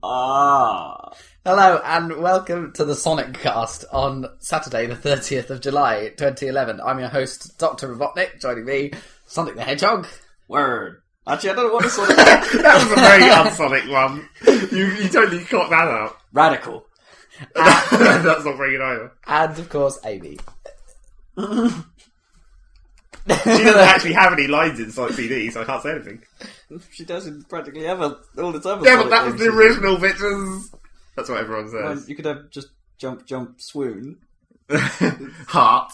Ah. Hello and welcome to the Saladcast on Saturday the 30th of July 2011. I'm your host, Dr. Robotnik, joining me, Sonic the Hedgehog. Word. Actually, I don't know what a Sonic... That was a very unsonic one. You totally caught that up. Radical. That's not very good either. And, of course, Amy. She doesn't actually have any lines in Sonic CD, so I can't say anything. She does in practically all the time. Yeah, but that was the original, bitches. That's what everyone says. Well, you could have just jump, swoon. Heart.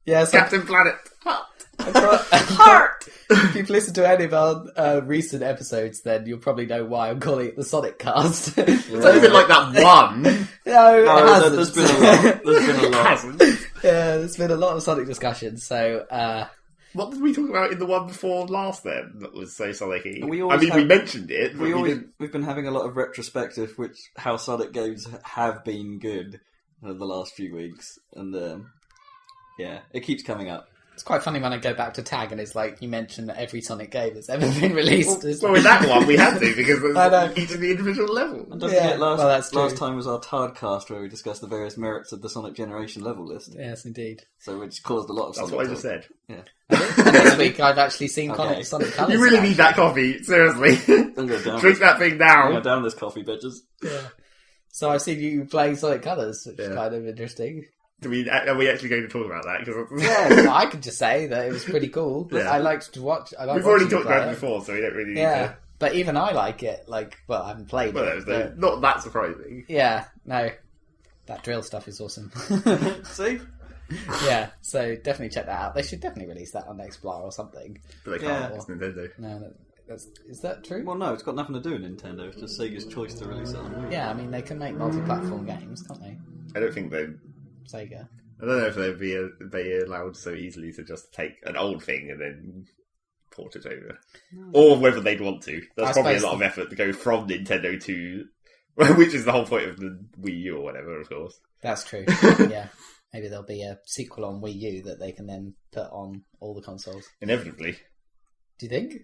Yeah, so Captain Planet. Heart! If you've listened to any of our recent episodes, then you'll probably know why I'm calling it the Saladcast. It's only been like that one. No, it hasn't. There's been a lot. It hasn't. Yeah, there's been a lot of Sonic discussions, so... What did we talk about in the one before last then that was so Sonic-y? We mentioned it. But we've been having a lot of retrospective, how Sonic games have been good over the last few weeks. And yeah, it keeps coming up. It's quite funny when I go back to Tag and it's like you mention every Sonic game that's ever been released. Well, with that one we had to because of each of the individual levels. And don't forget, last time was our Tardcast where we discussed the various merits of the Sonic Generation level list. Yes, indeed. So which caused a lot of That's Sonic what I talk. just said. Yeah. And this week I've actually seen Okay. Sonic Colors. You really need that coffee, seriously. I'm gonna down Drink that thing down. down this coffee, bitches. Yeah. So I've seen you playing Sonic Colors, which is Yeah. kind of interesting. Are we actually going to talk about that? Yeah, well, I could just say that it was pretty cool. Yeah. I liked to watch. We've already talked about it before, so we don't really need to... But even I like it. Like, well, I haven't played it. But... not that surprising. Yeah, no. That drill stuff is awesome. See? Yeah, so definitely check that out. They should definitely release that on Explorer or something. But they can't, Yeah. it's Nintendo. No, is that true? Well, no, it's got nothing to do with Nintendo. It's just Sega's choice to release it on Wii. Yeah, I mean, they can make multi-platform games, can't they? I don't think they'd... Sega. I don't know if they'd be allowed so easily to just take an old thing and then port it over. Or whether they'd want to. That's probably a lot of effort to go from Nintendo to... Which is the whole point of the Wii U or whatever, of course. That's true, yeah. Maybe there'll be a sequel on Wii U that they can then put on all the consoles. Inevitably. Do you think?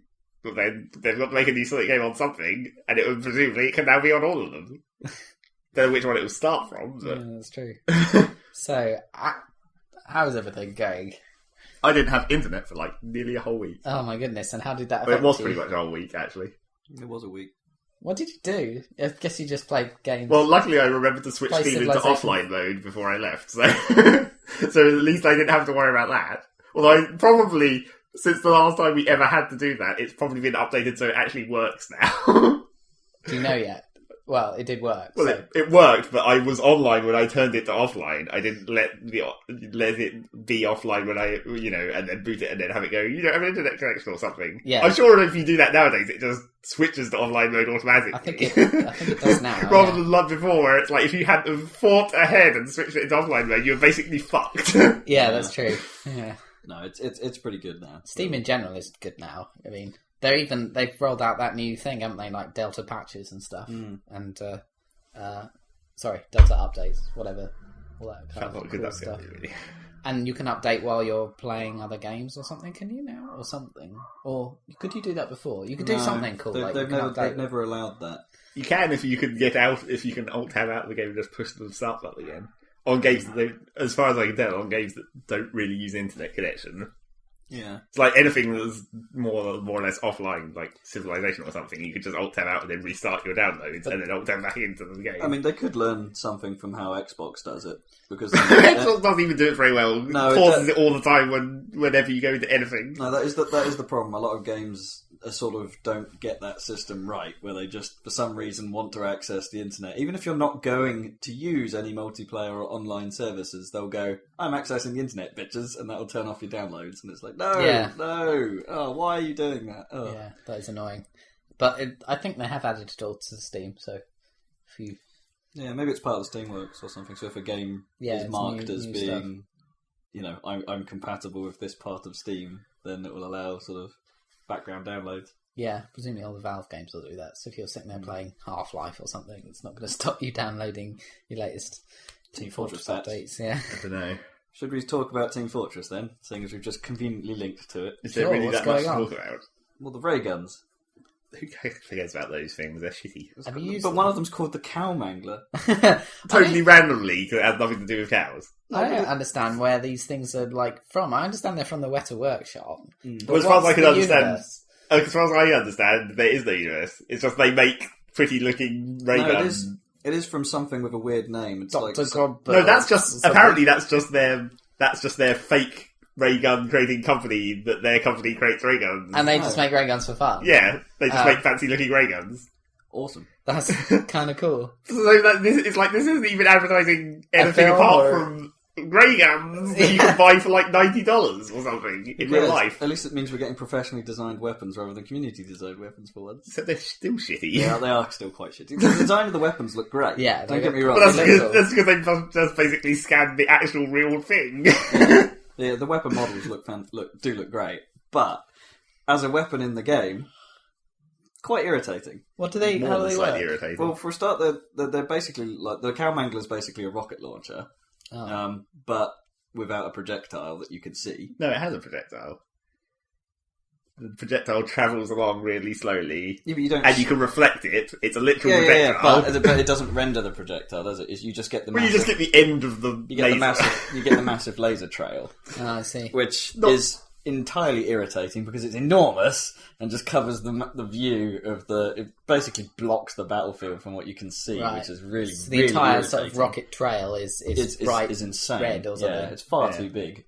But then they've got to make a new Sonic game on something, and it would presumably it can now be on all of them. Don't know which one it will start from, but... Yeah, that's true. So, how's everything going? I didn't have internet for like nearly a whole week. Oh my goodness, and how did that affect Well, it was you? pretty much a whole week, actually. It was a week. What did you do? I guess you just played games. Well, luckily I remembered to switch Play Steam into Civilization. offline mode before I left, so so at least I didn't have to worry about that. Although I probably, since the last time we ever had to do that, it's probably been updated so it actually works now. Do you know yet? Well, it did work. Well, so. it worked, but I was online when I turned it to offline. I didn't let it be offline when I, and then boot it and then have it go, you don't have an internet connection or something. Yeah. I'm sure if you do that nowadays, it just switches to offline mode automatically. I think it does now. Rather yeah. than like before, where it's like if you had fought ahead and switched it into offline mode, you were basically fucked. Yeah, that's true. Yeah. No, it's pretty good now. Steam in general is good now. I mean, they've rolled out that new thing, haven't they? Like Delta patches and stuff, and Delta updates, whatever, all that kind of cool stuff. Really. And you can update while you're playing other games or something. Can you now, or something? Or could you do that before? You could do something cool. They've never allowed that. You can if you can get out, if you can alt tab out of the game and just push the start button again. On games that as far as I can tell, on games that don't really use internet connection. Yeah. It's like anything that's more or less offline, like Civilization or something, you could just alt tab out and then restart your downloads and then alt tab back into the game. I mean, they could learn something from how Xbox does it. Because Xbox doesn't even do it very well. No, it pauses it all the time whenever you go into anything. No, that is the problem. A lot of games sort of don't get that system right, where they just, for some reason, want to access the internet. Even if you're not going to use any multiplayer or online services, they'll go, I'm accessing the internet, bitches, and that'll turn off your downloads. And it's like, no, oh, why are you doing that? Oh. Yeah, that is annoying. But I think they have added it all to Steam, so if you... Yeah, maybe it's part of the Steamworks or something, so if a game is marked as being, I'm compatible with this part of Steam, then it will allow sort of background downloads. Yeah, presumably all the Valve games will do that. So if you're sitting there playing Half-Life or something, it's not going to stop you downloading your latest Team Fortress updates. Yeah, I don't know. Should we talk about Team Fortress then, seeing as we've just conveniently linked to it? Is there really what's that much to going on? talk about? Well, the ray guns. Who cares about those things? They're shitty. Have you used But one of them's called the Cow Mangler. Totally randomly, because it has nothing to do with cows. I don't understand where these things are from. I understand they're from the Weta Workshop. Well, as far as I can understand, as far as I understand, there is no universe. It's just they make pretty looking ray guns. It is from something with a weird name. It's Dr. like Godbird. No, that's just apparently that's just their fake ray gun creating company that their company creates ray guns. And they just make ray guns for fun. Yeah, they just make fancy looking ray guns. Awesome. That's kind of cool. So this isn't even advertising anything apart from ray guns that you can buy for like $90 or something in real life. At least it means we're getting professionally designed weapons rather than community designed weapons for once. Except they're still shitty. Yeah, they are still quite shitty. The design of the weapons look great. Yeah, don't get me wrong. But that's because they just basically scanned the actual real thing. Yeah, the weapon models do look great, but as a weapon in the game, quite irritating. What do they? How do they slightly work? irritating. Well, for a start, they're basically like the Cow Mangler is basically a rocket launcher, but without a projectile that you can see. No, it has a projectile. The projectile travels along really slowly, Yeah, but you don't. and you can reflect it. It's a literal projectile. But it doesn't render the projectile, does it? You just get the. Well, you just get the end of the laser. You get the massive laser trail, Oh, I see. which is entirely irritating because it's enormous and just covers the view of the. It basically blocks the battlefield from what you can see, Right. which is really So the really entire irritating. sort of rocket trail is bright is insane. red or something. Yeah, it's far too big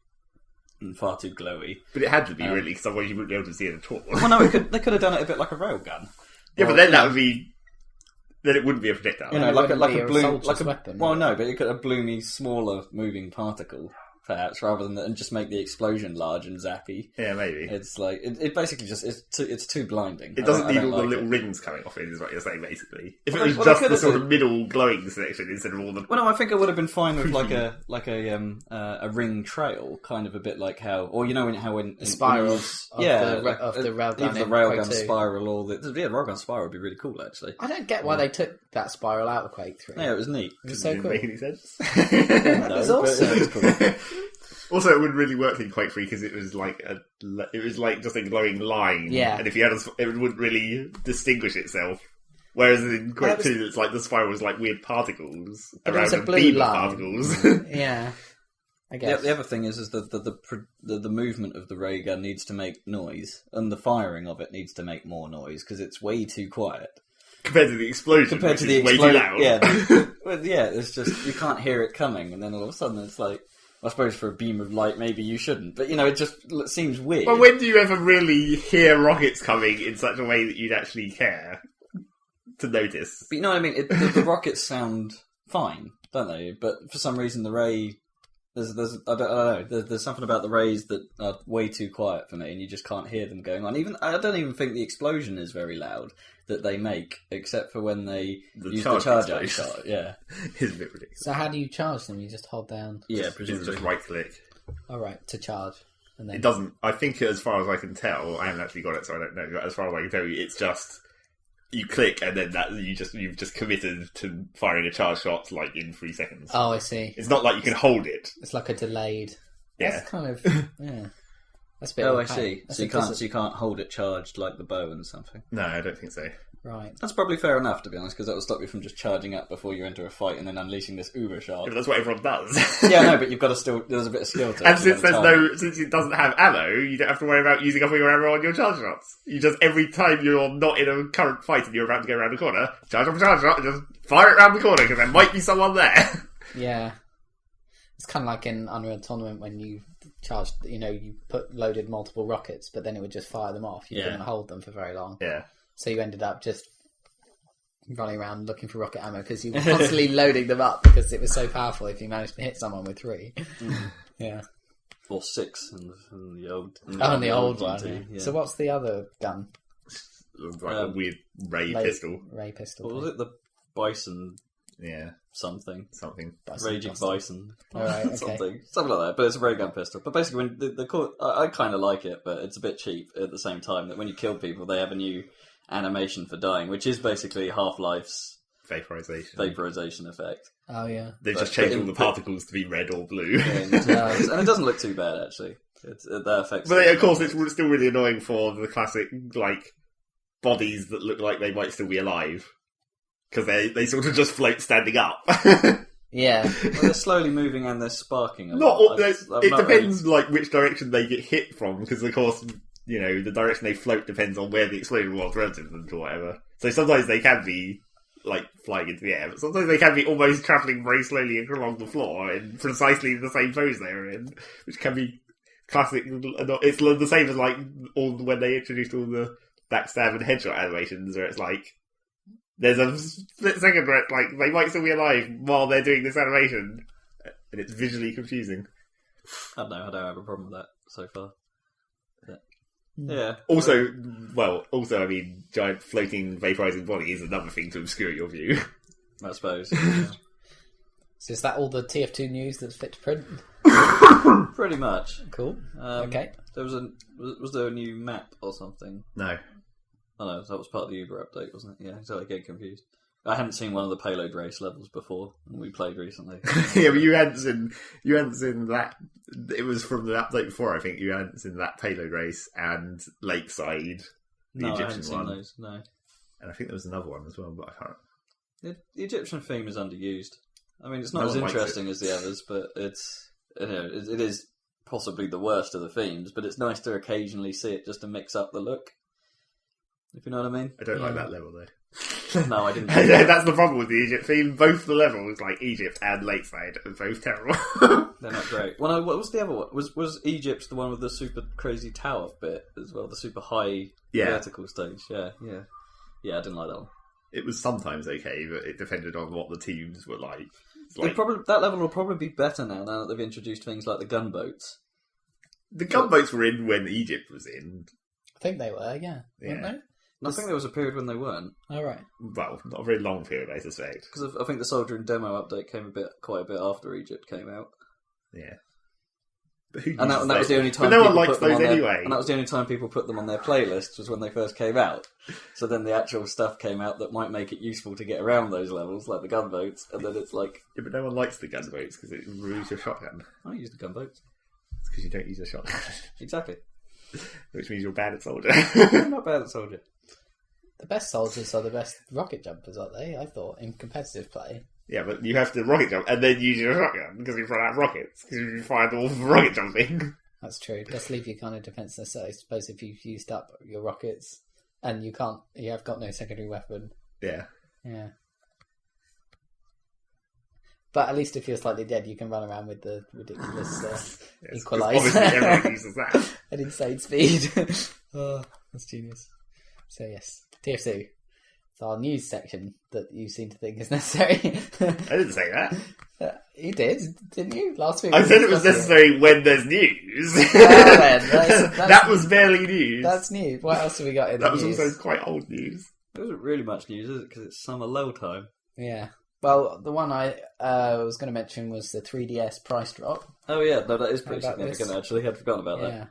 and far too glowy. But it had to be really, because otherwise you wouldn't be able to see it at all. Well, no, they could have done it a bit like a railgun. Yeah, but then that would be. Then it wouldn't be a projectile. You know, it like a wouldn't be a bloom, soldier's weapon, Well, would no, but it could have bloomy, smaller moving particle, perhaps, rather than and just make the explosion large and zappy. Yeah, maybe. It's like it basically just it's too blinding. It doesn't I need don't all the like little it. rings coming off it, is what you're saying, basically. If Well, it was they just could the have sort done- of middle glowing section instead of all the. Well, no, I think I would have been fine with like a ring trail, kind of a bit like how, or you know, how when spirals of the railgun. either the railgun spiral or the railgun spiral would be really cool actually. I don't get why they took that spiral out of Quake 3. Yeah, it was neat. It was so Didn't cool. make any sense. No, was but awesome. it was cool. Also, it wouldn't really work in Quake 3 because it was like just a glowing line. Yeah. And if you had it wouldn't really distinguish itself. Whereas in Quake 2, it's like the spiral was like weird particles But there around was a a blue beam of line. particles. Yeah, I guess. The other thing is that the movement of the ray gun needs to make noise, and the firing of it needs to make more noise because it's way too quiet Compared to the explosion, compared which to the is way too explosion. loud. Yeah, it's just you can't hear it coming, and then all of a sudden it's like. I suppose for a beam of light, maybe you shouldn't, but you know, it just seems weird. Well, when do you ever really hear rockets coming in such a way that you'd actually care to notice? But you know what I mean? The rockets sound fine, don't they? But for some reason, the ray there's I don't know. There's something about the rays that are way too quiet for me, and you just can't hear them going on. I don't even think the explosion is very loud that they make, except for when they use the charge up shot. Yeah, It's a bit ridiculous. So how do you charge them? You just hold down. yeah, It's presumably. just right click. All right, to charge, and then It doesn't. I think, as far as I can tell, I haven't actually got it, so I don't know. But as far as I can tell you, it's just you click, and then you've just committed to firing a charge shot like in 3 seconds. Oh, I see. It's not like you can hold it. It's like a delayed. Yeah. That's kind of yeah. That's a bit. Oh, of a I pain. see. That's So because you can't hold it charged like the bow and something. No, I don't think so. right. That's probably fair enough, to be honest, because that will stop you from just charging up before you enter a fight and then unleashing this uber shot. Yeah, but that's what everyone does. Yeah, no, but you've got to still. There's a bit of skill to it. And since You've got to time since it doesn't have ammo, you don't have to worry about using up all your ammo on your charge shots. You just every time you're not in a current fight and you're about to go around the corner, charge up a charge shot and just fire it around the corner because there might be someone there. Yeah. It's kind of like in Unreal Tournament when you charged, you put loaded multiple rockets, but then it would just fire them off. You Yeah. couldn't hold them for very long. Yeah. So you ended up just running around looking for rocket ammo because you were constantly loading them up because it was so powerful if you managed to hit someone with 3. Yeah. or 6 and the old. And the old one. too, yeah. So what's the other gun? Like a weird ray pistol. Ray pistol. What was it? The Bison Yeah, something. Bison Raging pistol. Bison. All right, okay. something like that. But it's a ray gun pistol. But basically, when the core, I kind of like it, but it's a bit cheap at the same time. That when you kill people, they have a new animation for dying, which is basically Half-Life's vaporization effect. Oh, yeah. They just changed all the particles to be red or blue. And it doesn't look too bad actually. That affects. But of course, it's still really annoying for the classic, like, bodies that look like they might still be alive. Because they sort of just float standing up. Yeah. Well, they're slowly moving and they're sparking a Not lot. it depends like which direction they get hit from, because of course, you know, the direction they float depends on where the explosion was relative to them or whatever. So sometimes they can be like flying into the air, but sometimes they can be almost travelling very slowly along the floor in precisely the same pose they're in, which can be classic. It's the same as like all when they introduced all the backstab and headshot animations, where it's like there's a split second where it's like they might still be alive while they're doing this animation, and it's visually confusing. I don't know. I don't have a problem with that so far. Yeah. Also, I mean, giant floating vaporizing body is another thing to obscure your view. I suppose. Yeah. So is that all the TF2 news that's fit to print? Pretty much. Cool. Okay. There was there a new map or something? No. Oh no, that was part of the Uber update, wasn't it? Yeah, so I get confused. I hadn't seen one of the payload race levels before, and we played recently. Yeah, but you hadn't seen that. It was from the update before, I think. You hadn't seen that payload race and Lakeside, the Egyptian I hadn't seen one. Those, no. And I think there was another one as well, but I can't. The Egyptian theme is underused. I mean, it's not No as one likes interesting as the others, but it's it is possibly the worst of the themes. But it's nice to occasionally see it just to mix up the look. If you know what I mean. I don't like that level though. No, I didn't. That's the problem with the Egypt theme. Both the levels, like Egypt and Lakeside, are both terrible. They're not great. Well, no, what was the other one? Was Egypt the one with the super crazy tower bit as well? The super high vertical stage. Yeah. I didn't like that one. It was sometimes okay, but it depended on what the teams were like. That level will probably be better now that they've introduced things like the gunboats. The gunboats were in when Egypt was in. I think they were, yeah. Weren't they? I think there was a period when they weren't. Oh, right. Well, not a very long period, I suspect. Because I think the Soldier and Demo update came quite a bit after Egypt came out. Yeah. And that was the only time. But no one likes those anyway. And that was the only time people put them on their playlists, was when they first came out. So then the actual stuff came out that might make it useful to get around those levels, like the gunboats, and then it's like... Yeah, but no one likes the gunboats because it ruins your shotgun. I use the gunboats. It's because you don't use a shotgun. Exactly. Which means you're bad at soldier. I'm not bad at soldier. The best soldiers are the best rocket jumpers, aren't they? I thought, in competitive play. Yeah, but you have to rocket jump and then use your shotgun because you've run out of rockets because you fired all for rocket jumping. That's true. It does leave you kind of defenseless. So I suppose if you've used up your rockets and you have got no secondary weapon. Yeah. Yeah. But at least if you're slightly dead, you can run around with the ridiculous Yes, equaliser. obviously everyone uses that. At insane speed. Oh, that's genius. So yes, TF2. It's our news section that you seem to think is necessary. I didn't say that. You did, didn't you? Last week. I said it was necessary when there's news. That was barely news. That's new. What else have we got in that the news? That was also quite old news. There wasn't really much news, is it? Because it's summer low time. Yeah. Well, the one I was going to mention was the 3DS price drop. Oh yeah, no, that is pretty significant. Actually, I'd forgotten about that. Yeah.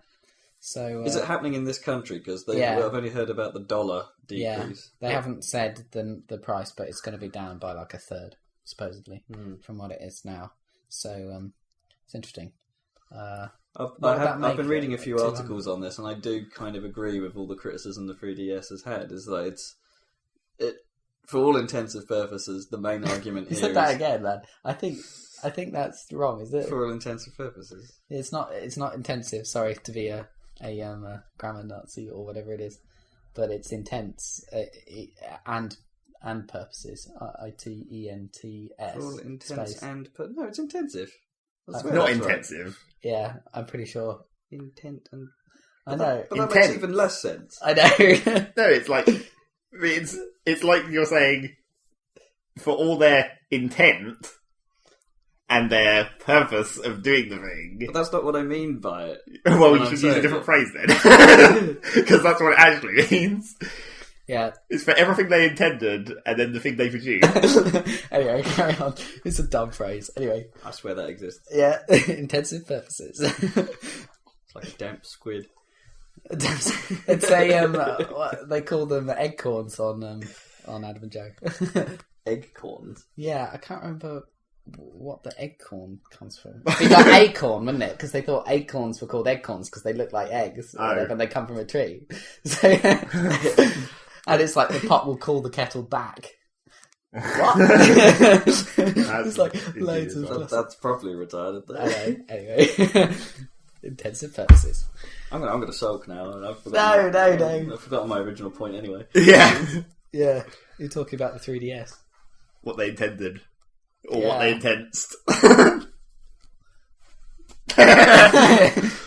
So is it happening in this country? Because I've only heard about the dollar decrease. Yeah, they haven't said the price, but it's going to be down by like a third, supposedly, from what it is now. So it's interesting. I've been reading a few articles on this, and I do kind of agree with all the criticism the 3DS has had. Is that it for all intensive purposes, the main argument here said that again, man. I think that's wrong, is it? For all intensive purposes, it's not intensive. Sorry to be a grammar Nazi or whatever it is, but it's intense and purposes. ITENTS. For all intense no, it's intensive. Not intensive. Right. Yeah, I'm pretty sure. Intent and I know, but that makes even less sense. I know. No, it's like it's like you're saying for all their intent and their purpose of doing the thing. But that's not what I mean by it. Well, you should use a different phrase then. Because that's what it actually means. Yeah. It's for everything they intended and then the thing they produced. Anyway, carry on. It's a dumb phrase. Anyway. I swear that exists. Yeah. Intensive purposes. It's like a damp squid. It's a they call them eggcorns on Adam and Joe. Eggcorns? Yeah, I can't remember what the eggcorn comes from. It'd be like acorn, wouldn't it? Because they thought acorns were called eggcorns because they look like eggs, and they come from a tree. So, And it's like the pot will call the kettle back. What? It's like loads of plastic. That's probably retarded though. Anyway. Intensive purposes. I'm gonna sulk now. And I've forgotten my original point anyway. Yeah. Yeah. You're talking about the 3DS. What they intended. Or what they intensed.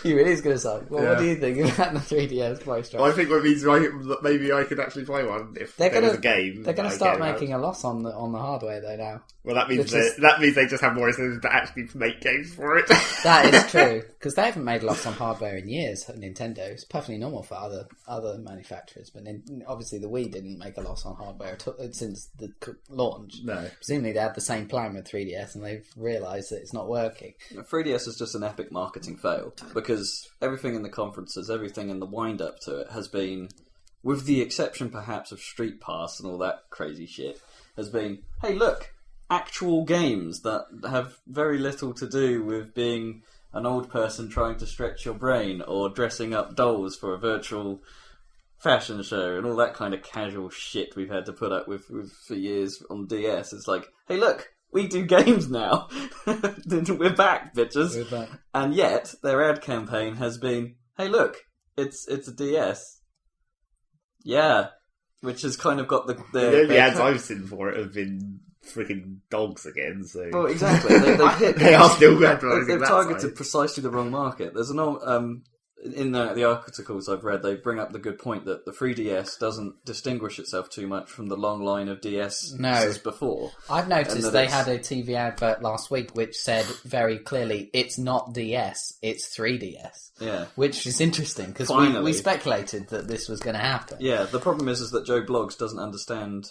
He really is going to say. Well, what do you think about the 3DS price drop? Well, I think that means maybe I could actually buy one if there was a game. They're going to start making a loss on the hardware though now. Well, that means they just have more incentive to actually make games for it. That is true, because they haven't made a loss on hardware in years. Nintendo, it's perfectly normal for other manufacturers, but obviously the Wii didn't make a loss on hardware since the launch. No, presumably they had the same plan with 3DS, and they've realised that it's not working. 3DS is just an epic marketing fail because everything in the conferences, everything in the wind-up to it has been, with the exception perhaps of Street Pass and all that crazy shit, has been, hey look, actual games that have very little to do with being an old person trying to stretch your brain or dressing up dolls for a virtual fashion show and all that kind of casual shit we've had to put up with for years on DS. It's like, hey look, we do games now. We're back, bitches. We're back. And yet, their ad campaign has been, hey look, it's a DS. Yeah. Which has kind of got the only ads I've seen for it have been freaking dogs again, so... Well, exactly. They've hit... They are still advertising They've that targeted side. precisely the wrong market. There's an in the articles I've read, they bring up the good point that the 3DS doesn't distinguish itself too much from the long line of DSs before. I've noticed they had a TV advert last week which said very clearly, it's not DS, it's 3DS. Yeah. Which is interesting, because we speculated that this was going to happen. Yeah, the problem is that Joe Bloggs doesn't understand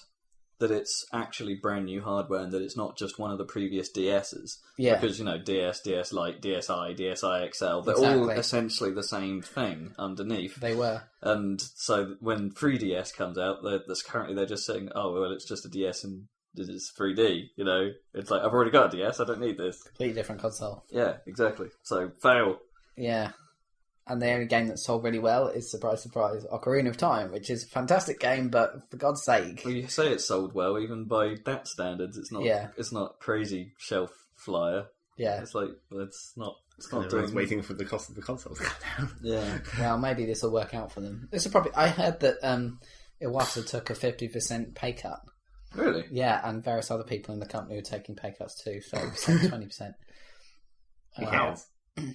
that it's actually brand new hardware and that it's not just one of the previous DSs. Yeah. Because, DS, DS Lite, DSi, DSi XL, they're all essentially the same thing underneath. They were. And so when 3DS comes out, they're just saying, oh, well, it's just a DS and it's 3D, It's like, I've already got a DS, I don't need this. Completely different console. Yeah, exactly. So, fail. Yeah. And the only game that sold really well is, surprise, surprise, Ocarina of Time, which is a fantastic game, but for God's sake... Well, you say it sold well, even by that standards. It's not. Yeah. It's not crazy shelf flyer. Yeah. It's like it's not doing. Everyone's waiting for the cost of the consoles to come down. Yeah. Well, maybe this will work out for them. This is probably. I heard that Iwata took a 50% pay cut. Really? Yeah, and various other people in the company were taking pay cuts too, 30%, 20%. Wow.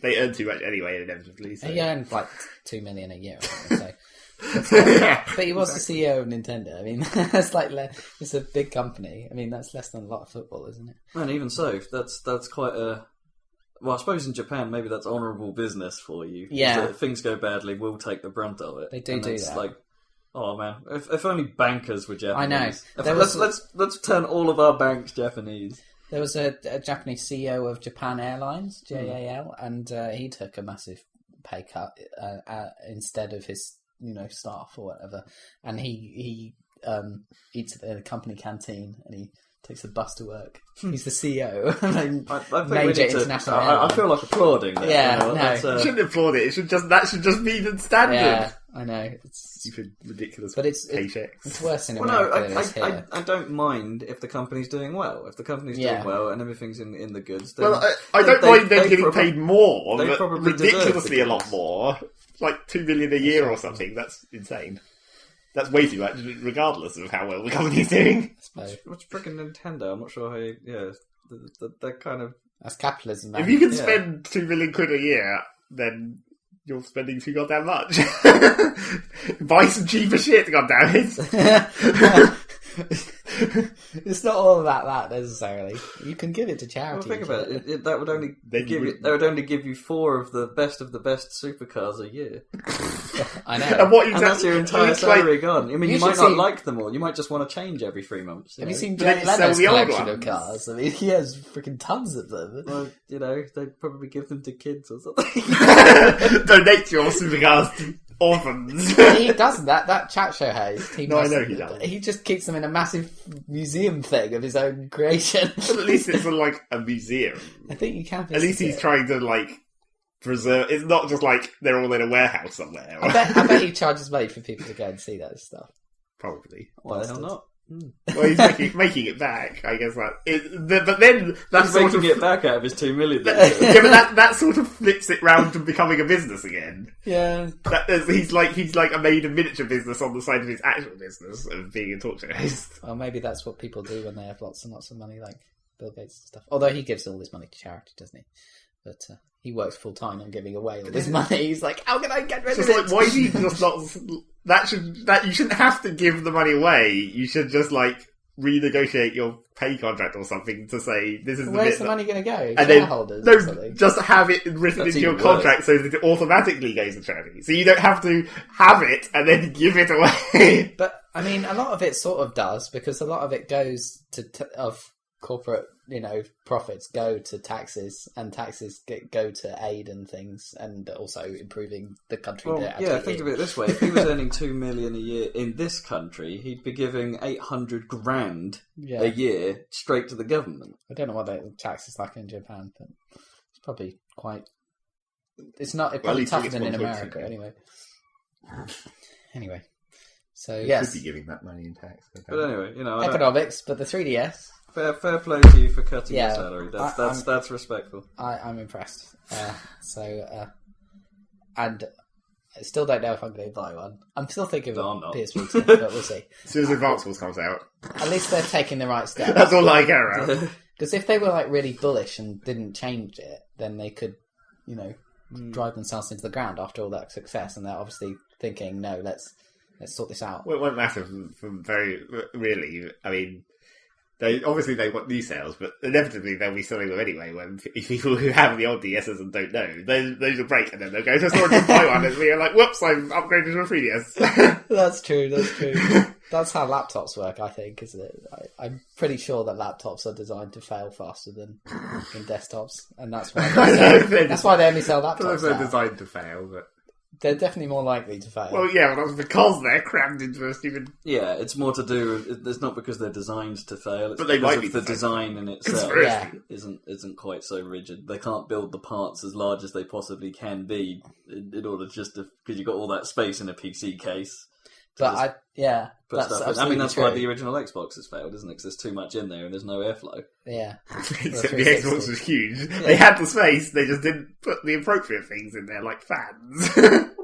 They earn too much anyway, inevitably. So. He earned like $2 million a year or something, but he was the CEO of Nintendo. I mean, that's it's a big company. I mean, that's less than a lot of football, isn't it? And even so, that's quite a... Well, I suppose in Japan, maybe that's honourable business for you. Yeah. If things go badly, we'll take the brunt of it. They do that. Like, oh man, if only bankers were Japanese. I know. Let's turn all of our banks Japanese. There was a Japanese CEO of Japan Airlines, JAL, and he took a massive pay cut instead of his, staff or whatever. And he eats at the company canteen and he takes the bus to work. He's the CEO. I Major international. I feel like applauding that. Yeah, you shouldn't applaud it. That should just be the standard. Yeah, I know. It's stupid, ridiculous. But it's worse in America than it is here. I don't mind if the company's doing well. If the company's doing well and everything's in the goods, then I don't mind them getting paid more. They but probably ridiculously a lot more, like $2 million a year or something. That's insane. That's way too much, regardless of how well the company's doing. What's freaking Nintendo? I'm not sure how. That kind of. That's capitalism. Man. If you can spend $2 million a year, then you're spending too goddamn much. Buy some cheaper shit, goddamn it. It's not all about that necessarily. You can give it to charity. Well, think about it. That would only give you 4 of the best supercars a year. I know. And that's your entire salary gone. I mean, you might not like them all. You might just want to change every 3 months. Have you seen Jay Leno's collection of cars? I mean, he has freaking tons of them. Well, they'd probably give them to kids or something. Donate your supercars to orphans. He doesn't. That chat show has. I know he does. He just keeps them in a massive museum thing of his own creation. But at least it's like a museum. I think you can. At least he's trying to preserve. It's not just like they're all in a warehouse somewhere. I bet he charges money for people to go and see that stuff. Probably. Why the hell not? Well, he's making it back. I guess but then that's he's making it back out of his 2 million. Yeah, but that sort of flips it round to becoming a business again. Yeah, he's like made a miniature business on the side of his actual business of being a talk show host. Well, maybe that's what people do when they have lots and lots of money, like Bill Gates and stuff. Although he gives all his money to charity, doesn't he? But he works full time on giving away all his money. He's like, how can I get rid of it? Why do you just not? You shouldn't have to give the money away. You should just like renegotiate your pay contract or something to say this is where's the money going to go? And shareholders? then just have it written into your contract so that it automatically goes to charity. So you don't have to have it and then give it away. But I mean, a lot of it sort of does, because a lot of it goes of corporate, profits go to taxes, and taxes go to aid and things, and also improving the country. Think of it this way: if he was earning $2 million a year in this country, he'd be giving $800,000 a year straight to the government. I don't know what the tax is like in Japan, but it's probably quite. It's not. It's probably tougher than in America, anyway. Anyway, so yes, should be giving that money in tax. But anyway, economics. But the 3DS. Fair play to you for cutting your salary. That's respectful. I'm impressed. And I still don't know if I'm going to buy one. I'm still thinking of PS Vita, but we'll see. As soon as Advance Wars comes out, at least they're taking the right steps. That's all I care about. Because if they were like really bullish and didn't change it, then they could, drive themselves into the ground after all that success. And they're obviously thinking, no, let's sort this out. Well, it won't matter from very really. I mean. They want new sales, but inevitably they'll be selling them anyway. When people who have the old DSs and don't know, those will break, and then they'll go to a store and buy one, and we're like, "Whoops, I've upgraded to a 3DS." That's true. That's how laptops work, I think, isn't it? I'm pretty sure that laptops are designed to fail faster than desktops, and that's why they only sell laptops. They're designed to fail, but. They're definitely more likely to fail. Well, yeah, that's because they're crammed into a stupid... Yeah, it's more to do with... It's not because they're designed to fail, it's but they because might be the design in itself isn't quite so rigid. They can't build the parts as large as they possibly can be in order just to... Because you've got all that space in a PC case. But that's why the original Xbox has failed, isn't it? Because there's too much in there and there's no airflow. Yeah. Except the Xbox was huge. Yeah. They had the space, they just didn't put the appropriate things in there, like fans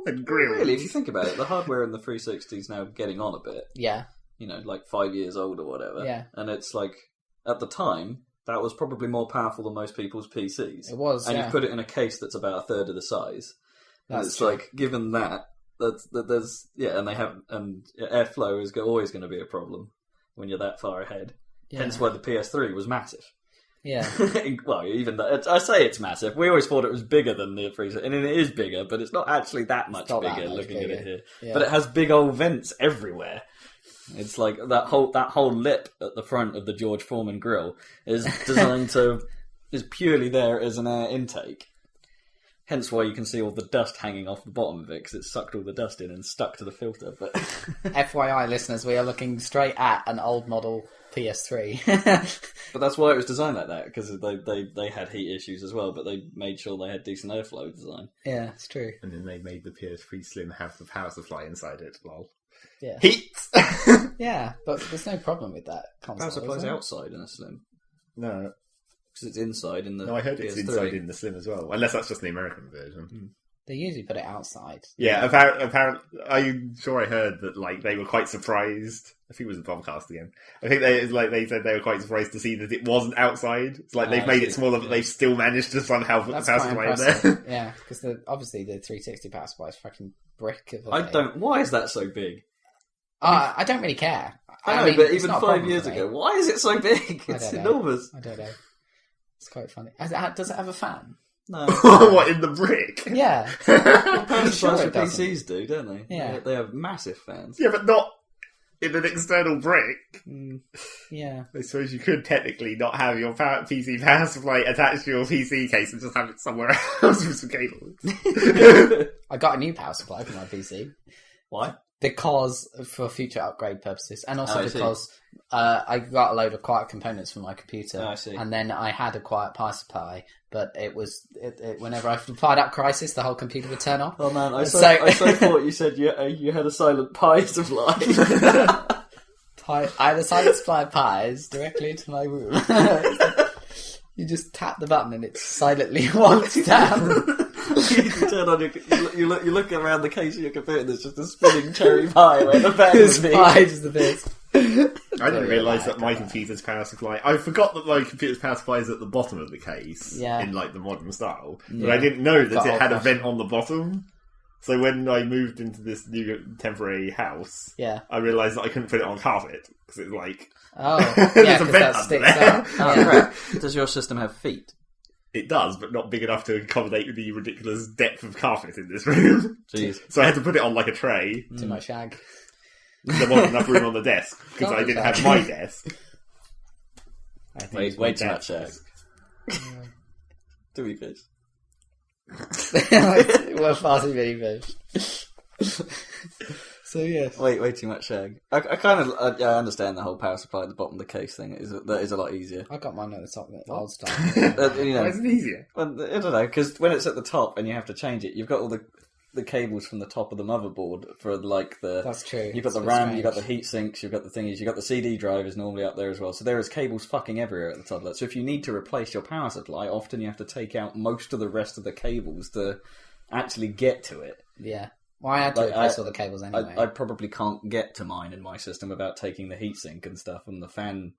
and grills. Really, if you think about it, the hardware in the 360 is now getting on a bit. Yeah. Like 5 years old or whatever. Yeah. And it's like, at the time, that was probably more powerful than most people's PCs. It was, and you put it in a case that's about a third of the size. And it's true. Like, given that, and airflow is always going to be a problem when you're that far ahead. Yeah. Hence why the PS3 was massive. Yeah. Well, even that, I say it's massive. We always thought it was bigger than the 360, and it is bigger, but it's not actually that much bigger. Looking at it here, yeah. But it has big old vents everywhere. It's like that whole lip at the front of the George Foreman grill is designed is purely there as an air intake. Hence why you can see all the dust hanging off the bottom of it, because it sucked all the dust in and stuck to the filter. But FYI, listeners, we are looking straight at an old model PS3. But that's why it was designed like that, because they had heat issues as well, but they made sure they had decent airflow design. Yeah, it's true. And then they made the PS3 Slim have the power supply inside it. Lol. Yeah. Heat! Yeah, but there's no problem with that console. Power supply's outside in a Slim. No. Because it's inside in the No, I heard it's PS3. inside in the Slim as well. Unless that's just the American version. They usually put it outside. Yeah, apparently, I'm sure I heard that they were quite surprised. I think it was a Bombcast again. I think they said they were quite surprised to see that it wasn't outside. It's like they've made it smaller, but they've still managed to somehow put the power supply in there. Yeah, because obviously the 360 power supply is fucking brick. Why is that so big? I don't really care. I know, but even 5 years ago, why is it so big? It's enormous. I don't know. It's quite funny. Does it have a fan? No. What, in the brick? Yeah. Power supplies for PCs do, don't they? Yeah. They have massive fans. Yeah, but not in an external brick. Yeah. I suppose you could technically not have your PC power supply attached to your PC case and just have it somewhere else with some cables. I got a new power supply for my PC. Why? because for future upgrade purposes, and also I see. because I got a load of quiet components for my computer, I see. and then I had a quiet power supply, but it was whenever I fired up Crisis, the whole computer would turn off. Oh man, I so So- thought you said you had a silent Pi supply. I had a silent supply of pies directly into my room. You just tap the button and it silently walks down. You turn on you look around the case of your computer and there's just a spinning cherry pie where the fan It's would be. pie is the best. I didn't realise that my computer's power supply... I forgot that my computer's power supply is at the bottom of the case, in like the modern style. But I didn't know that it had a vent on the bottom. So when I moved into this new temporary house, I realised that I couldn't put it on carpet. Because it's like... Oh, There's yeah, a because vent that under sticks there. out. Oh, Yeah. crap. Does your system have feet? It does, but not big enough to accommodate the ridiculous depth of carpet in this room. Jeez. So I had to put it on like a tray. Too much shag. There wasn't enough room on the desk because I didn't have my desk. I had to use my Way too much desk. Too many fish. We're far too many fish. So yes. Way too much shag. I kind of I understand the whole power supply at the bottom of the case thing. That is a lot easier. I got mine at the top of the old style. You know, Why is it easier? well, I don't know, because when it's at the top and you have to change it, you've got all the cables from the top of the motherboard for like the. That's true. You've got It's the a bit RAM, strange. you've got the heat sinks, you've got the thingies, you've got the CD drive is normally up there as well. So there is cables fucking everywhere at the top of that. So if you need to replace your power supply, often you have to take out most of the rest of the cables to actually get to it. Yeah. Well, I had to replace all the cables anyway. I probably can't get to mine in my system without taking the heatsink and stuff and the fan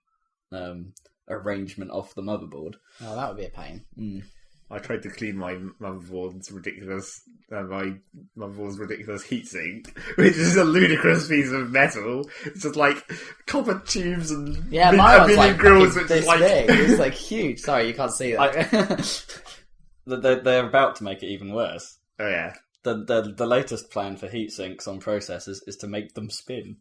arrangement off the motherboard. Oh, that would be a pain. I tried to clean my motherboard's ridiculous heatsink, which is a ludicrous piece of metal. It's just like copper tubes and Yeah, a mine was million like grills, fucking which this is like big. It's like huge. Sorry, you can't see that. They're about to make it even worse. oh yeah. The latest plan for heat sinks on processors is to make them spin.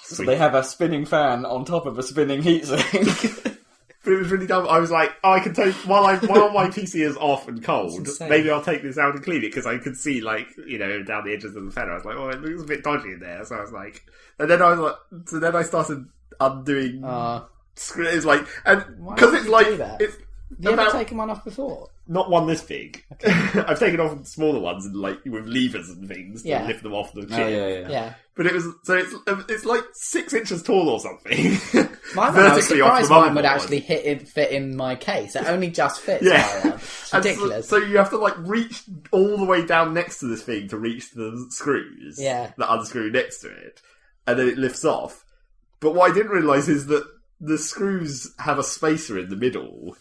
So Sweet. they have a spinning fan on top of a spinning heat sink. But it was really dumb. I was like, oh, I can take while my PC is off and cold. insane. Maybe I'll take this out and clean it because I could see down the edges of the fan. I was like, oh, it looks a bit dodgy in there. So I was like, and then I started undoing screws like, and Why because would it's you like do that? it's Have you ever taken one off before? not one this big. I've taken off smaller ones and like with levers and things to lift them off the chip. Yeah. But it's like 6 inches tall or something. Mine, I was Vertically off the surprised mine would motherboard. actually fit in my case. It only just fits. Yeah. my one. It's And ridiculous. So you have to like reach all the way down next to this thing to reach the screws. Yeah. That unscrew next to it. And then it lifts off. But what I didn't realise is that the screws have a spacer in the middle.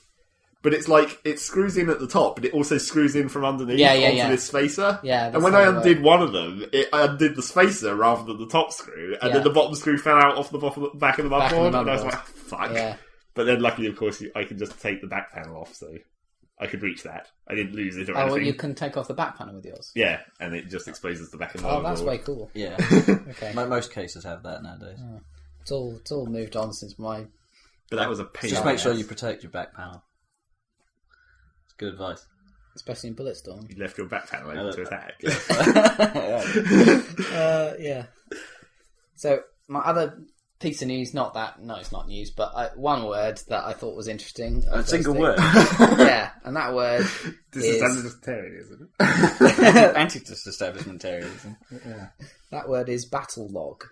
But it's like, it screws in at the top, but it also screws in from underneath onto this spacer. Yeah, and that's when how I it undid one of them, I undid the spacer rather than the top screw. And then the bottom screw fell out off the back of the motherboard. And I was like, oh, fuck. Yeah. But then luckily, of course, I can just take the back panel off, so I could reach that. I didn't lose it or anything. well, you can take off the back panel with yours. Yeah, and it just exposes the back of the Oh, motherboard. that's way cool. Yeah. Okay. Most cases have that nowadays. It's all moved on since my... But that was a pain. Just make sure you protect your back panel. It's good advice. Especially in Bulletstorm. You left your back panel open to attack. Yeah. So, my other piece of news, it's not news, but one word that I thought was interesting. A single word. Yeah, and that word This is anti-disestablishmentarianism. Anti-establishmentarianism. That word is battle log.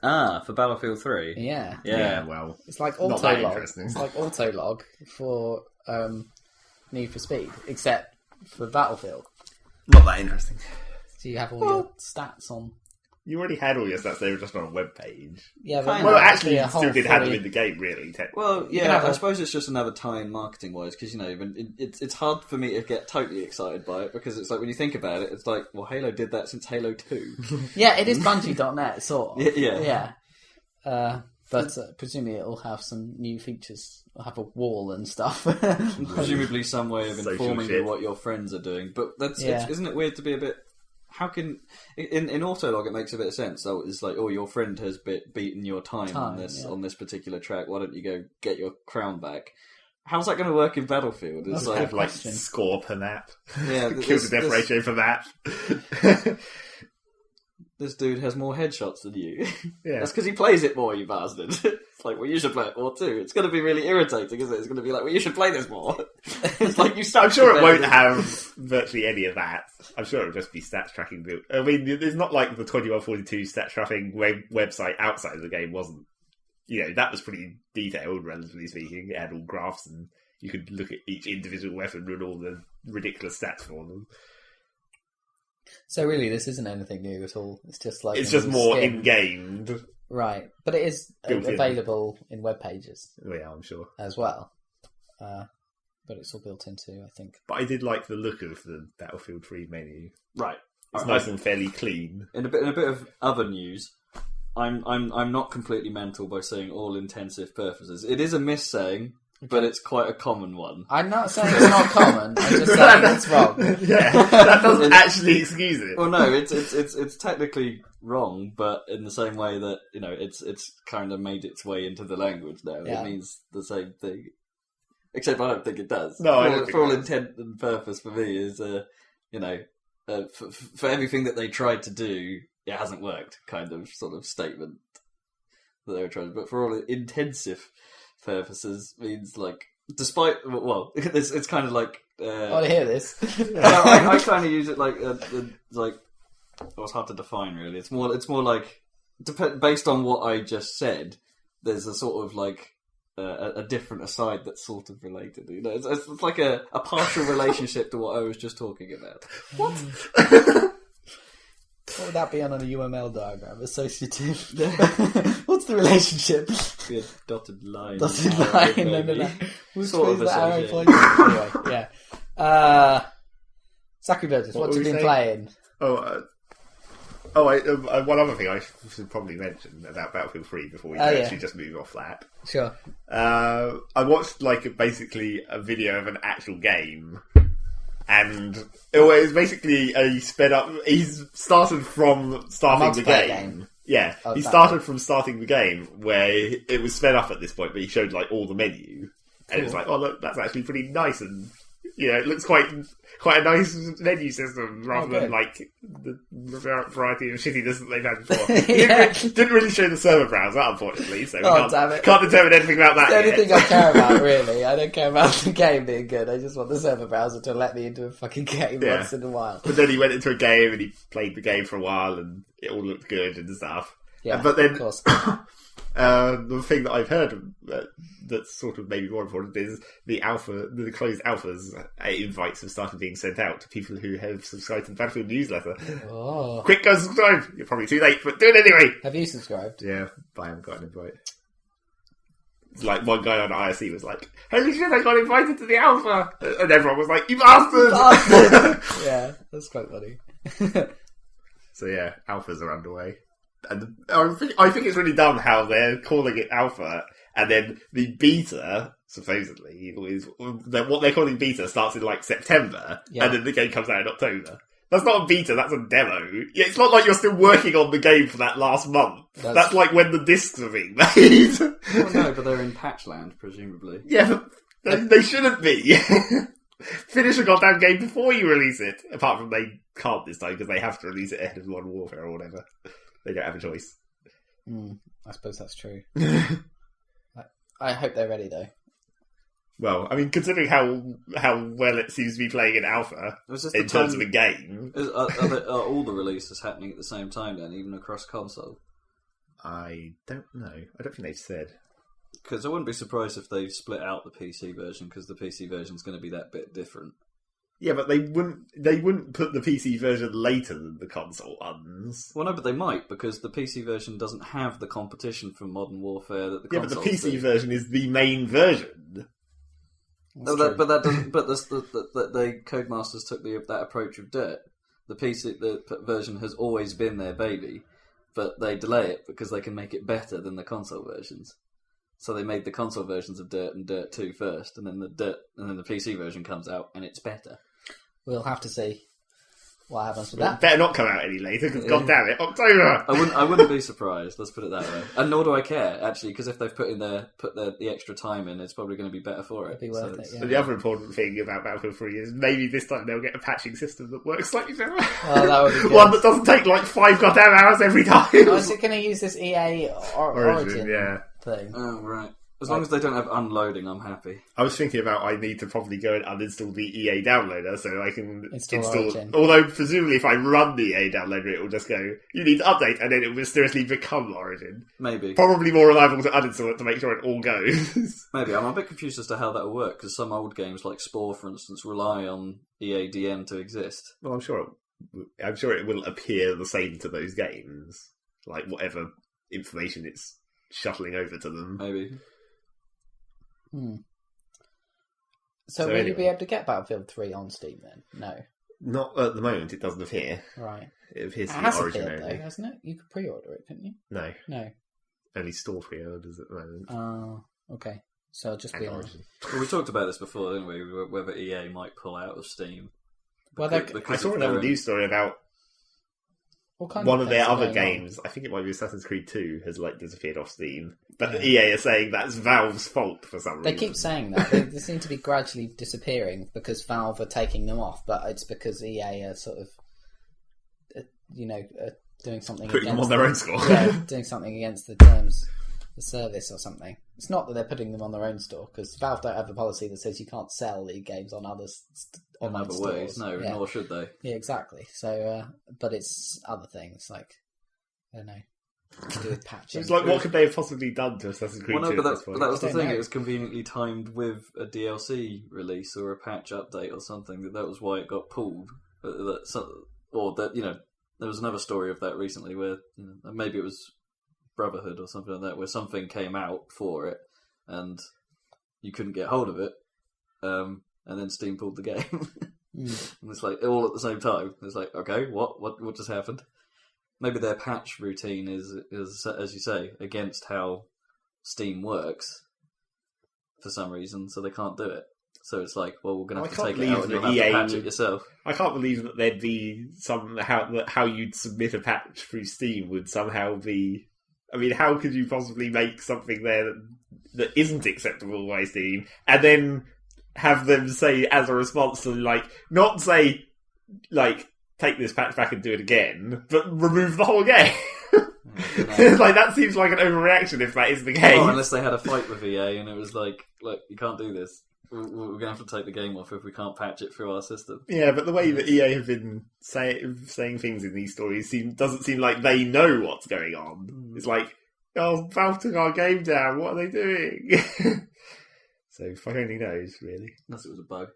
For Battlefield 3. Yeah. Yeah. Well, It's like not that autolog. interesting. It's like autolog for Need for Speed, except for Battlefield. Not that interesting. So you have all your stats on. You already had all your stats, they were just on a web page. Yeah, but Kind Well, of. actually, a you still whole did have them fully- in the game, really. Well, can have I a- suppose it's just another tie-in marketing-wise, because, it's hard for me to get totally excited by it, because it's like, when you think about it, it's like, well, Halo did that since Halo 2. Yeah, it is Bungie.net, sort of. Yeah. But presumably it'll have some new features. It'll have a wall and stuff. Presumably some way of Social informing shit. you what your friends are doing. But Yeah. isn't it weird to be a bit... How can... In Autolog, it makes a bit of sense. So it's like, your friend has beaten your time on this particular track. Why don't you go get your crown back? How's that going to work in Battlefield? It's That's like, Have, like, question. score per map. yeah, Kill to death ratio for that. this dude has more headshots than you. Yeah. That's because he plays it more, you bastard. It's like, well, you should play it more too. It's going to be really irritating, isn't it? It's going to be like, well, you should play this more. It's like, you start. I'm sure it won't have virtually any of that. I'm sure it'll just be stats tracking. I mean, there's not like the 2142 stats tracking website outside of the game wasn't. That was pretty detailed, relatively speaking. It had all graphs, and you could look at each individual weapon and all the ridiculous stats for them. So really, this isn't anything new at all. It's just like it's just more in-game. Right, but it is available in web pages. Yeah, I'm sure as well. But it's all built into, I think. But I did like the look of the Battlefield 3 menu. Right, it's nice and fairly clean. In a bit of other news, I'm not completely mental by saying all intensive purposes. It is a missaying. But it's quite a common one. I'm not saying it's not common. I'm just saying it's wrong. Yeah, that doesn't actually excuse it. Well, no, it's technically wrong, but in the same way that it's kind of made its way into the language now. Yeah. It means the same thing, except I don't think it does. No, for all intent and purpose, for me is for everything that they tried to do, it hasn't worked. Kind of sort of statement that they were trying to. But for all intensive purposes means like, despite it's kind of like I want to hear this. I kind of use it like it's hard to define really. It's more like based on what I just said. There's a sort of like a different aside that's sort of related. It's like a partial relationship to what I was just talking about. What? What would that be on a UML diagram? Associative. What's the relationship? Be a dotted line. Dotted line. No. Which sort of the arrow points? Anyway, yeah. Zachary Burgess, what have you been playing? One other thing I should probably mention about Battlefield 3 before we actually just move off that. Sure. I watched basically a video of an actual game. And it was basically a sped up. He's started from starting the game. Yeah, he started from starting the game where it was sped up at this point, but he showed all the menu, and it was like, oh look, that's actually pretty nice, and it looks quite a nice menu system rather than the variety of shittiness that they've had before. Didn't really show the server browser, unfortunately, so we can't determine anything about that. It's the only thing I care about, really. I don't care about the game being good. I just want the server browser to let me into a fucking game once in a while. But then he went into a game and he played the game for a while, and it all looked good and stuff. Yeah, but then, of course. The thing that I've heard that's sort of maybe more important is the closed alphas invites have started being sent out to people who have subscribed to the Battlefield newsletter. Oh. Quick, go subscribe! You're probably too late, but do it anyway! Have you subscribed? Yeah, but I haven't got an invite. It's like one guy on IRC was like, holy shit, I got invited to the alpha! And everyone was like, you bastard! Yeah, that's quite funny. So yeah, alphas are underway. And I think it's really dumb how they're calling it alpha, and then the beta, supposedly, is what they're calling beta starts in September, and then the game comes out in October. That's not a beta, that's a demo. Yeah, it's not like you're still working on the game for that last month. That's like when the discs are being made. Well, no, but they're in Patchland, presumably. Yeah, but they shouldn't be. Finish a goddamn game before you release it. Apart from they can't this time, because they have to release it ahead of Modern Warfare or whatever. They don't have a choice. I suppose that's true. I hope they're ready, though. Well, I mean, considering how well it seems to be playing in alpha in terms of a game, are all the releases happening at the same time then, even across console? I don't know. I don't think they've said. Because I wouldn't be surprised if they split out the PC version, because the PC version is going to be that bit different. Yeah, but they wouldn't put the PC version later than the console ones. Well, no, but they might, because the PC version doesn't have the competition from Modern Warfare that the console. Yeah, but the PC version is the main version. No, but that doesn't. But the Codemasters took that approach of Dirt. The version has always been their baby, but they delay it because they can make it better than the console versions. So they made the console versions of Dirt and Dirt 2 first, and then the PC version comes out and it's better. We'll have to see. what happens with It that. better not come out any later, because god damn it, October! I wouldn't be surprised. Let's put it that way. And nor do I care, actually, because if they've put the extra time in, it's probably going to be better for it. It'd be worth it. Yeah. And the other important thing about Battlefield 3 is maybe this time they'll get a patching system that works slightly better. Oh, that would be good. One that doesn't take like 5 goddamn hours every time. Oh, is it going to use this EA Origin thing? Oh, right. As long as they don't have unloading, I'm happy. I was thinking about I need to probably go and uninstall the EA downloader so I can install. Origin. Although presumably if I run the EA downloader, it will just go, you need to update, and then it will mysteriously become Origin. Maybe. Probably more reliable to uninstall it to make sure it all goes. Maybe. I'm a bit confused as to how that will work, because some old games like Spore, for instance, rely on EA DM to exist. Well, I'm sure it will appear the same to those games, like whatever information it's shuttling over to them. Maybe. So will you be able to get Battlefield 3 on Steam then? No. Not at the moment, it doesn't appear. Right. It appears to It be has Origin appeared only. though, hasn't it? You could pre-order it, couldn't you? No. No. Only store pre-orders at the moment. Oh, okay. So it'll just be on Origin. Well, we talked about this before, didn't we? Whether EA might pull out of Steam. Well, I saw another news story about one of their other games. I think it might be Assassin's Creed 2 has like disappeared off Steam. But EA are saying that's Valve's fault for some reason. They keep saying that. They seem to be gradually disappearing because Valve are taking them off, but it's because EA are sort of, doing something putting against them on their own score. Yeah, doing something against the terms of the service or something. It's not that they're putting them on their own store, because Valve don't have a policy that says you can't sell the games on other online stores. ways. No, nor should they. Yeah, exactly. So, but it's other things like, I don't know, to do with patching. It's like, what could they have possibly done to Assassin's Creed 2 but at this point? that was the I don't thing. know. It was conveniently timed with a DLC release or a patch update or something. That was why it got pulled. There was another story of that recently where maybe it was Brotherhood or something like that, where something came out for it and you couldn't get hold of it, and then Steam pulled the game. And it's like all at the same time. It's like, okay, what just happened? Maybe their patch routine is, as you say, against how Steam works for some reason, so they can't do it. So it's like, well, we're going to have to take it out and you'll have to patch it yourself. I can't believe that there'd be how you'd submit a patch through Steam would somehow be... I mean, how could you possibly make something there that isn't acceptable by Steam, and then have them say, as a response to, not say, take this patch back and do it again, but remove the whole game? That seems like an overreaction if that is the case. Oh, unless they had a fight with EA and it was like, look, you can't do this. We're going to have to take the game off if we can't patch it through our system. Yeah, but the way that EA have been saying things in these stories doesn't seem like they know what's going on. It's like, oh, Valve took our game down, what are they doing? So, fuck only knows, really. Unless it was a bug.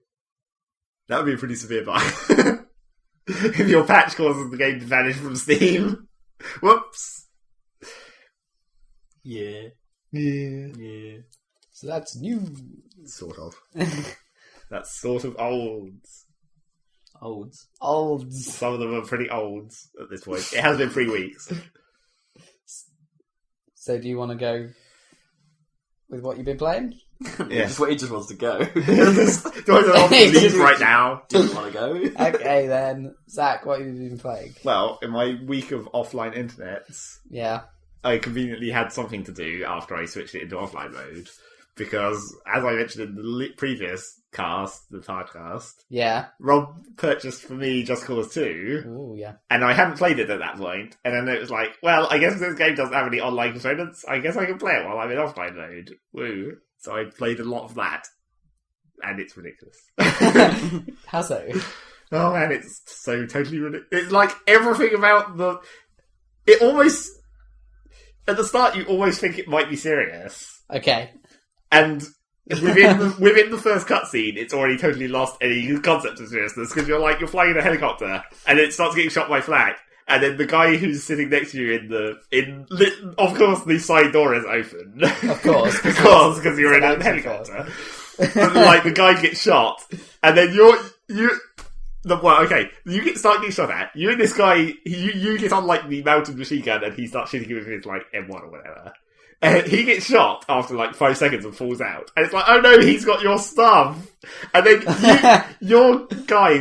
That would be a pretty severe bug. If your patch causes the game to vanish from Steam. Whoops. Yeah. So that's new. Sort of. That's sort of olds. Olds. Some of them are pretty olds at this point. It has been 3 weeks. So do you want to go with what you've been playing? Yeah. He just wants to go. Do I want to leave right now? Do you want to go? Okay then. Zach, what have you been playing? Well, in my week of offline internets, Yeah. I conveniently had something to do after I switched it into offline mode. Because, as I mentioned in the previous cast, the Tardcast, Yeah. Rob purchased for me Just Cause 2, Ooh, yeah. and I hadn't played it at that point, and then it was like, well, I guess this game doesn't have any online components, I guess I can play it while I'm in offline mode. Woo. So I played a lot of that, and it's ridiculous. How so? Oh man, it's so totally ridiculous. It's like everything about it almost... At the start, you almost think it might be serious. Okay. And within the first cutscene, it's already totally lost any concept of seriousness, because you're flying in a helicopter, and it starts getting shot by flak, and then the guy who's sitting next to you of course, the side door is open. Of course. Because you're in a helicopter. But, the guy gets shot, and then you start getting shot at. You and this guy, you get on, the mounted machine gun, and he starts shooting you with his, M1 or whatever. He gets shot after like 5 seconds and falls out. And it's like, oh no, he's got your stuff. And then your guy,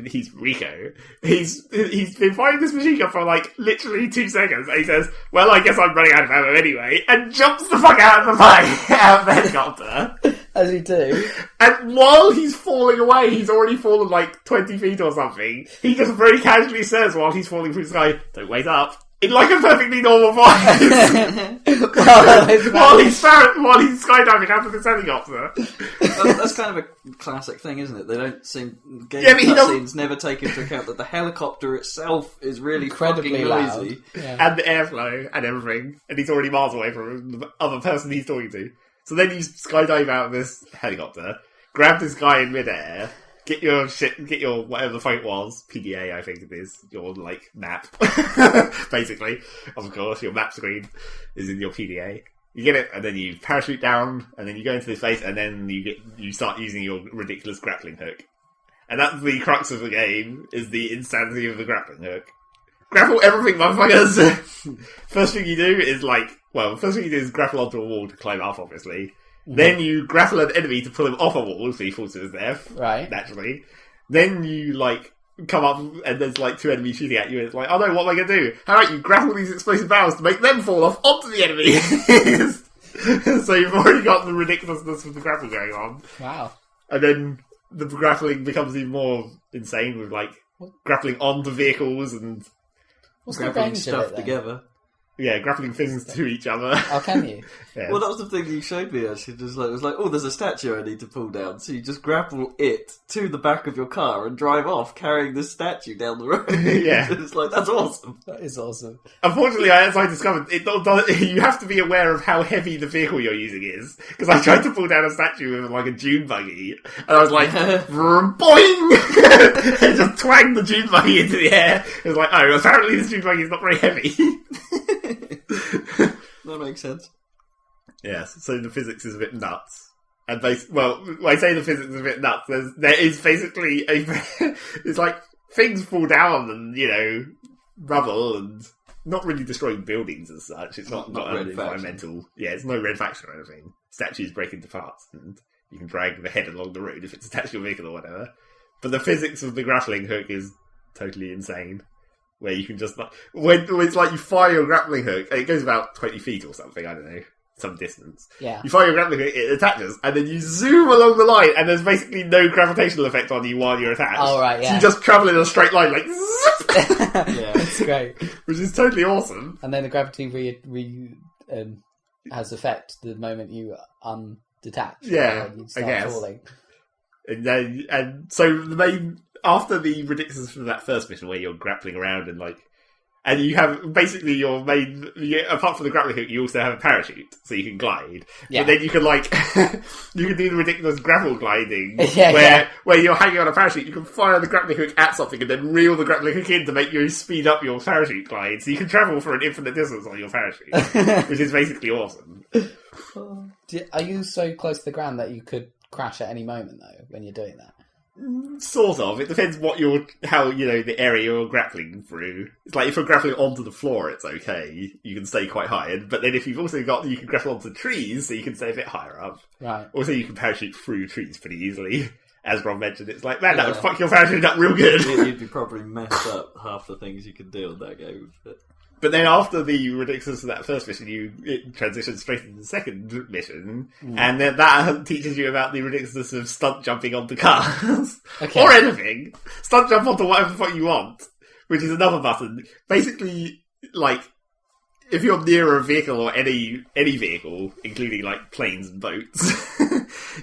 he's Rico, he's been firing this machine gun for like literally 2 seconds. And he says, well, I guess I'm running out of ammo anyway. And jumps the fuck out of the plane, out of the helicopter. As you do. And while he's falling away, he's already fallen like 20 feet or something. He just very casually says while he's falling through the sky, don't wait up. In like a perfectly normal voice. while he's skydiving out of this helicopter. That's kind of a classic thing, isn't it? They don't seem... cutscenes never take into account that the helicopter itself is really incredibly noisy. Yeah. And the airflow and everything. And he's already miles away from the other person he's talking to. So then you skydive out of this helicopter, grab this guy in midair, get your whatever the fuck it was, PDA I think it is, your like map, basically. Of course, your map screen is in your PDA. You get it, and then you parachute down, and then you go into this place, and then you start using your ridiculous grappling hook. And that's the crux of the game, is the insanity of the grappling hook. Grapple everything, motherfuckers! First thing you do is grapple onto a wall to climb up, obviously. Mm-hmm. Then you grapple an enemy to pull him off a wall, so he falls to his death. Right. Naturally. Then you, come up, and there's, 2 enemies shooting at you, and it's like, oh no, what am I going to do? How about you grapple these explosive barrels to make them fall off onto the enemy? So you've already got the ridiculousness of the grapple going on. Wow. And then the grappling becomes even more insane with, grappling onto vehicles and... What's grappling the stuff together. Yeah, grappling things to each other. Oh, can you? Yeah. Well, that was the thing you showed me, actually. It was like, oh, there's a statue I need to pull down. So you just grapple it to the back of your car and drive off, carrying this statue down the road. Yeah. It's like, that's awesome. That is awesome. Unfortunately, as I discovered, you have to be aware of how heavy the vehicle you're using is. Because I tried to pull down a statue with, a dune buggy, and I was like, boing! And just twanged the dune buggy into the air. It was like, oh, apparently this dune buggy is not very heavy. That makes sense. Yes, so the physics is a bit nuts. And when I say the physics is a bit nuts, there is basically it's like things fall down and, rubble and not really destroying buildings as such. It's not an environmental... Yeah, it's no red faction or anything. Statues break into parts and you can drag the head along the road if it's attached to your vehicle or whatever. But the physics of the grappling hook is totally insane. Where you can just... When it's like you fire your grappling hook, and it goes about 20 feet or something, I don't know, some distance. Yeah. You fire your grappling hook, it attaches, and then you zoom along the line, and there's basically no gravitational effect on you while you're attached. Oh, right, yeah. So you just travel in a straight line, like... Yeah, it's great. Which is totally awesome. And then the gravity has effect the moment you undetach. Yeah, you start I guess. falling. And so the main... After the ridiculousness of that first mission where you're grappling around and you have basically your main, apart from the grappling hook, you also have a parachute so you can glide. Yeah. But then you can you can do the ridiculous grapple gliding where you're hanging on a parachute. You can fire the grappling hook at something and then reel the grappling hook in to make you speed up your parachute glide, so you can travel for an infinite distance on your parachute, which is basically awesome. Are you so close to the ground that you could crash at any moment though when you're doing that? Sort of. It depends how the area you're grappling through. It's like if you're grappling onto the floor, it's okay. You can stay quite high. But then if you've also you can grapple onto trees, so you can stay a bit higher up. Right. Also, you can parachute through trees pretty easily. As Rob mentioned, it's like, man, that would fuck your parachute up real good. You'd be probably messed up half the things you could do in that game. But then after the ridiculousness of that first mission, it transitions straight into the second mission, and then that teaches you about the ridiculousness of stunt jumping onto cars. Okay. Or anything. Stunt jump onto whatever the fuck you want, which is another button. Basically, if you're near a vehicle or any vehicle, including planes and boats,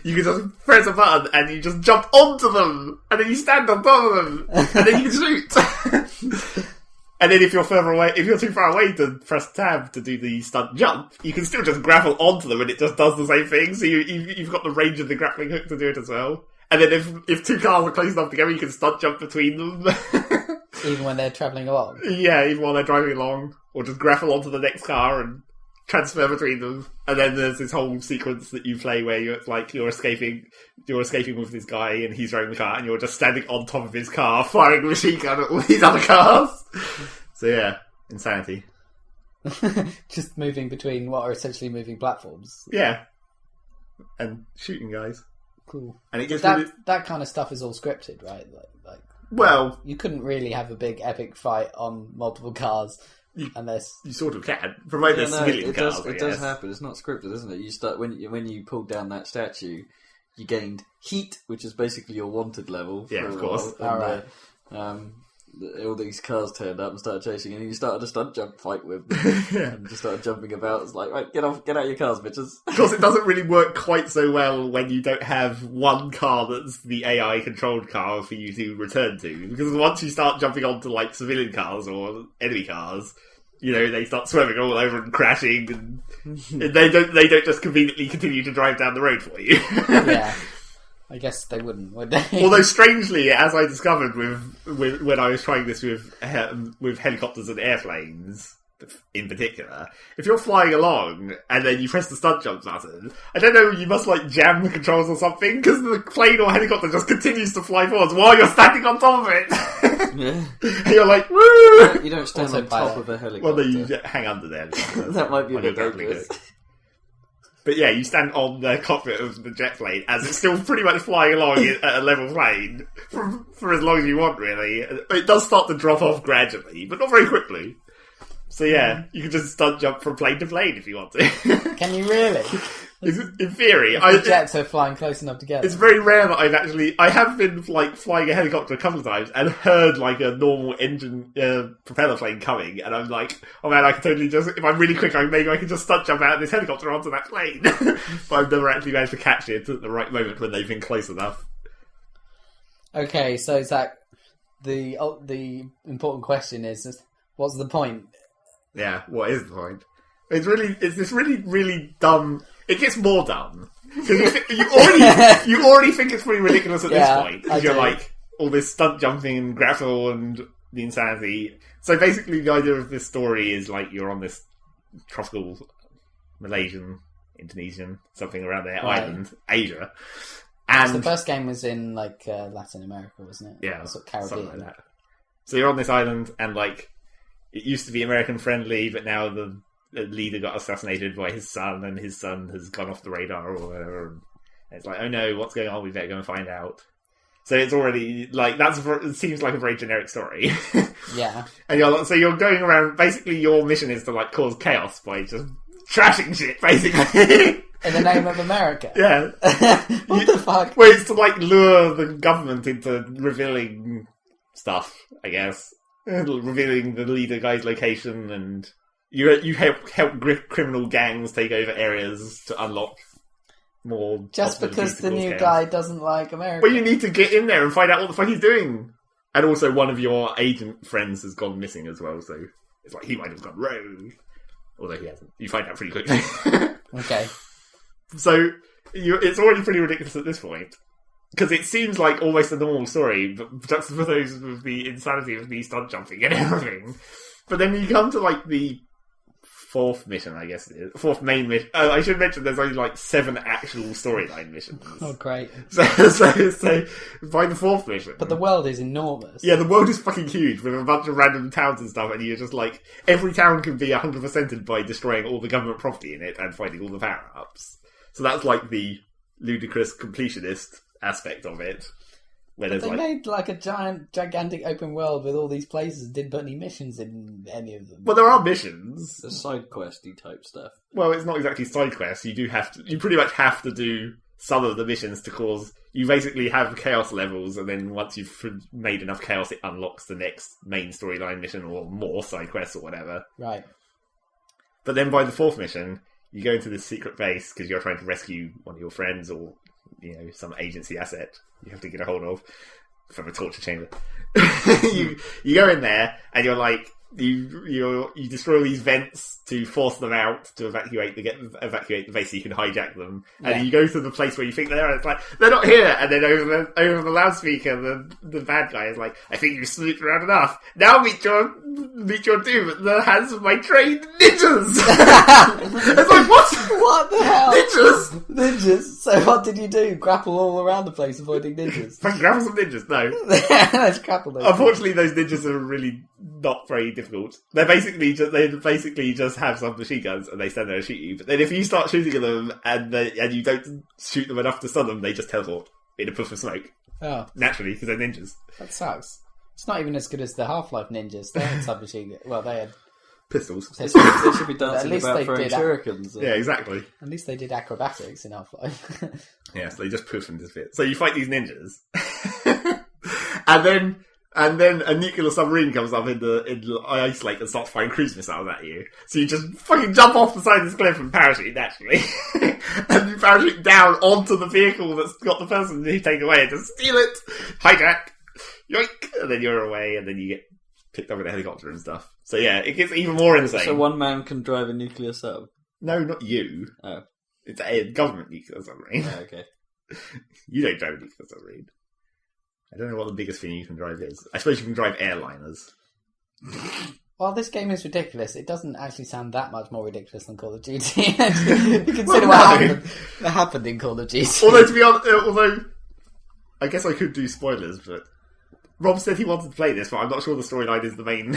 you can just press a button and you just jump onto them, and then you stand on top of them, and then you can shoot. And then if you're too far away to press tab to do the stunt jump, you can still just grapple onto them and it just does the same thing. So you've got the range of the grappling hook to do it as well. And then if two cars are close enough together, you can stunt jump between them. Even when they're travelling along? Yeah, even while they're driving along. Or just grapple onto the next car and transfer between them. And then there's this whole sequence that you play where you're escaping with this guy and he's driving the car and you're just standing on top of his car firing a machine gun at all these other cars. So yeah, insanity. Just moving between what are essentially moving platforms. Yeah. And shooting guys. Cool. And it gets that kind of stuff is all scripted, right? Like, well, you couldn't really have a big epic fight on multiple cars unless you sort of can, provided there's civilian cars. It does happen. It's not scripted, isn't it? You start when you pulled down that statue, you gained heat, which is basically your wanted level. Yeah, of course. And, all these cars turned up and started chasing, and you started a stunt jump fight with them, and just started jumping about. It's like, right, get out of your cars, bitches. Of course, it doesn't really work quite so well when you don't have one car that's the AI controlled car for you to return to, because once you start jumping onto like civilian cars or enemy cars, they start swerving all over and crashing, and they don't just conveniently continue to drive down the road for you. Yeah. I guess they wouldn't, would they? Although, strangely, as I discovered with when I was trying this with helicopters and airplanes, in particular, if you're flying along and then you press the stunt jump button, I don't know, you must like jam the controls or something, because the plane or helicopter just continues to fly forwards while you're standing on top of it. Yeah. And you're like, woo! You don't stand on top of a helicopter. Well, then you hang under there. That might be a bit dangerous. But yeah, you stand on the cockpit of the jet plane as it's still pretty much flying along at a level plane for as long as you want, really. It does start to drop off gradually, but not very quickly. So yeah, you can just stunt jump from plane to plane if you want to. Can you really? In theory. The jets are flying close enough together. It's very rare that I have been like flying a helicopter a couple of times and heard like a normal engine propeller plane coming, and I'm like, oh man, I can totally just, if I'm really quick, maybe I can just stunt jump out of this helicopter onto that plane. But I've never actually managed to catch it at the right moment when they've been close enough. Okay, so Zach, the important question is, what's the point? Yeah, what is the point? It's this really dumb. It gets more dumb because you already think it's pretty ridiculous at this point. Because you're like all this stunt jumping and grapple and the insanity. So basically, the idea of this story is like you're on this tropical Malaysian, Indonesian, something around there island, Asia. And the first game was in like Latin America, wasn't it? Yeah, sort of Caribbean. Something like that. So you're on this island, and like it used to be American friendly, but now the leader got assassinated by his son, and his son has gone off the radar or whatever. And it's like, oh no, what's going on? We better go and find out. So it's already like it seems like a very generic story. Yeah. And you're going around. Basically, your mission is to like cause chaos by just trashing shit, basically. In the name of America. Yeah. What the fuck? Well, it's to like lure the government into revealing stuff, I guess. Revealing the leader guy's location, and you help criminal gangs take over areas to unlock more. Just because the new guy doesn't like America. Well, you need to get in there and find out what the fuck he's doing. And also, one of your agent friends has gone missing as well, so it's like he might have gone rogue. Although he hasn't. You find out pretty quickly. Okay. So it's already pretty ridiculous at this point. Because it seems like almost a normal story, but juxtaposed with the insanity of me stunt jumping and everything. But then you come to like the fourth mission, I guess it is. Fourth main mission. I should mention there's only like 7 actual storyline missions. Oh, great. So by the fourth mission. But the world is enormous. Yeah, the world is fucking huge with a bunch of random towns and stuff, and you're just like, every town can be 100%ed by destroying all the government property in it and finding all the power-ups. So that's like the ludicrous completionist aspect of it. Where but they made like a gigantic open world with all these places. Didn't put any missions in any of them. Well, there are missions. The side questy type stuff. Well, it's not exactly side quests. You pretty much have to do some of the missions to cause. You basically have chaos levels, and then once you've made enough chaos, it unlocks the next main storyline mission or more side quests or whatever. Right. But then by the fourth mission, you go into this secret base because you're trying to rescue one of your friends or some agency asset you have to get a hold of from a torture chamber. you go in there and you're like you destroy these vents to force them out to evacuate the base so you can hijack them. And then you go to the place where you think they are, and it's like, they're not here. And then over the loudspeaker, the bad guy is like, I think you've snooped around enough. Now meet your doom at the hands of my trained ninjas. It's like, what? What the hell? Ninjas. So what did you do? Grapple all around the place avoiding ninjas? Grapple some ninjas? No. Let's grapple those. Unfortunately, those ninjas are really not very difficult. They basically just have some machine guns and they stand there and shoot you. But then if you start shooting them and you don't shoot them enough to stun them, they just teleport in a puff of smoke. Oh, naturally, because they're ninjas. That sucks. It's not even as good as the Half-Life ninjas. They had submachine gun. Well, they had pistols. They should be dancing about throwing shurikens. Yeah, exactly. At least they did acrobatics in Half-Life. Yeah, so they just poof and disappear. So you fight these ninjas, and then a nuclear submarine comes up in the ice lake and starts firing cruise missiles at you. So you just fucking jump off the side of this cliff and parachute naturally, and you parachute down onto the vehicle that's got the person you take away and just steal it, hijack, yoink, and then you're away, and then you get picked up in a helicopter and stuff. So yeah, it gets even more insane. So one man can drive a nuclear sub? No, not you. Oh. It's a government nuclear submarine. Oh, okay. You don't drive a nuclear submarine. I don't know what the biggest thing you can drive is. I suppose you can drive airliners. Well, this game is ridiculous. It doesn't actually sound that much more ridiculous than Call of Duty. You consider what happened in Call of Duty. Although, to be honest, I guess I could do spoilers, but Rob said he wanted to play this, but I'm not sure the storyline is the main...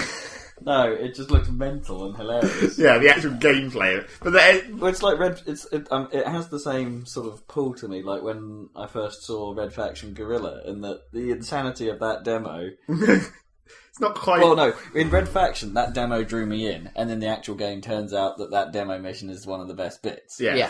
No, it just looks mental and hilarious. Yeah, the actual gameplay. But well, it's like it has the same sort of pull to me, like when I first saw Red Faction Guerrilla, and that the insanity of that demo. It's not quite. Well, no, in Red Faction, that demo drew me in, and then the actual game turns out that demo mission is one of the best bits. Yeah.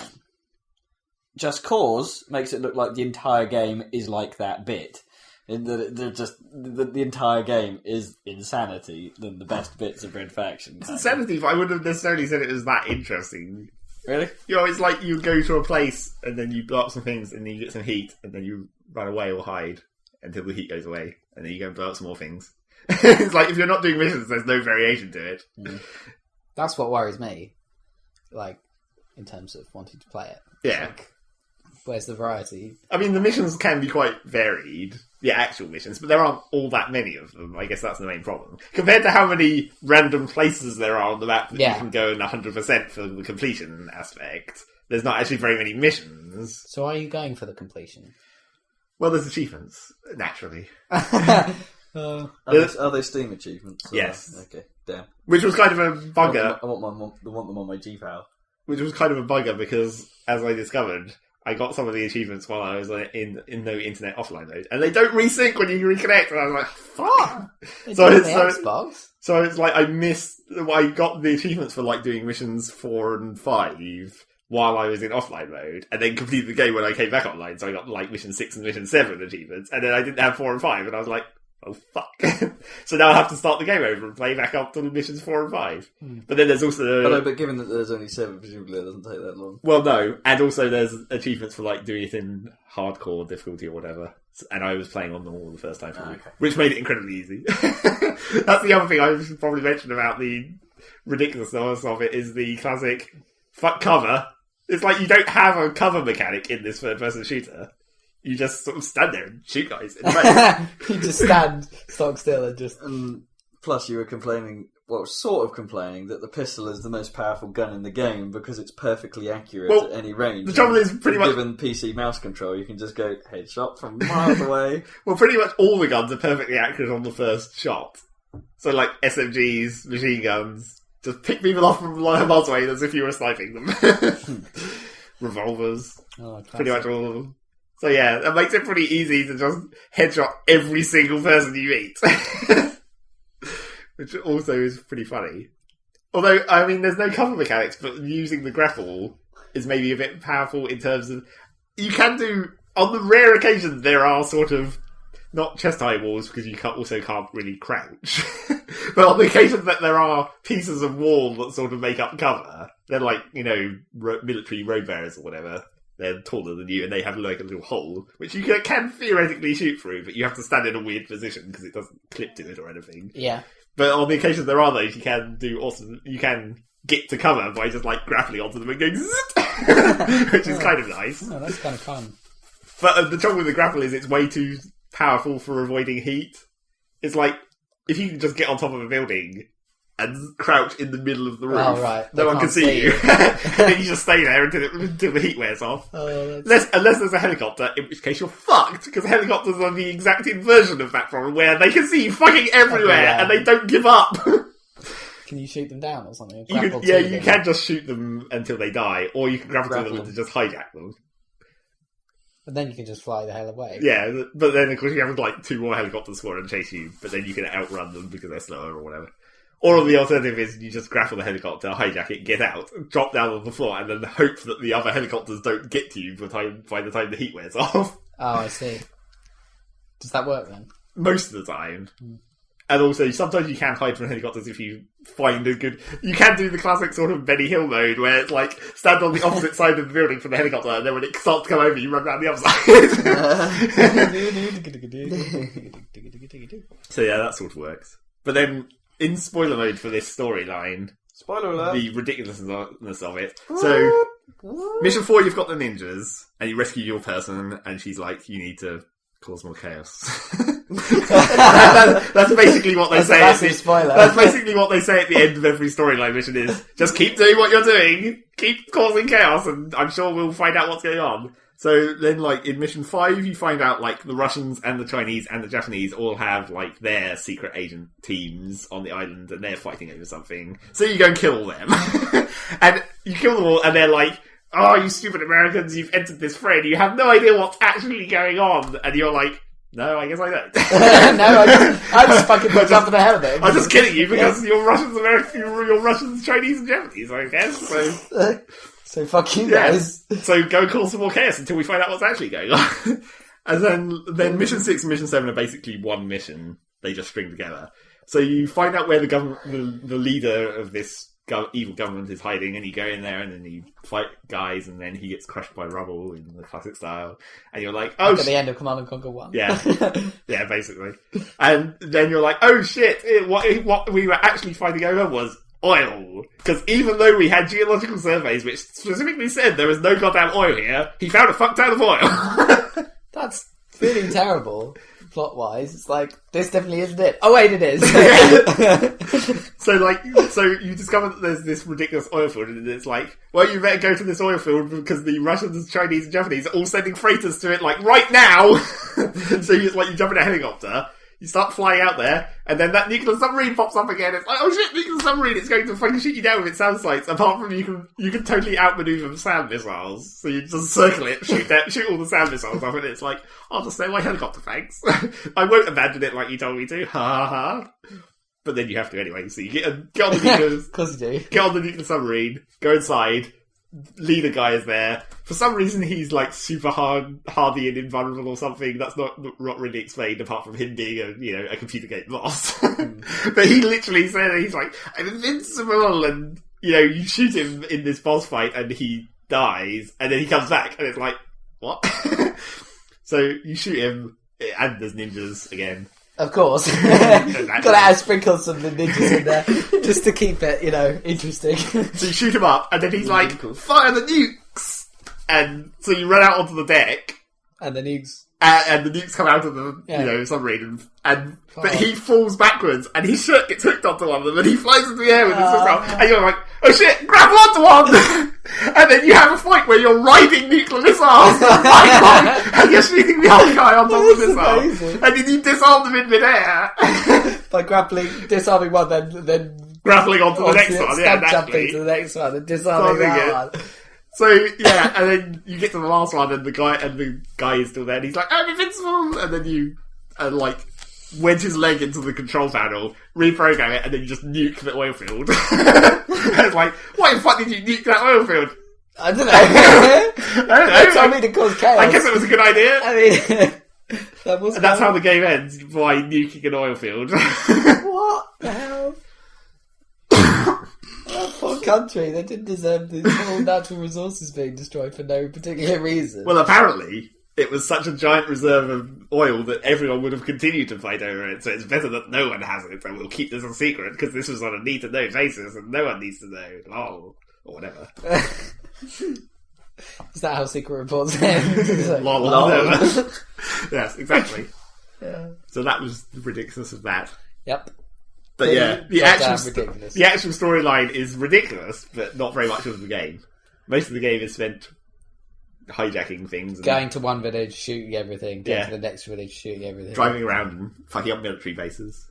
Just Cause makes it look like the entire game is like that bit. The entire game is insanity than the best bits of Red Faction. It's insanity, but I wouldn't have necessarily said it was that interesting. Really? You know, it's like you go to a place and then you blow up some things and then you get some heat and then you run away or hide until the heat goes away and then you go and blow up some more things. It's like if you're not doing missions, there's no variation to it. Mm. That's what worries me, like, in terms of wanting to play it. Yeah. Like, where's the variety? I mean, the missions can be quite varied. The actual missions, but there aren't all that many of them. I guess that's the main problem. Compared to how many random places there are on the map that you can go in 100% for the completion aspect, there's not actually very many missions. So are you going for the completion? Well, there's achievements, naturally. Are they Steam achievements? Yes. Okay, damn. Which was kind of a bugger. I want them on my G-Pal. Which was kind of a bugger because, as I discovered, I got some of the achievements while I was in no internet offline mode, and they don't resync when you reconnect. And I was like, "Fuck!" Xbox. So it's like I got the achievements for like doing missions 4 and 5 while I was in offline mode, and then completed the game when I came back online. So I got like mission 6 and mission 7 achievements, and then I didn't have 4 and 5, and I was like, "Oh fuck!" So now I have to start the game over and play back up to the missions 4 and 5. But then there's also but given that there's only 7, presumably it doesn't take that long. Well, no, and also there's achievements for like doing it in hardcore difficulty or whatever. And I was playing on normal the first time, which made it incredibly easy. That's the other thing I should probably mention about the ridiculousness of it is the classic fuck cover. It's like you don't have a cover mechanic in this third-person shooter. You just sort of stand there and shoot guys in the face. You just stand stock still and just... Plus you were sort of complaining that the pistol is the most powerful gun in the game because it's perfectly accurate at any range. The trouble is pretty much... Given PC mouse control, you can just go headshot from miles away. Well, pretty much all the guns are perfectly accurate on the first shot. So like SMGs, machine guns, just pick people off from miles away as if you were sniping them. Revolvers, pretty much all of them. So yeah, that makes it pretty easy to just headshot every single person you meet. Which also is pretty funny. Although, I mean, there's no cover mechanics, but using the grapple is maybe a bit powerful in terms of... You can do... On the rare occasions, there are sort of... Not chest-high walls, because you also can't really crouch. But on the occasions that there are pieces of wall that sort of make up cover, they're like, military road barriers or whatever. They're taller than you, and they have like a little hole, which you can theoretically shoot through, but you have to stand in a weird position because it doesn't clip to it or anything. Yeah. But on the occasions there are those, you can get to cover by just like grappling onto them and going zzz, which is kind of nice. Oh, that's kind of fun. But the trouble with the grapple is it's way too powerful for avoiding heat. It's like, if you can just get on top of a building and crouch in the middle of the roof. Oh, right. No one can see you. And then you just stay there until the heat wears off. Unless there's a helicopter, in which case you're fucked, because helicopters are the exact inversion of that problem, where they can see you fucking everywhere, and they don't give up. Can you shoot them down or something? You can just shoot them until they die, or you can grapple to them and just hijack them. But then you can just fly the hell away. Yeah, but then of course you have like 2 more helicopters spawn and chase you, but then you can outrun them because they're slower or whatever. Or the alternative is you just grapple the helicopter, hijack it, get out, drop down on the floor, and then hope that the other helicopters don't get to you by the time the heat wears off. Oh, I see. Does that work then? Most of the time. And also, sometimes you can hide from helicopters if you find a good... You can do the classic sort of Benny Hill mode, where it's like, stand on the opposite side of the building from the helicopter, and then when it starts to come over, you run around the other side. So yeah, that sort of works. But then, in spoiler mode for this storyline... Spoiler alert! The ridiculousness of it. So, mission 4, you've got the ninjas, and you rescue your person, and she's like, you need to cause more chaos. That's basically what they say. That's basically what they say at the end of every storyline mission is, just keep doing what you're doing, keep causing chaos, and I'm sure we'll find out what's going on. So then, like, in mission 5, you find out, like, the Russians and the Chinese and the Japanese all have, like, their secret agent teams on the island, and they're fighting over something. So you go and kill them. And you kill them all, and they're like, oh, you stupid Americans, you've entered this fray, you have no idea what's actually going on. And you're like, no, I guess I don't. No, I just fucking put up in the hell of it. I'm just kidding you, because you're Russians, you're Russians, Chinese, and Japanese, I guess. So fuck you guys. So go and cause some more chaos until we find out what's actually going on. And then mission 6 and mission 7 are basically one mission. They just string together. So you find out where the leader of this evil government is hiding, and you go in there and then you fight guys, and then he gets crushed by rubble in the classic style, and you're like, oh, at the end of Command & Conquer 1. Yeah, basically. And then you're like, oh shit, what we were actually fighting over was oil. Because even though we had geological surveys which specifically said there was no goddamn oil here, he found a fuck ton of oil. That's really terrible. Plot-wise, it's like, this definitely isn't it. Oh wait, it is. So you discover that there's this ridiculous oil field, and it's like, well, you better go to this oil field because the Russians, Chinese, and Japanese are all sending freighters to it, like, right now! So you jump in a helicopter, you start flying out there, and then that nuclear submarine pops up again. It's like, oh shit, nuclear submarine! It's going to fucking shoot you down with its sound sights. Apart from you can totally outmaneuver sand missiles. So you just circle it, shoot all the sand missiles off, and it's like, I'll just stay in my helicopter, thanks. I won't abandon it like you told me to. Ha ha ha. But then you have to anyway. So you get on the nuclear, of course you do. Get on the nuclear submarine, go inside. Leader guy is there. For some reason, he's like super hardy and invulnerable or something. That's not really explained, apart from him being a computer game boss. But he literally said, he's like, I'm invincible, and you shoot him in this boss fight, and he dies, and then he comes back, and it's like, what? So you shoot him, and there's ninjas again. Of course. Gotta add sprinkles of the ninjas in there, just to keep it, interesting. So you shoot him up, and then he's like, fire the nukes! And so you run out onto the deck. And the nukes. And the nukes come out of the, submarine, but he falls backwards, and his shirt gets hooked onto one of them, and he flies into the air with his missile, and you're like, oh shit, grab onto one! And then you have a fight where you're riding nuclear missiles, and you're shooting the other guy on top of the missile, and then you disarm them in midair. By disarming one, then grappling onto the next one, jumping to the next one, and disarming that one. So, yeah, and then you get to the last one, and the guy is still there, and he's like, I'm invincible! And then you, wedge his leg into the control panel, reprogram it, and then you just nuke the oil field. And it's like, why the fuck did you nuke that oil field? I don't know. I don't know. You told me to cause chaos. I guess it was a good idea. I mean, that's how the game ends, by nuking an oil field. What the hell? That poor country, they didn't deserve these whole natural resources being destroyed for no particular reason. Well, apparently, it was such a giant reserve of oil that everyone would have continued to fight over it, so it's better that no one has it, and we'll keep this a secret, because this was on a need-to-know basis, and no one needs to know. Lol. Or whatever. Is that how secret reports end? Lol. Yes, exactly. Yeah. So that was the ridiculousness of that. Yep. But yeah, the ridiculous. The actual storyline is ridiculous, but not very much of the game. Most of the game is spent hijacking things. And going to one village, shooting everything. Going to the next village, shooting everything. Driving around and fucking up military bases.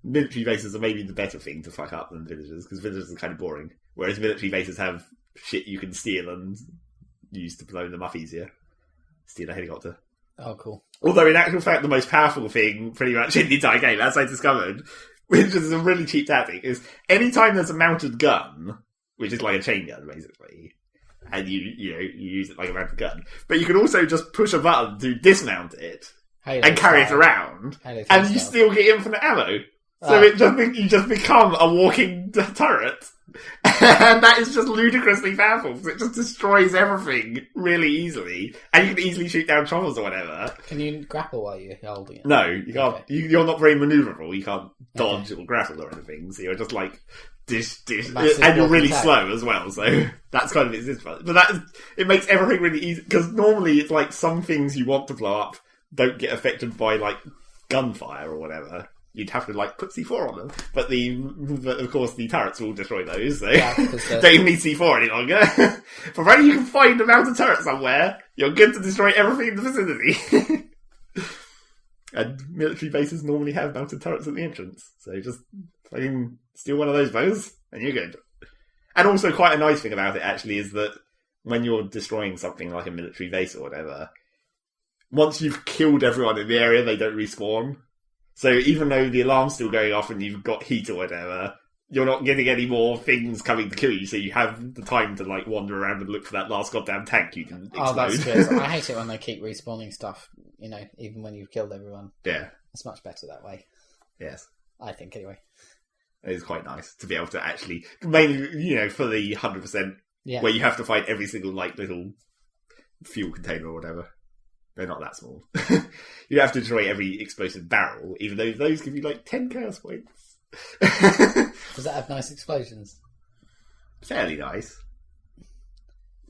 Military bases are maybe the better thing to fuck up than villages, because villages are kind of boring. Whereas military bases have shit you can steal and use to blow them up easier. Steal a helicopter. Oh, cool. Although in actual fact, the most powerful thing pretty much in the entire game, as I discovered, which is a really cheap tactic, is anytime there's a mounted gun, which is like a chain gun basically, and you use it like a mounted gun, but you can also just push a button to dismount it and carry it around, and you still get infinite ammo. So you just become a walking turret. And that is just ludicrously powerful, because it just destroys everything really easily. And you can easily shoot down choppers or whatever. Can you grapple while you're holding it? No, you can't. Okay. You're not very manoeuvrable. You can't dodge or grapple or anything. So you're just like, dish. And you're really slow as well. So that's kind of its fun. But it makes everything really easy. Because normally it's like some things you want to blow up don't get affected by like gunfire or whatever. You'd have to like put C4 on them, but of course the turrets will destroy those, so don't even need C4 any longer. Provided you can find a mounted turret somewhere, you're good to destroy everything in the vicinity. And military bases normally have mounted turrets at the entrance, so just fucking steal one of those bows and you're good. And also quite a nice thing about it actually is that when you're destroying something like a military base or whatever, once you've killed everyone in the area, they don't respawn. So even though the alarm's still going off and you've got heat or whatever, you're not getting any more things coming to kill you, so you have the time to like wander around and look for that last goddamn tank you can explode. Oh, that's good. I hate it when they keep respawning stuff, even when you've killed everyone. Yeah. It's much better that way. Yes. I think, anyway. It is quite nice to be able to actually, mainly, for the 100%, where you have to find every single like little fuel container or whatever. They're not that small. You have to destroy every explosive barrel, even though those give you like 10 chaos points. Does that have nice explosions? Fairly nice.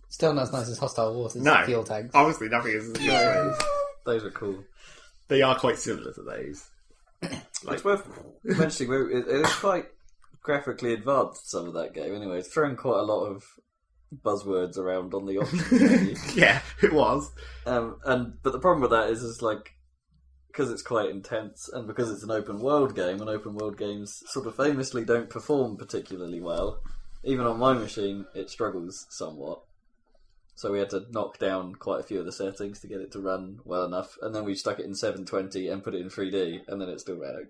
Still not as nice as Hostile Waters fuel tanks. Obviously nothing is as good as those. Those are cool. They are quite similar to those. It's worth mentioning, it is quite graphically advanced, some of that game anyway. It's throwing quite a lot of buzzwords around on the options. Yeah, it was. But the problem with that is like, because it's quite intense and because it's an open world game, and open world games sort of famously don't perform particularly well. Even on my machine, it struggles somewhat. So we had to knock down quite a few of the settings to get it to run well enough, and then we stuck it in 720 and put it in 3D, and then it still ran.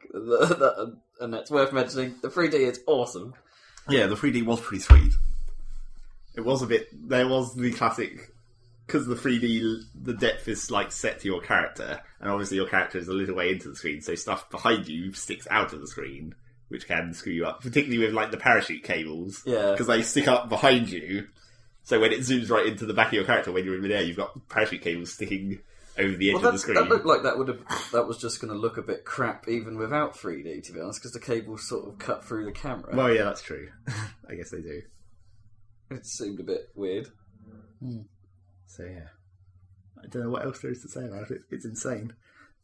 And that's worth mentioning. The 3D is awesome. Yeah, the 3D was pretty sweet. It was a bit. There was the classic, because the 3D, the depth is like set to your character, and obviously your character is a little way into the screen, so stuff behind you sticks out of the screen, which can screw you up, particularly with like the parachute cables. Yeah, because they stick up behind you, so when it zooms right into the back of your character when you're in midair, you've got parachute cables sticking over the edge of the screen. That looked like that was just going to look a bit crap even without 3D, to be honest, because the cables sort of cut through the camera. Well, yeah, that's true. I guess they do. It seemed a bit weird. So yeah, I don't know what else there is to say about it. It's insane,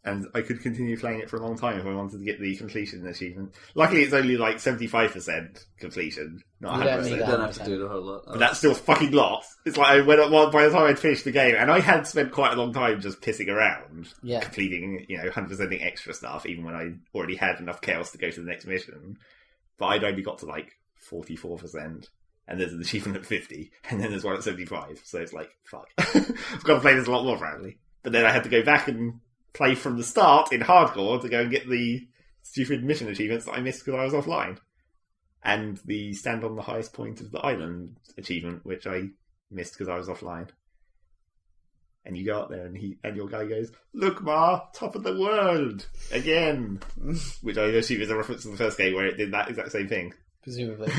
and I could continue playing it for a long time if I wanted to get the completion achievement. Luckily, it's only like 75% completion, not 100%. You don't have to do the whole lot. But that's still a fucking lot. It's like by the time I'd finished the game, and I had spent quite a long time just pissing around, completing 100%ing extra stuff, even when I already had enough chaos to go to the next mission. But I'd only got to like 44%. And there's an achievement at 50, and then there's one at 75, so it's like, fuck. I've got to play this a lot more, apparently. But then I had to go back and play from the start in hardcore to go and get the stupid mission achievements that I missed because I was offline. And the stand on the highest point of the island achievement, which I missed because I was offline. And you go up there, and your guy goes, "Look, Ma, top of the world! Again!" Which I assume is a reference to the first game where it did that exact same thing. Presumably.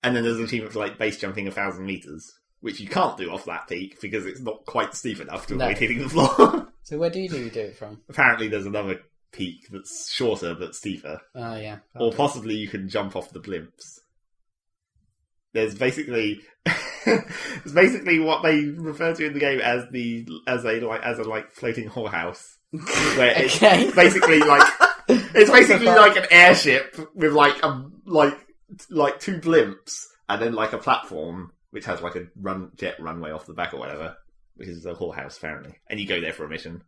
And then there's an achievement for like base jumping 1,000 meters, which you can't do off that peak because it's not quite steep enough to avoid hitting the floor. So where do you do it from? Apparently there's another peak that's shorter but steeper. Oh yeah. Or possibly you can jump off the blimps. There's basically what they refer to in the game as a floating whorehouse. Where it's basically like It's basically like an airship with like two blimps and then like a platform which has like a jet runway off the back or whatever, which is a whorehouse apparently. And you go there for a mission.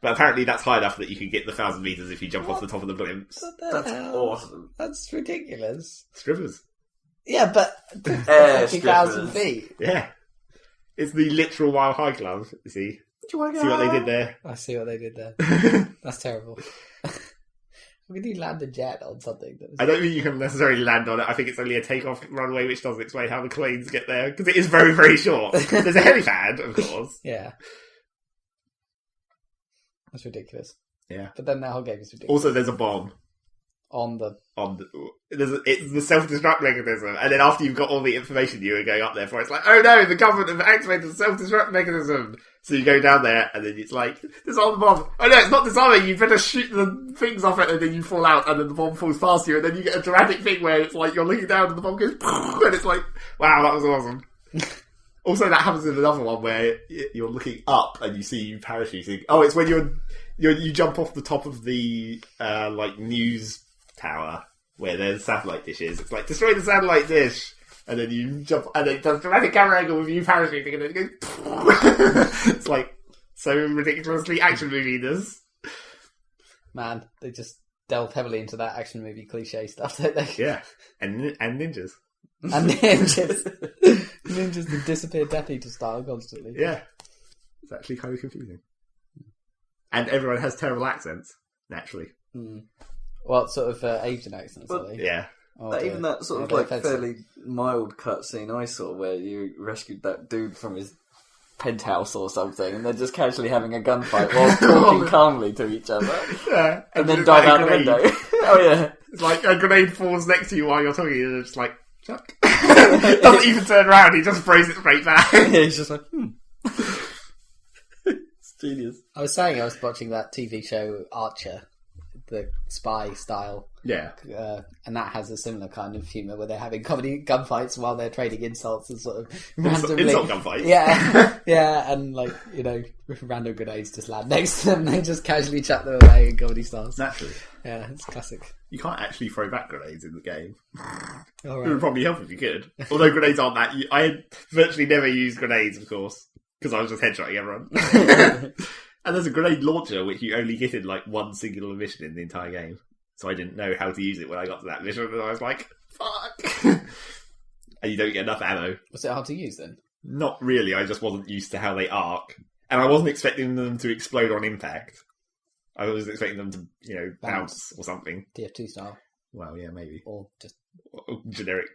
But apparently that's high enough that you can get the 1,000 meters if you jump off the top of the blimps. That's awesome. That's ridiculous. Strippers. Yeah, but 50,000 feet. Yeah. It's the literal Mile High Club, you see. See what they did there? I see what they did there. That's terrible. How can you land a jet on something? I don't think you can necessarily land on it. I think it's only a takeoff runway, which doesn't explain how the planes get there, because it is very, very short. There's a helipad, of course. Yeah. That's ridiculous. Yeah. But then that whole game is ridiculous. Also, there's a bomb. It's the self-destruct mechanism, and then after you've got all the information you were going up there for, it's like, oh no, the government have activated the self-destruct mechanism. So you go down there, and then it's like, disarm the bomb. Oh no, it's not disarming, you better shoot the things off it, and then you fall out, and then the bomb falls past you, and then you get a dramatic thing where it's like, you're looking down, and the bomb goes, and it's like, wow, that was awesome. Also, that happens in another one where you're looking up, and you see you parachuting. Oh, it's when you jump off the top of the, news tower, where there's satellite dishes. It's like, destroy the satellite dish! And then you jump, and it does dramatic camera angle with you parachuting, and then it goes... It's like, so ridiculously action movie-ness. Man, they just delve heavily into that action movie cliche stuff, don't they? Yeah. And ninjas. And ninjas. Ninjas that disappear Death Eater style constantly. Yeah. It's actually kind of confusing. And everyone has terrible accents, naturally. Mm. What sort of Asian accents are they? Yeah. Even that sort of like fairly mild cutscene I saw where you rescued that dude from his penthouse or something, and they're just casually having a gunfight while talking calmly to each other. Yeah. And then dive out the window. Oh yeah. It's like a grenade falls next to you while you're talking, and it's like, chuck. Doesn't even turn around, he just throws it straight back. Yeah, he's just like, It's genius. I was saying I was watching that TV show Archer, the spy style. Yeah. And that has a similar kind of humour where they're having comedy gunfights while they're trading insults and sort of randomly... Insult gunfights. Yeah. Yeah, and random grenades just land next to them and they just casually chuck them away in comedy styles. Naturally. Yeah, it's classic. You can't actually throw back grenades in the game. All right. It would probably help if you could. Although grenades aren't that... I virtually never use grenades, of course, because I was just headshotting everyone. And there's a grenade launcher, which you only get in, one singular mission in the entire game. So I didn't know how to use it when I got to that mission, and I was like, fuck! And you don't get enough ammo. Was it hard to use, then? Not really, I just wasn't used to how they arc. And I wasn't expecting them to explode on impact. I was expecting them to, bounce or something. TF2 style. Well, yeah, maybe. Or just... generic.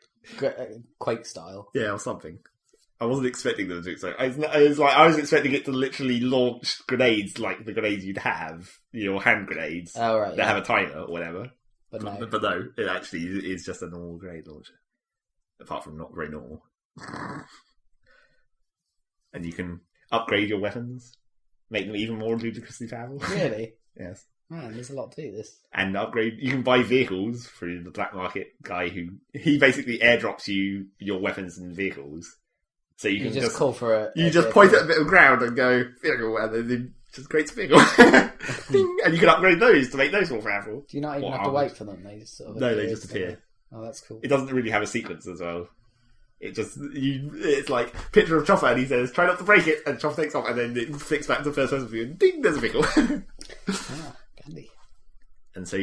Quake style. Yeah, or something. I wasn't expecting them to explode. I was expecting it to literally launch grenades like the grenades you'd have, your hand grenades, that have a timer or whatever. But no. But no, it actually is just a normal grenade launcher. Apart from not very normal. And you can upgrade your weapons, make them even more ludicrously powerful. Really? Yes. Man, there's a lot to this. And you can buy vehicles through the black market guy he basically airdrops you your weapons and vehicles. So you can just call for a... You just point at a bit of ground and go, vehicle, and then it just creates a vehicle. Ding! And you can upgrade those to make those more powerful. Do you not even have to wait for them? They just sort of No, they just appear. Oh, that's cool. It doesn't really have a sequence as well. It's like, picture of Chopper, and he says, try not to break it, and Chopper takes off, and then it flicks back to first person view, and ding, there's a vehicle. Candy. And so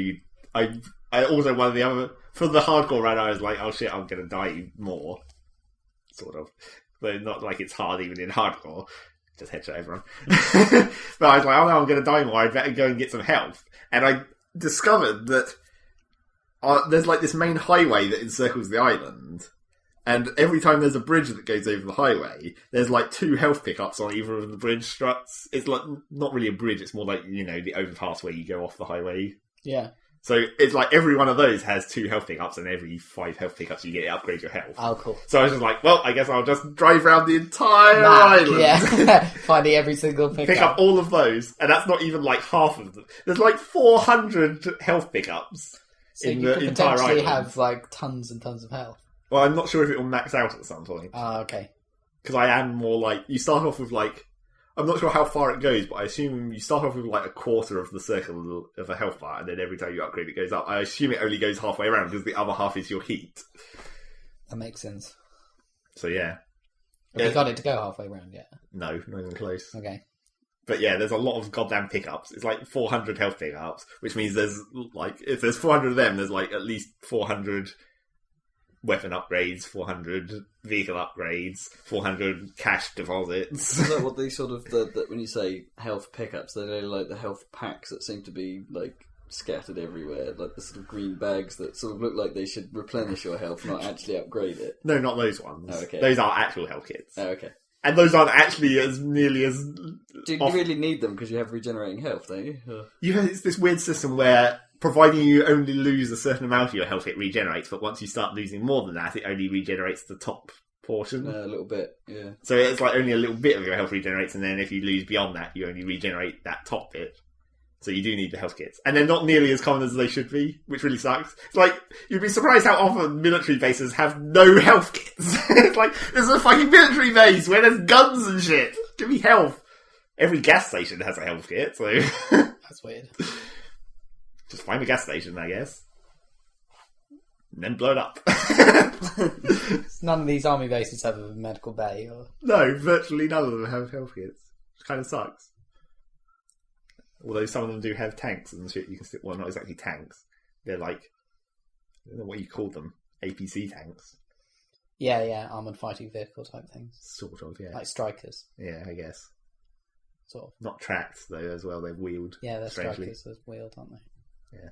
I also, one of the other, for the hardcore run, I was like, oh shit, I'm going to die more. Sort of. But not like it's hard even in hardcore. Just headshot everyone. But I was like, oh no, I'm going to die more. I'd better go and get some health. And I discovered that there's this main highway that encircles the island. And every time there's a bridge that goes over the highway, there's 2 health pickups on either of the bridge struts. It's not really a bridge, it's more the overpass where you go off the highway. Yeah. So it's every one of those has 2 health pickups, and every 5 health pickups you get to upgrade your health. Oh, cool. So I was just like, well, I guess I'll just drive around the entire island. Yeah, finding every single pickup. Pick up all of those, and that's not even half of them. There's 400 health pickups in the entire island. So you could potentially have tons and tons of health. Well, I'm not sure if it will max out at some point. Ah, okay. Because I am more you start off with I'm not sure how far it goes, but I assume you start off with like a quarter of the circle of a health bar, and then every time you upgrade, it goes up. I assume it only goes halfway around because the other half is your heat. That makes sense. So yeah. Have you got it to go halfway around yet? No, not even close. Okay. But yeah, there's a lot of goddamn pickups. It's like 400 health pickups, which means there's like, if there's 400 of them, there's like at least 400 weapon upgrades, 400 vehicle upgrades, 400 cash deposits. Is that what these sort of, when you say health pickups, they're really like the health packs that seem to be like scattered everywhere, like the sort of green bags that sort of look like they should replenish your health, not actually upgrade it? No, not those ones. Oh, okay. Those are actual health kits. Oh, okay. And those aren't actually as nearly as... Do you really need them because you have regenerating health, don't you? It's this weird system where, providing you only lose a certain amount of your health, it regenerates, but once you start losing more than that, it only regenerates the top portion. A little bit, yeah. So it's like only a little bit of your health regenerates, and then if you lose beyond that, you only regenerate that top bit. So you do need the health kits. And they're not nearly as common as they should be, which really sucks. It's like, you'd be surprised how often military bases have no health kits. It's like, there's a fucking military base where there's guns and shit. Give me health. Every gas station has a health kit, so... That's weird. Just find a gas station, I guess. And then blow it up. None of these army bases have a medical bay, or... No, virtually none of them have health kits. Which kind of sucks. Although some of them do have tanks and shit. You can still, well, not exactly tanks. They're like, I don't know what you call them. APC tanks. Yeah, armoured fighting vehicle type things. Sort of, yeah. Like strikers. Yeah, I guess. Sort of. Not tracked, though, as well. They're wheeled. Yeah, they're strangely. strikers. They're wheeled, aren't they? Yeah.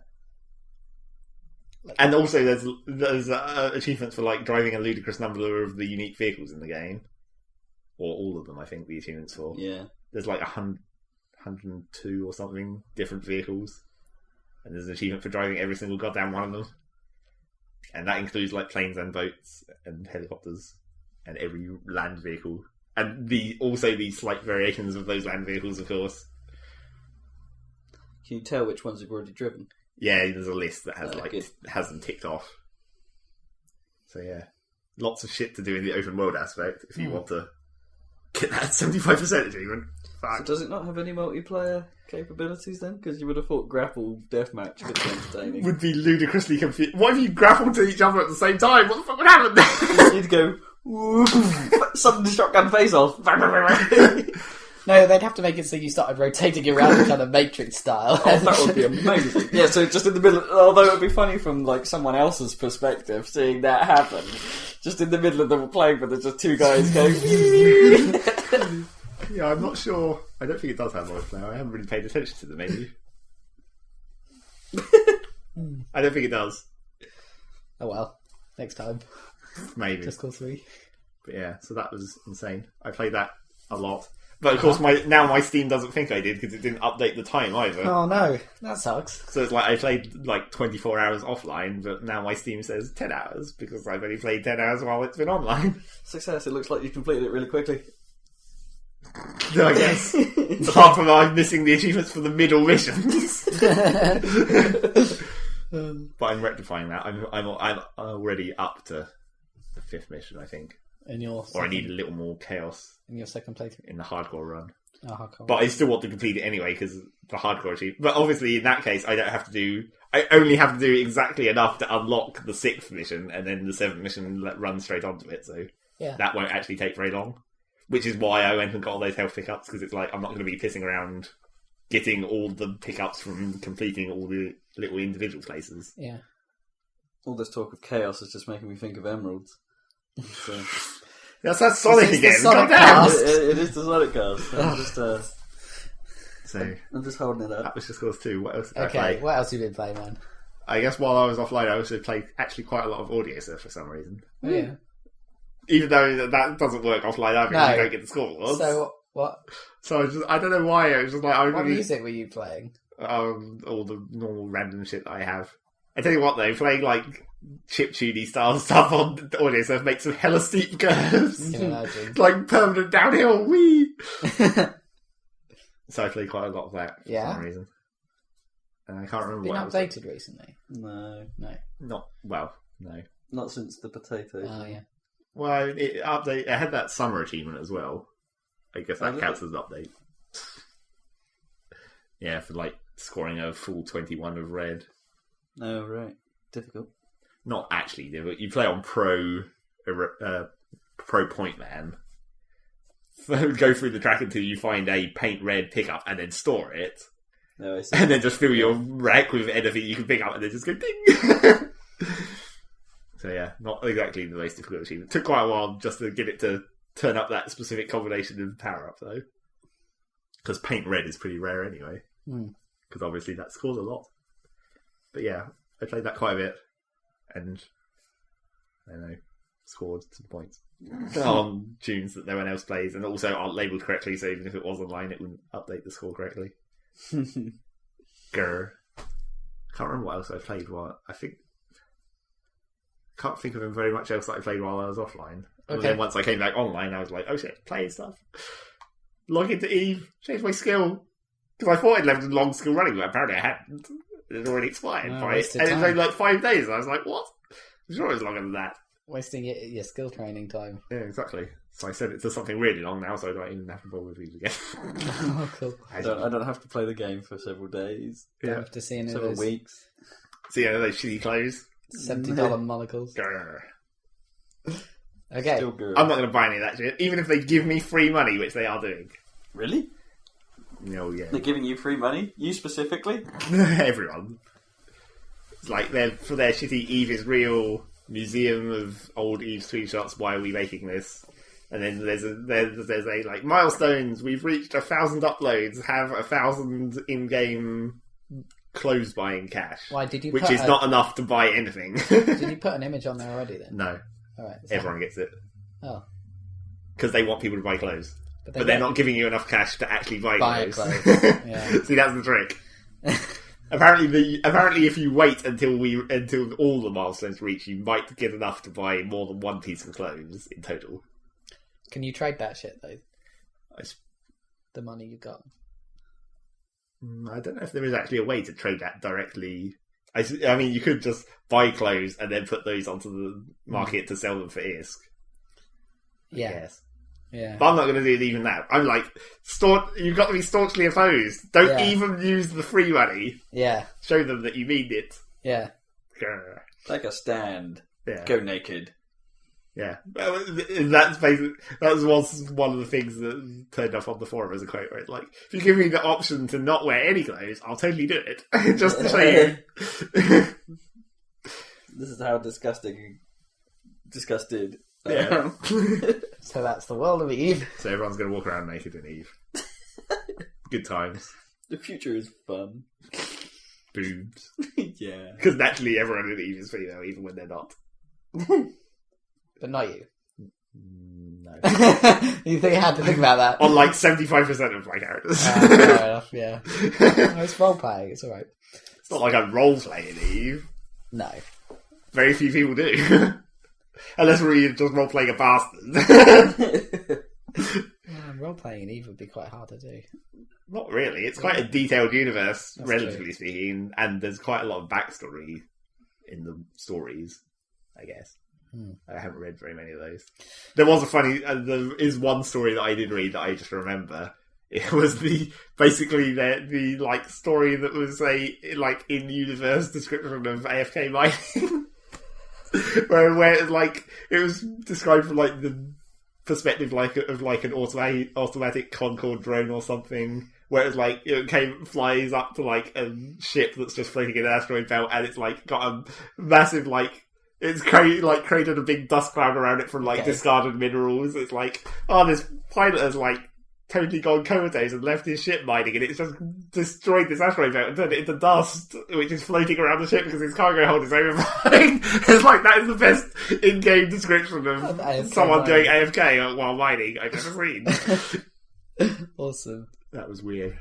And also, there's achievements for like driving a ludicrous number of the unique vehicles in the game, or all of them. I think the achievements for. Yeah. There's like 102 or something different vehicles, and there's an achievement for driving every single goddamn one of them, and that includes like planes and boats and helicopters and every land vehicle, and also the slight variations of those land vehicles, of course. Can you tell which ones you've already driven? Yeah, there's a list that has good. has them ticked off. So yeah, lots of shit to do in the open world aspect if you want to get that 75% achievement. So does it not have any multiplayer capabilities then? Because you would have thought grapple deathmatch could be entertaining. Would be ludicrously confused. What if you grapple to each other at the same time? What the fuck would happen? You'd go, sudden shotgun face off. No, they'd have to make it so you started rotating around each other Matrix style. Oh, that would be amazing. Yeah, so just in the middle, although it would be funny from like someone else's perspective, seeing that happen, just in the middle of them playing, but there's just two guys going. Yeah, I'm not sure. I don't think it does have multiplayer. I haven't really paid attention to them, maybe. I don't think it does. Oh well, next time. Maybe. Just Cause 3. But yeah, so that was insane. I played that a lot. But of course, my Steam doesn't think I did because it didn't update the time either. Oh no, that sucks. So it's like I played like 24 hours offline, but now my Steam says 10 hours because I've only played 10 hours while it's been online. Success, it looks like you completed it really quickly. I guess. Apart from I'm missing the achievements for the middle missions. But I'm rectifying that. I'm already up to the 5th mission, I think. Or I need a little more chaos. In your second playthrough? In the hardcore run. Oh, hardcore. But I still want to complete it anyway because the hardcore achievement. But obviously in that case I only have to do exactly enough to unlock the 6th mission, and then the 7th mission runs straight onto it, so that won't actually take very long. Which is why I went and got all those health pickups, because it's like I'm not going to be pissing around getting all the pickups from completing all the little individual places. Yeah. All this talk of chaos is just making me think of emeralds. So. That's Sonic again. It is the Sonic cast. I'm just holding it up. That was just Cause 2. What else did I Okay, play? what else have you been playing, man? I guess while I was offline, I also played actually quite a lot of audio stuff for some reason. Oh, yeah. Even though that doesn't work offline either, because you don't get the score. So what? So I don't know why. It was just like What music were you playing? All the normal random shit that I have. I tell you what though, playing like chiptune style stuff on audio stuff makes some hella steep curves. You can imagine. Like permanent downhill, wee. So I played quite a lot of that for some reason. And I can't remember Been what updated recently? No. No. Not since the potatoes. Oh, yeah. Well, it had that summer achievement as well. I guess that counts as an update. Yeah, for like scoring a full 21 of red. Oh, right. Difficult. Not actually, but you play on pro point man. Go through the track until you find a paint red pickup and then store it. No, I see. And then just fill your rack with anything you can pick up and then just go ding. So yeah, not exactly the most difficult achievement. Took quite a while just to get it to turn up that specific combination of power up though. Because paint red is pretty rare anyway. Because obviously that scores a lot. But yeah, I played that quite a bit. And I don't know, scored some points on tunes that no one else plays, and also aren't labelled correctly, so even if it was online it wouldn't update the score correctly. Grr. Can't remember what else I played can't think of very much else that I played while I was offline. And then once I came back online I was like, oh shit, playing stuff. Log into Eve, change my skill. Because I thought I'd left a long skill running, but apparently I hadn't. It had already expired. And it was only like 5 days, and I was like, what? I'm sure it was longer than that. Wasting your skill training time. Yeah, exactly. So I set it to something really long now, so I don't even have to bother with these again. Oh, cool. I don't have to play the game for several days. Don't have to see any several of those weeks. See any of those shitty clothes? $70 monocles. Grr. Okay. Still good. I'm not going to buy any of that shit, even if they give me free money, which they are doing. Really? No, yeah. They're giving you free money? You specifically? Everyone. It's like for their shitty Eve is Real museum of old Eve screenshots. Why are we making this? And then there's a like milestones. We've reached 1,000 uploads. Have 1,000 in-game clothes buying cash. Why did you? Which is not enough to buy anything. Did you put an image on there already? Then no. All right. Everyone gets it. Oh. Because they want people to buy clothes. But they're not giving you enough cash to actually buy clothes. Yeah. See, that's the trick. Apparently, if you wait until all the milestones reach, you might get enough to buy more than one piece of clothes in total. Can you trade that shit though? The money you got. I don't know if there is actually a way to trade that directly. I mean, you could just buy clothes and then put those onto the market to sell them for ISK. Yeah. Yes. Yeah. But I'm not going to do it even now. I'm like, you've got to be staunchly opposed. Don't even use the free money. Yeah. Show them that you mean it. Yeah. Grr. Like a stand. Yeah. Go naked. Yeah. That's basically, that was one of the things that turned up on the forum as a quote, right? Like, if you give me the option to not wear any clothes, I'll totally do it. Just to show you. This is how disgusted. Yeah. So that's the world of Eve. So everyone's going to walk around naked in Eve. Good times. The future is fun. Boobs. Yeah. Because naturally everyone in Eve is female, even when they're not. But not you. No. You think I had to think about that? On like 75% of my characters. Fair enough, yeah. It's role playing, it's alright. It's not like I'm role playing Eve. No. Very few people do. Unless we're just role playing a bastard. Role playing in Eve would be quite hard to do. Not really. It's quite a detailed universe, That's relatively true. speaking, and there's quite a lot of backstory in the stories, I guess. I haven't read very many of those. There was there is one story that I did read that I just remember. It was the like story that was a like in universe description of AFK mining, where it was described from like the perspective of an automatic Concorde drone or something. Where it's like it flies up to like a ship that's just floating in an asteroid belt, and it's like got a massive it's created a big dust cloud around it from discarded minerals. It's like, oh, this pilot has totally gone comatose and left his ship mining, and it's just destroyed this asteroid belt and turned it into dust, which is floating around the ship because his cargo hold is overflowing. It's like that is the best in-game description of someone doing AFK while mining I've ever seen. Awesome. That was weird.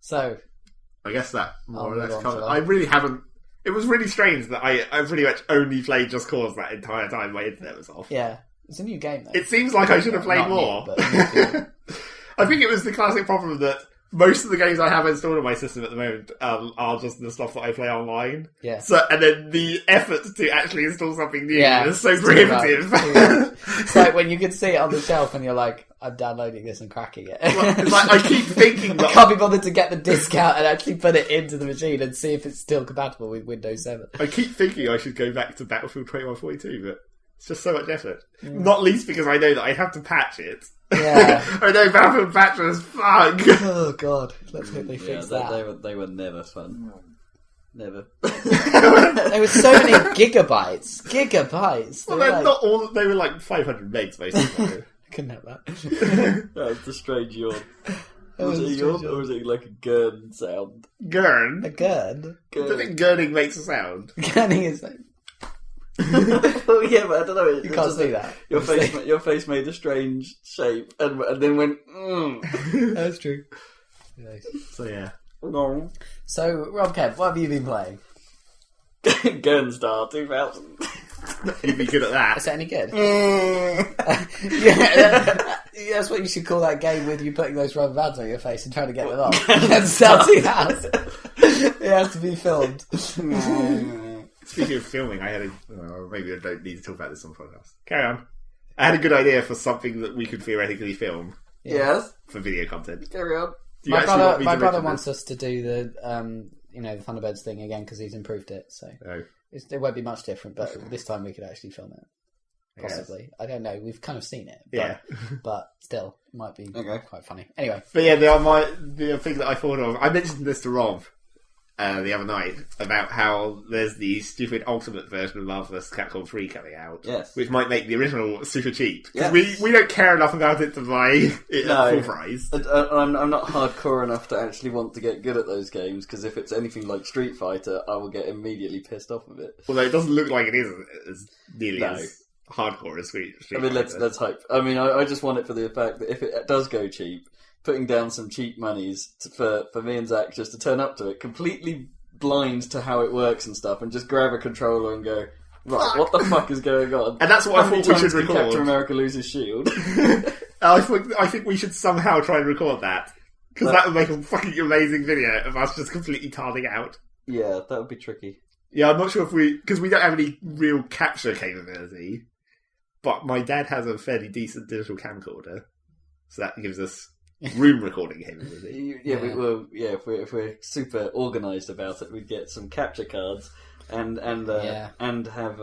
So, I guess that more or less move on covers. to that. I really haven't. It was really strange that I pretty much only played Just Cause that entire time my internet was off. yeah. It's a new game, though. It seems like I should have played Not more. new, but new. I think it was the classic problem that most of the games I have installed on my system at the moment are just the stuff that I play online. Yeah. So, and then the effort to actually install something new Yeah, is so it's too prohibitive. much. It's like when you can see it on the shelf and you're like, I'm downloading this and cracking it. It's like, I keep thinking I can't be bothered to get the discount and actually put it into the machine and see if it's still compatible with Windows 7. I keep thinking I should go back to Battlefield 2142, but it's just so much effort. Not least because I know that I have to patch it. Yeah. I know Battlefield patches fuck. Oh god, let's hope they fix that. They were never fun. Never. There were so many gigabytes. Well, they're not all. They were like 500 megs basically. I couldn't have that. That was the strange yawn. Was it a yawn or was it like a gurn sound? Gurn? A gurn? I don't think gurning makes a sound. Gurning is like... Oh yeah, but I don't know. You can't see that. Your face made a strange shape and then went. That's true. Nice. So yeah. No. So Rob Kev, what have you been playing? Gunstar 2000. You'd be good at that. Is that any good? Yeah, that's what you should call that game with you putting those rubber bands on your face and trying to get them off. Gunstar 2000. It has to be filmed. Speaking of filming, I had maybe I don't need to talk about this on the podcast. Carry on. I had a good idea for something that we could theoretically film. Yes. For video content. Carry on. My brother wants us to do the the Thunderbirds thing again because he's improved it. So it won't be much different, but this time we could actually film it. Possibly. I don't know. We've kind of seen it. But, but still, it might be quite funny. Anyway. But yeah, the thing that I thought of, I mentioned this to Rob the other night about how there's the stupid ultimate version of Marvelous Capcom 3 coming out. Yes. Which might make the original super cheap. Because yes. we don't care enough about it to buy it at full price. I'm not hardcore enough to actually want to get good at those games, because if it's anything like Street Fighter, I will get immediately pissed off of it. Although it doesn't look like it is as nearly as hardcore as Street Fighter. Let's hope. I just want it for the fact that if it does go cheap, putting down some cheap monies for me and Zach just to turn up to it, completely blind to how it works and stuff, and just grab a controller and go, right, what the fuck is going on? And that's what I thought we should record. Captain America loses shield. I think we should somehow try and record that. Because that would make a fucking amazing video of us just completely tarding out. Yeah, that would be tricky. Yeah, I'm not sure if because we don't have any real capture capability, but my dad has a fairly decent digital camcorder, so that gives us room recording capability. If we're super organised about it, we'd get some capture cards and have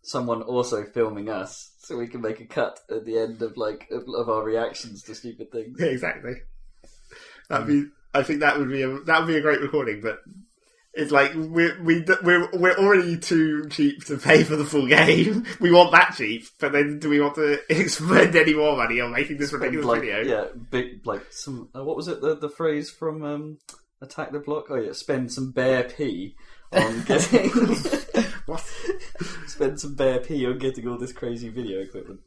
someone also filming us, so we can make a cut at the end of our reactions to stupid things. Yeah, exactly. I think that would be a great recording, but it's like we're already too cheap to pay for the full game. We want that cheap, but then do we want to spend any more money on making this ridiculous video? Yeah, big some. What was it? The phrase from Attack the Block? Oh yeah, spend some bare pee on getting. What? Spend some bare pee on getting all this crazy video equipment.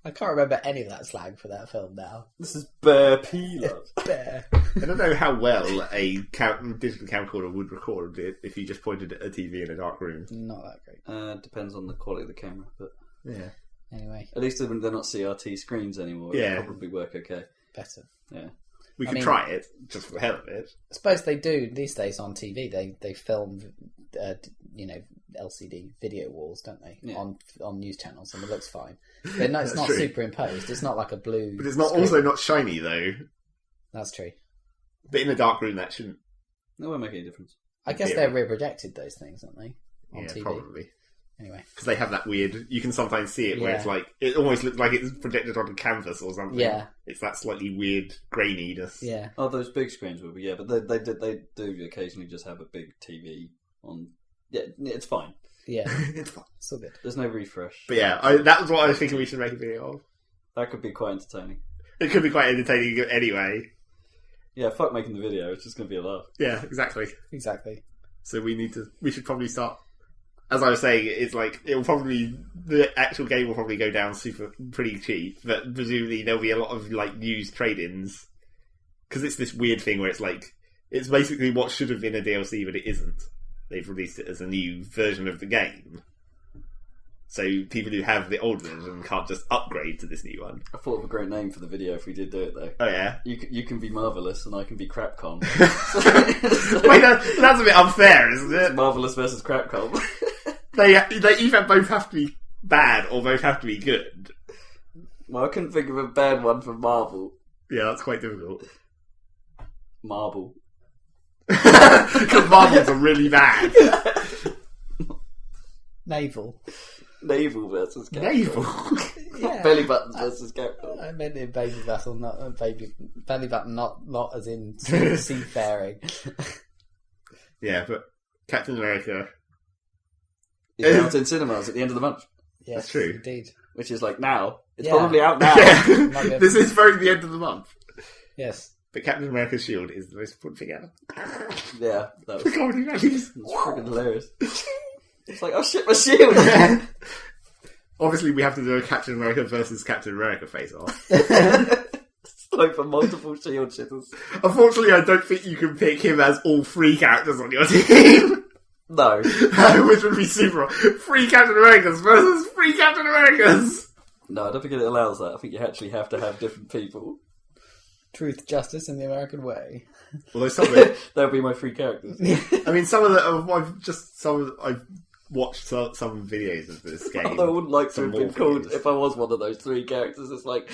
I can't remember any of that slang for that film now. This is bare pee, love. Bare. I don't know how well a digital camcorder would record it if you just pointed at a TV in a dark room. Not that great. Depends on the quality of the camera, but yeah. Anyway, at least they're not CRT screens anymore. It'll probably work okay. Better. Yeah. We could try it just for the hell of it. I suppose they do these days on TV. They film, LCD video walls, don't they? Yeah. On news channels, and it looks fine. But no, it's not superimposed. It's not like a blue. But it's also not shiny though. That's true. But in a dark room, that shouldn't. That won't make any difference. I guess they're rear projected, those things, aren't they? On TV. Probably. Anyway, because they have that weird. You can sometimes see it where it's like it almost looks like it's projected on a canvas or something. Yeah, it's that slightly weird graininess. Yeah. Oh, those big screens will be. Yeah, but they do occasionally just have a big TV on. Yeah, it's fine. Yeah, it's fine. It's all good. There's no refresh. But yeah, that was what I was thinking we should make a video of. That could be quite entertaining. It could be quite entertaining anyway. Yeah, fuck making the video. It's just going to be a laugh. Yeah, exactly. So we should probably start. As I was saying, it's like the actual game will probably go down pretty cheap, but presumably there'll be a lot of used trade-ins because it's this weird thing where it's basically what should have been a DLC, but it isn't. They've released it as a new version of the game, so people who have the old version can't just upgrade to this new one. I thought of a great name for the video if we did do it though. Oh yeah, you can be Marvelous and I can be Crapcom. Wait, that's a bit unfair, isn't it? Marvelous versus Crapcom. They either both have to be bad or both have to be good. Well, I couldn't think of a bad one for Marvel. Yeah, that's quite difficult. Marble. Because Marbles are really bad. Naval. Naval versus Capcom. Naval? Yeah. Belly buttons versus Capcom. I meant in baby battle, not belly button, not as in seafaring. Yeah, but Captain America. It's out in cinemas at the end of the month. Yes, that's true. Indeed. Which is like now. It's Yeah. probably out now. Yeah. This is very the end of the month. Yes. But Captain America's shield is the most important thing ever. Yeah, that For was comedy values. freaking hilarious. It's like, oh shit, my shield! Obviously, we have to do a Captain America versus Captain America face-off. It's like for multiple shield shitters. Unfortunately, I don't think you can pick him as all three characters on your team. No. Which would be super. 3 Captain Americas versus 3 Captain Americas! No, I don't think it allows that. I think you actually have to have different people. Truth, justice, and the American way. Although some of it, That would be my 3 characters. I mean, some of the I've watched some videos of this game. Although I wouldn't like to Some have been more called, videos. if I was one of those 3 characters, it's like,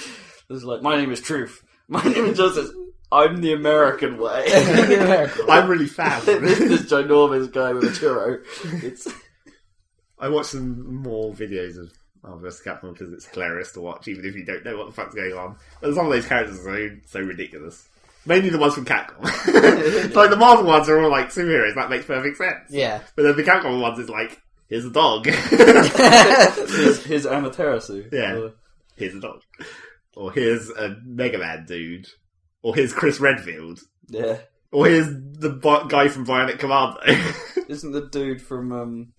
my name is Truth. My name is Justice. I'm the American way. The American way. I'm really fat. This ginormous guy with a churro. It's... I watched some more videos of Marvel vs. Capcom because it's hilarious to watch, even if you don't know what the fuck's going on. And some of those characters are so ridiculous. Mainly the ones from Capcom. Like, the Marvel ones are all like superheroes, that makes perfect sense. Yeah. But then the Capcom ones is like, here's a dog. his Amaterasu. Yeah. Here's a dog. Or here's a Mega Man dude. Or here's Chris Redfield. Yeah. Or here's the guy from Bionic Commando. Isn't the dude from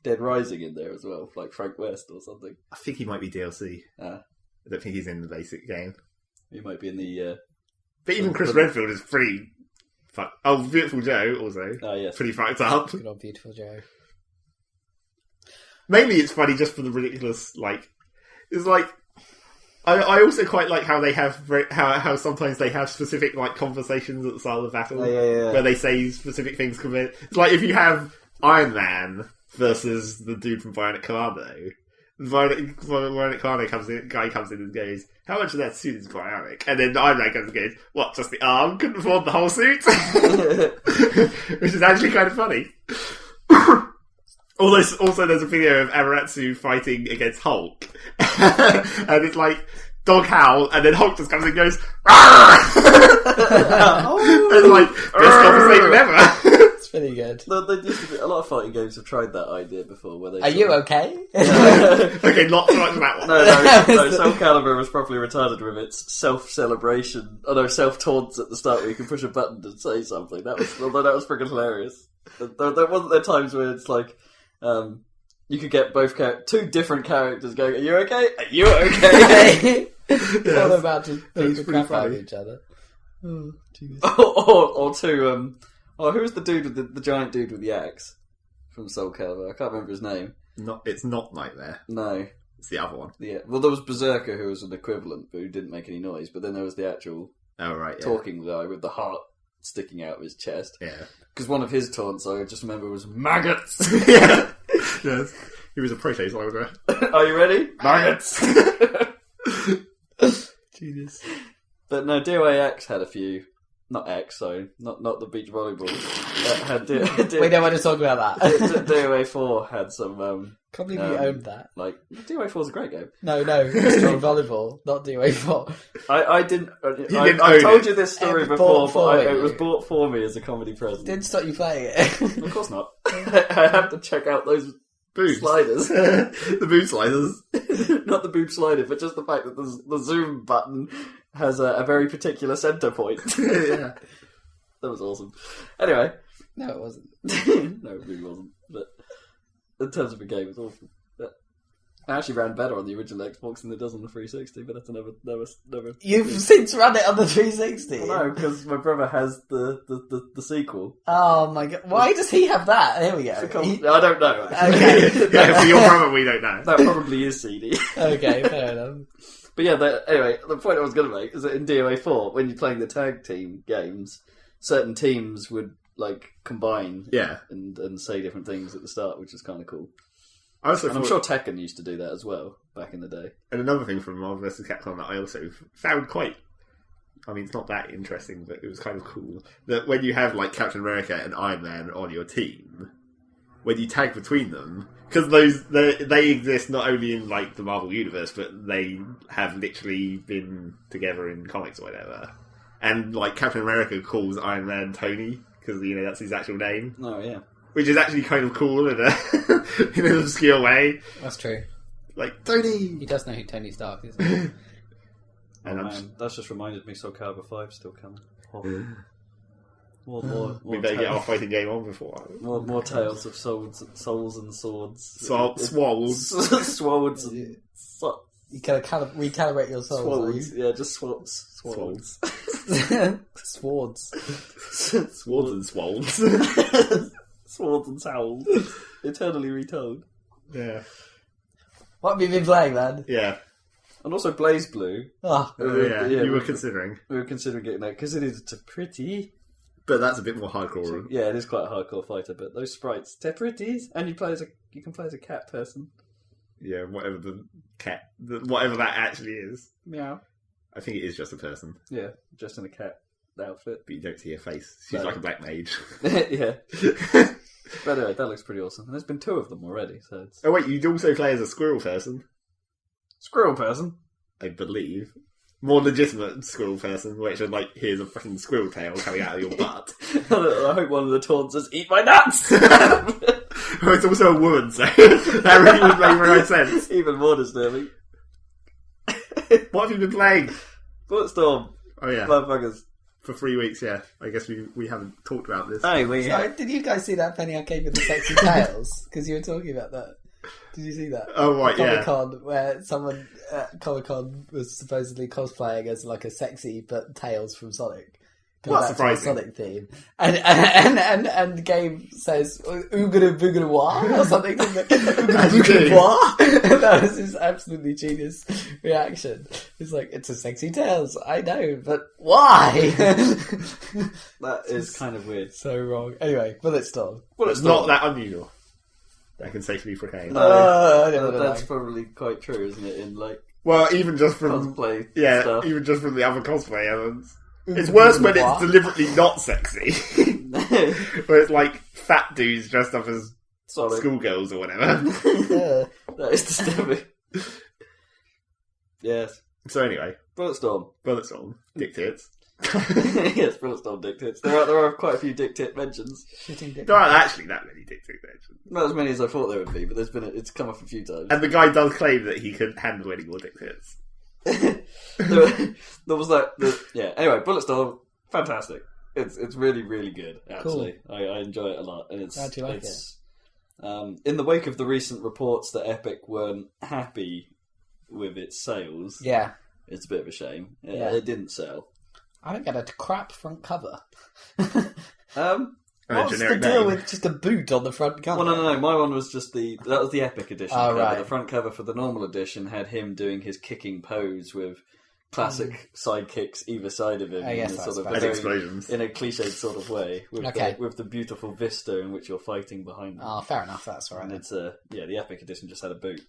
Dead Rising in there as well? Like Frank West or something? I think he might be DLC. I don't think he's in the basic game. He might be in the... But even Chris Redfield is pretty... Oh, Beautiful Joe also. Oh, yes. Pretty fucked up. Good old Beautiful Joe. Mainly it's funny just for the ridiculous, like... It's like... I also quite like how they have... How sometimes they have specific, like, conversations at the start of the battle. Yeah. Where they say specific things. It's like if you have Iron Man versus the dude from Bionic Commando... Bionic Commando comes in and goes, how much of that suit is bionic? And then Iron Man comes and goes, what, just the arm? Couldn't afford the whole suit? Which is actually kind of funny. Also, there's a video of Amaratsu fighting against Hulk. And it's like, dog howl, and then Hulk just comes and goes, it's like, best conversation ever. It's pretty good. No, they used to be, a lot of fighting games have tried that idea before. Where they Are you okay? Okay, not so much of that one. No, Soul Calibur was properly retarded with its self-celebration. Self-taunts at the start where you can push a button to say something. That was freaking hilarious. There wasn't there times where it's like, you could get two different characters going, are you okay? Are you okay? All about to beat the crap out of funny. each other. Oh, Jesus. or two, who's the dude with the giant dude with the axe from Soul Calibur? I can't remember his name. It's not Nightmare. No. It's the other one. Yeah. Well, there was Berserker, who was an equivalent, but who didn't make any noise. But then there was the actual talking guy with the heart sticking out of his chest. Yeah. Because one of his taunts, I just remember, was maggots. Yeah. Yes. He was a protein soldier. Are you ready? Maggots. Jesus. But no, DOAX had a few. Not X, sorry. Not the beach volleyball. We don't want to talk about that. DOA 4 had some... Can't believe you owned that. Like, DOA 4 is a great game. No, Street Volleyball, not DOA 4. I didn't... didn't I own told it. you this story It was before, bought for but you. it was bought for me as a comedy present. Didn't stop you playing it. Of course not. I have to check out those Boobs. sliders. The boob sliders. Not the boob slider, but just the fact that the zoom button has a very particular centre point. Yeah. That was awesome. Anyway. No, it wasn't. No, it really wasn't. But in terms of a game, it was awful. But it actually ran better on the original Xbox than it does on the 360, but that's another... You've since run it on the 360. No, because my brother has the sequel. Oh my god. Why does he have that? Here we go. I don't know. Okay. Yeah, for your brother, we don't know. That probably is CD. Okay, fair enough. But yeah, anyway, the point I was going to make is that in DOA 4, when you're playing the tag team games, certain teams would like combine Yeah. and say different things at the start, which is kind of cool. I'm sure Tekken used to do that as well back in the day. And another thing from Marvel vs. Capcom that I also found quite... I mean, it's not that interesting, but it was kind of cool. That when you have, like, Captain America and Iron Man on your team, when you tag between them... Because they exist not only in, like, the Marvel Universe, but they have literally been together in comics or whatever. And, like, Captain America calls Iron Man Tony, because, you know, that's his actual name. Oh, yeah. Which is actually kind of cool in in an obscure way. That's true. Like, Tony! He does know who Tony Stark is. And that's just reminded me Soul Calibur 5 still coming. More we better get our fighting game on before. More tales of souls and swords. Swolls. Swords. You gotta recalibrate your souls. Swords. Yeah, just swords. Swords. Swords and swolls. Swords and sowls. Eternally retold. Yeah. What have you been playing, man? Yeah. And also Blaze Blue. Oh. Yeah, you were considering. We were considering getting that because it is pretty. But that's a bit more hardcore. Yeah, it is quite a hardcore fighter, but those sprites, they're pretty. And you can play as a cat person. Yeah, whatever whatever that actually is. Meow. I think it is just a person. Yeah, just in a cat outfit. But you don't see her face. She's like a black mage. Yeah. But anyway, that looks pretty awesome. And there's been 2 of them already, so it's... Oh wait, you'd also play as a squirrel person. Squirrel person? I believe. More legitimate squirrel person, which are like, here's a fucking squirrel tail coming out of your butt. I hope one of the taunts is, eat my nuts! Oh, it's also a woman, so that really would make very sense. Even more disturbing. What have you been playing? Bulletstorm. Oh yeah. Motherfuckers. For 3 weeks, yeah. I guess we haven't talked about this. So, did you guys see that Penny Arcade with the sexy tails? Because you were talking about that. Did you see that? Oh, right, yeah. Comic-Con, where someone at Comic-Con was supposedly cosplaying as like a sexy but Tails from Sonic. That's surprising. Sonic theme. And the game says, Oogada Boogada Wah, or something. Oogada Boogada Wah. And that was his absolutely genius reaction. It's like, it's a sexy Tails, I know, but why? That is kind of weird. So wrong. Anyway, Bulletstorm. It's not that unusual. I can safely proclaim. That's probably quite true, isn't it? In like, well, even just from cosplay, stuff. Even just from the other cosplay elements. It's worse when it's deliberately not sexy. Where it's like fat dudes dressed up as schoolgirls or whatever. Yeah. That is disturbing. Yes. So anyway, Bulletstorm, dick tits. Yes, Bulletstorm dick tits. There are quite a few dick tit mentions. There aren't actually that many dick tit mentions. Not as many as I thought there would be, but it's come up a few times. And the guy does claim that he can handle any more dick tits. there was that. Anyway, Bulletstorm, fantastic. It's really, really good. Actually, cool. I enjoy it a lot, and it's. Glad you like it. In the wake of the recent reports that Epic weren't happy with its sales, it's a bit of a shame. It didn't sell. I don't get a crap front cover. What's the deal with just a boot on the front cover? Well, no. My one was just that was the Epic edition cover. Right. The front cover for the normal edition had him doing his kicking pose with classic sidekicks either side of him in explosions in a cliched sort of way with the beautiful vista in which you're fighting behind them. Oh, fair enough. That's all right. And it's the Epic edition just had a boot.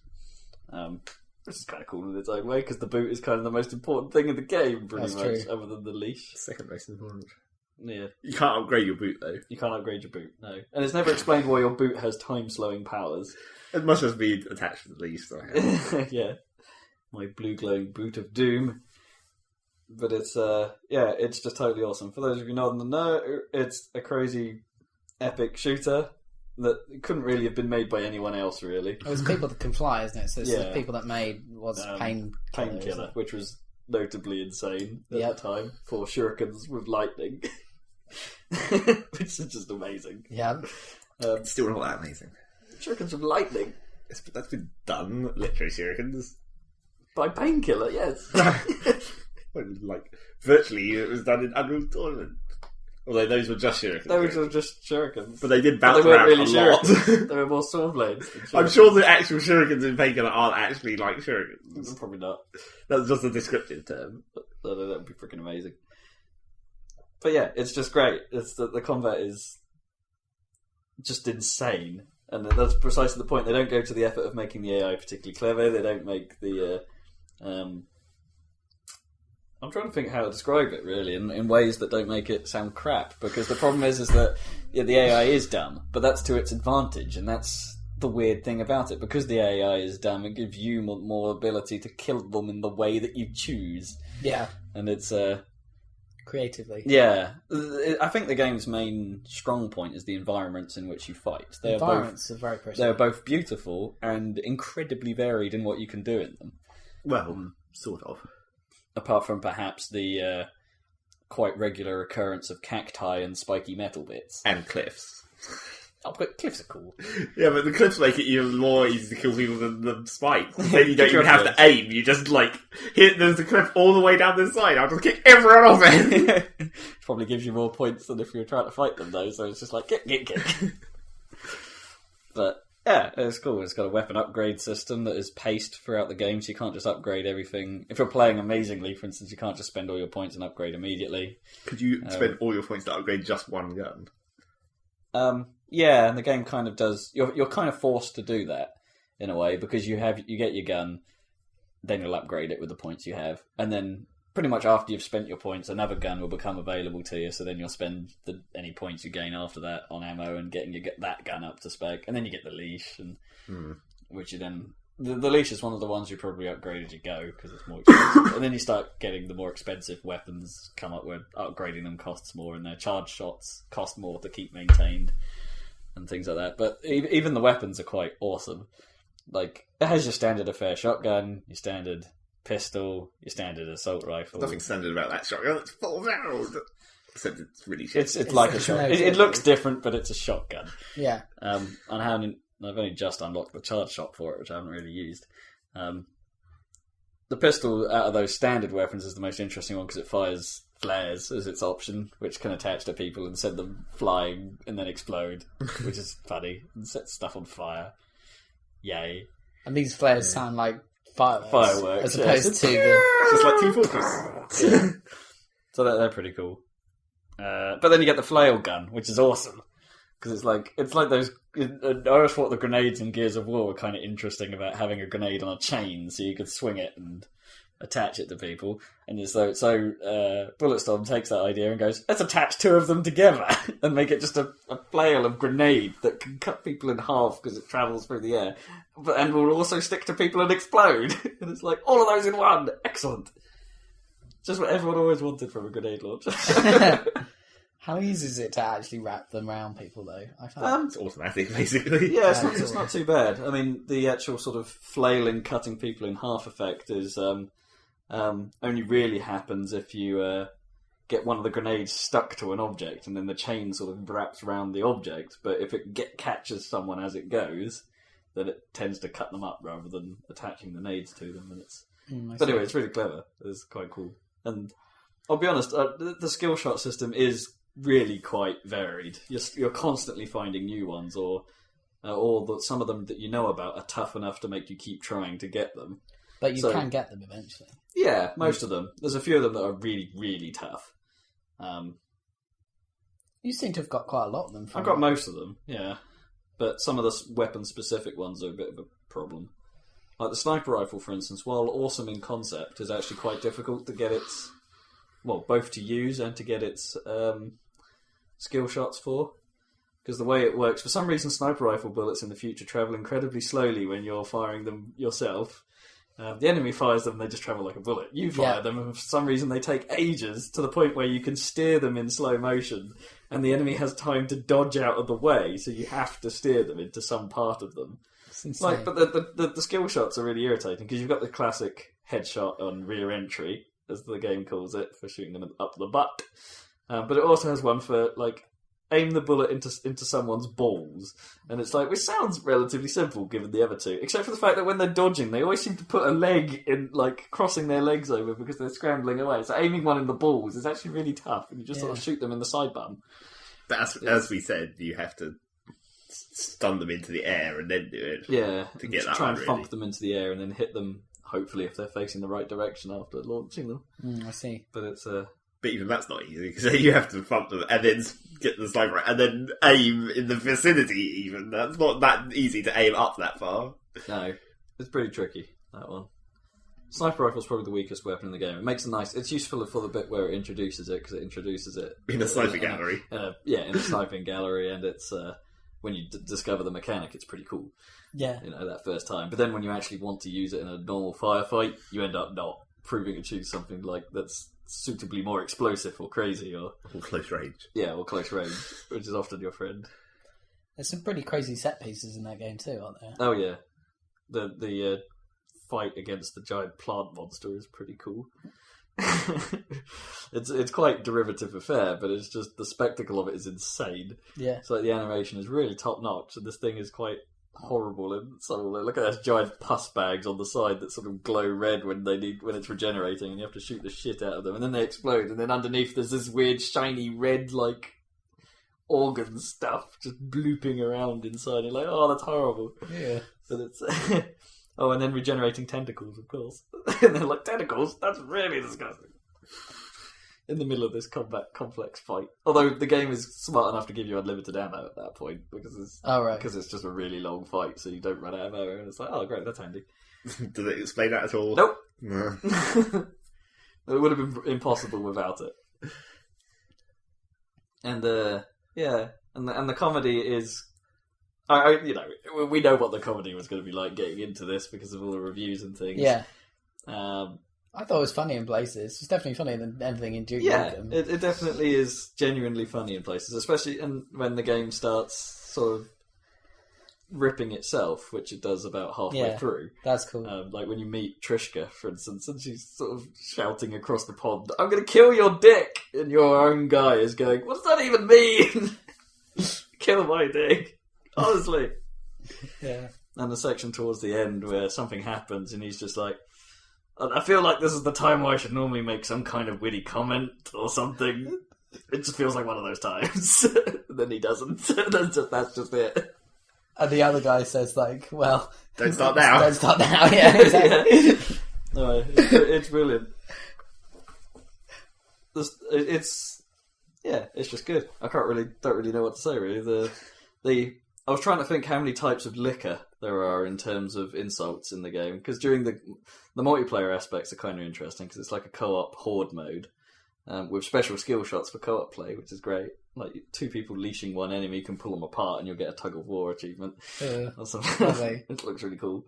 Which is kind of cool in its own way, because the boot is kind of the most important thing in the game, pretty much, true. other than the leash. Second most important. Yeah. You can't upgrade your boot, though. You can't upgrade your boot, no. And it's never explained why your boot has time-slowing powers. It must just be attached to the leash, so yeah. My blue glowing boot of doom. But it's, it's just totally awesome. For those of you not in the know, it's a crazy epic shooter that couldn't really have been made by anyone else, really. It was people that can fly, isn't it? So it's the people that made Painkiller, which was notably insane at the time, for shurikens with lightning. Which is just amazing. Yeah. Still not that amazing. Shurikens with lightning? That's been done, literally shurikens. By Painkiller, yes. Like, virtually it was done in Unreal Tournament. Although those were just shurikens. Those were just shurikens. But they did bounce around really a lot. They were more sword blades. I'm sure the actual shurikens in Painkiller aren't actually like shurikens. Probably not. That's just a descriptive term. That would be freaking amazing. But yeah, it's just great. It's the combat is just insane. And that's precisely the point. They don't go to the effort of making the AI particularly clever. They don't make the... I'm trying to think how to describe it, really, in ways that don't make it sound crap. Because the problem is that the AI is dumb, but that's to its advantage, and that's the weird thing about it. Because the AI is dumb, it gives you more ability to kill them in the way that you choose. Yeah. And it's... creatively. Yeah. I think the game's main strong point is the environments in which you fight. The environments are very pretty. They're both beautiful and incredibly varied in what you can do in them. Well, sort of. Apart from perhaps the quite regular occurrence of cacti and spiky metal bits. And cliffs. Oh, but cliffs are cool. Yeah, but the cliffs make it even more easy to kill people than the spikes. Then you don't even have to aim. You just, there's a cliff all the way down this side. I'll just kick everyone off it. Probably gives you more points than if you were trying to fight them, though, so it's just kick. But, yeah, it's cool. It's got a weapon upgrade system that is paced throughout the game, so you can't just upgrade everything. If you're playing amazingly, for instance, you can't just spend all your points and upgrade immediately. Could you spend all your points to upgrade just one gun? Yeah, and the game kind of does. You're kind of forced to do that in a way because you get your gun, then you'll upgrade it with the points you have, and then pretty much after you've spent your points, another gun will become available to you. So then you'll spend any points you gain after that on ammo and get that gun up to spec, and then you get the leash, and which you then. The leash is one of the ones you probably upgrade as you go because it's more expensive. And then you start getting the more expensive weapons come up where upgrading them costs more and their charge shots cost more to keep maintained and things like that. But even the weapons are quite awesome. It has your standard affair shotgun, your standard pistol, your standard assault rifle. Nothing standard about that shotgun. It's full round. Except it's really shit. It's like a shotgun. It looks different, but it's a shotgun. Yeah. I've only just unlocked the charge shot for it, which I haven't really used. The pistol, out of those standard weapons, is the most interesting one because it fires flares as its option, which can attach to people and send them flying and then explode, which is funny, and set stuff on fire. Yay. And these flares sound like fireworks. Fireworks, as opposed to Just like Team Fortress. Yeah. So they're pretty cool. But then you get the flail gun, which is awesome. Because it's like those. I always thought the grenades in Gears of War were kind of interesting about having a grenade on a chain, so you could swing it and attach it to people. And so Bulletstorm takes that idea and goes, "Let's attach two of them together and make it just a flail of grenade that can cut people in half because it travels through the air, and will also stick to people and explode." And it's like all of those in one. Excellent. Just what everyone always wanted from a grenade launcher. How easy is it to actually wrap them around people, though? I found it's automatic, basically. Yeah, it's not too bad. I mean, the actual sort of flailing, cutting people in half effect is only really happens if you get one of the grenades stuck to an object, and then the chain sort of wraps around the object. But if it catches someone as it goes, then it tends to cut them up rather than attaching the nades to them. And but anyway, it's really clever. It's quite cool. And I'll be honest, the skill shot system is really quite varied. You're constantly finding new ones, or some of them that you know about are tough enough to make you keep trying to get them. But you can get them eventually. Yeah, most of them. There's a few of them that are really, really tough. You seem to have got quite a lot of them. I've got most of them, yeah. But some of the weapon-specific ones are a bit of a problem. Like the sniper rifle, for instance, while awesome in concept, is actually quite difficult to get its... Well, both to use and to get its skill shots for. Because the way it works, for some reason sniper rifle bullets in the future travel incredibly slowly when you're firing them yourself. The enemy fires them, they just travel like a bullet. You fire them, and for some reason they take ages, to the point where you can steer them in slow motion, and the enemy has time to dodge out of the way, so you have to steer them into some part of them. But the skill shots are really irritating, because you've got the classic headshot on rear entry, as the game calls it, for shooting them up the butt. But it also has one for, aim the bullet into someone's balls. And it's which sounds relatively simple, given the other two. Except for the fact that when they're dodging, they always seem to put a leg in, crossing their legs over because they're scrambling away. So aiming one in the balls is actually really tough, and you just sort of shoot them in the side bum. But as we said, you have to stun them into the air and then do it. Yeah, to get that try and really. thump them into the air and then hit them, hopefully, if they're facing the right direction after launching them. I see. But it's But even that's not easy, because you have to bump them and then get the sniper right, and then aim in the vicinity even. That's not that easy to aim up that far. No, it's pretty tricky, that one. Sniper rifle's probably the weakest weapon in the game. It makes a nice... It's useful for the bit where it introduces it, because it introduces it... In a sniping gallery. In a sniping gallery, and it's... when you discover the mechanic, it's pretty cool. Yeah. That first time. But then when you actually want to use it in a normal firefight, you end up not proving to choose something like that's suitably more explosive or crazy or close range. Yeah, or close range, which is often your friend. There's some pretty crazy set pieces in that game too, aren't there? Oh yeah, the fight against the giant plant monster is pretty cool. It's quite derivative affair, but it's just the spectacle of it is insane. Yeah, it's like the animation is really top notch, and this thing is quite horrible. And so look at those giant pus bags on the side that sort of glow red when it's regenerating, and you have to shoot the shit out of them, and then they explode, and then underneath there's this weird shiny red like organ stuff just blooping around inside. You're like, oh, that's horrible. Yeah, but it's. Oh, and then regenerating tentacles, of course. And they're like, tentacles? That's really disgusting. In the middle of this complex fight. Although the game is smart enough to give you unlimited ammo at that point, because it's just a really long fight, so you don't run out of ammo, and it's like, oh, great, that's handy. Does it explain that at all? Nope. No. It would have been impossible without it. And, and the comedy is... we know what the comedy was going to be like getting into this because of all the reviews and things. Yeah. I thought it was funny in places. It's definitely funnier than anything in Duke Nukem. It definitely is genuinely funny in places, especially when the game starts sort of ripping itself, which it does about halfway through. That's cool. Like when you meet Trishka, for instance, and she's sort of shouting across the pond, "I'm going to kill your dick!" And your own guy is going, "What does that even mean?" Kill my dick. Honestly. Yeah. And the section towards the end where something happens and he's just like, I feel like this is the time where I should normally make some kind of witty comment or something. It just feels like one of those times. And then he doesn't. That's just it. And the other guy says like, well... Don't start now. Don't start now, yeah, exactly. Yeah. No, it's brilliant. It's just good. I don't really know what to say really. I was trying to think how many types of liquor there are in terms of insults in the game, because during the multiplayer aspects are kind of interesting because it's like a co-op horde mode with special skill shots for co-op play, which is great. Like 2 people leashing one enemy can pull them apart and you'll get a tug of war achievement. Or something. It looks really cool.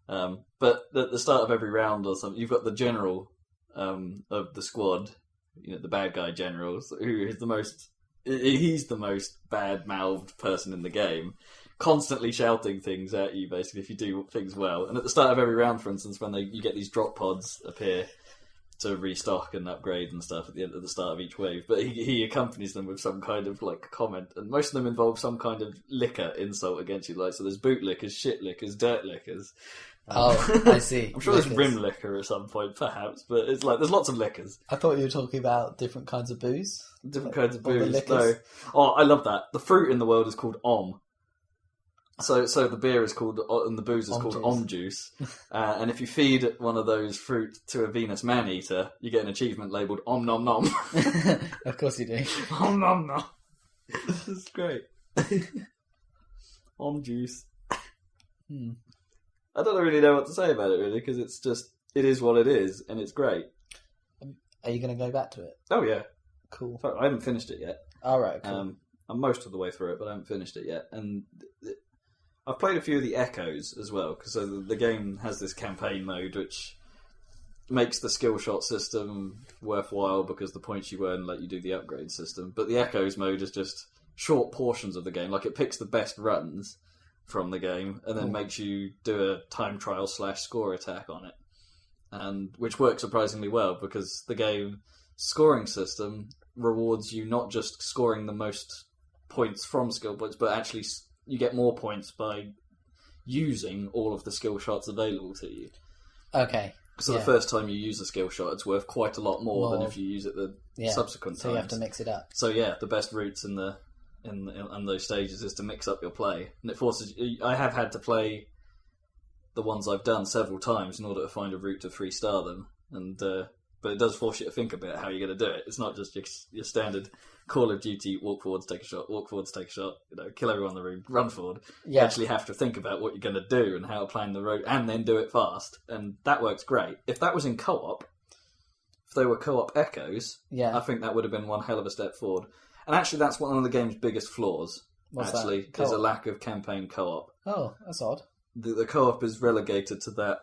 But at the start of every round or something, you've got the general of the squad, the bad guy general, who is the most... He's the most bad-mouthed person in the game, constantly shouting things at you, basically, if you do things well. And at the start of every round, for instance, when you get these drop pods appear to restock and upgrade and stuff at the start of each wave, but he accompanies them with some kind of, like, comment, and most of them involve some kind of liquor insult against you, like, so there's boot lickers, shit lickers, dirt lickers. I see. I'm sure there's rim liquor at some point, perhaps, but it's like, there's lots of liquors. I thought you were talking about different kinds of booze. Different kinds of booze. No. Oh, I love that. The fruit in the world is called Om. So the beer is called, and the booze is called Om juice. And if you feed one of those fruit to a Venus man-eater, you get an achievement labelled Om Nom Nom. Of course you do. Om Nom Nom. It's great. Om juice. I don't really know what to say about it, really, because it is what it is, and it's great. Are you going to go back to it? Oh, yeah. Cool. I haven't finished it yet. All right, cool. I'm most of the way through it, but I haven't finished it yet. And I've played a few of the echoes as well, because the game has this campaign mode, which makes the skill shot system worthwhile because the points you earn let you do the upgrade system. But the echoes mode is just short portions of the game. Like, it picks the best runs from the game and then makes you do a time trial / score attack on it, and which works surprisingly well because the game scoring system rewards you not just scoring the most points from skill points, but actually you get more points by using all of the skill shots available to you. Okay. So the first time you use a skill shot, it's worth quite a lot more than if you use it the subsequent times. So you have to mix it up. So the best routes in those stages is to mix up your play, and it forces. I have had to play the ones I've done several times in order to find a route to 3-star them, and but it does force you to think about how you're going to do it. It's not just your standard Call of Duty, walk forwards, take a shot, walk forwards, take a shot, kill everyone in the room, run forward. You actually have to think about what you're going to do and how to plan the road, and then do it fast. And that works great. If that was in co-op, if they were co-op echoes, I think that would have been one hell of a step forward. And actually, that's one of the game's biggest flaws. There's a lack of campaign co-op. Oh, that's odd. The co-op is relegated to that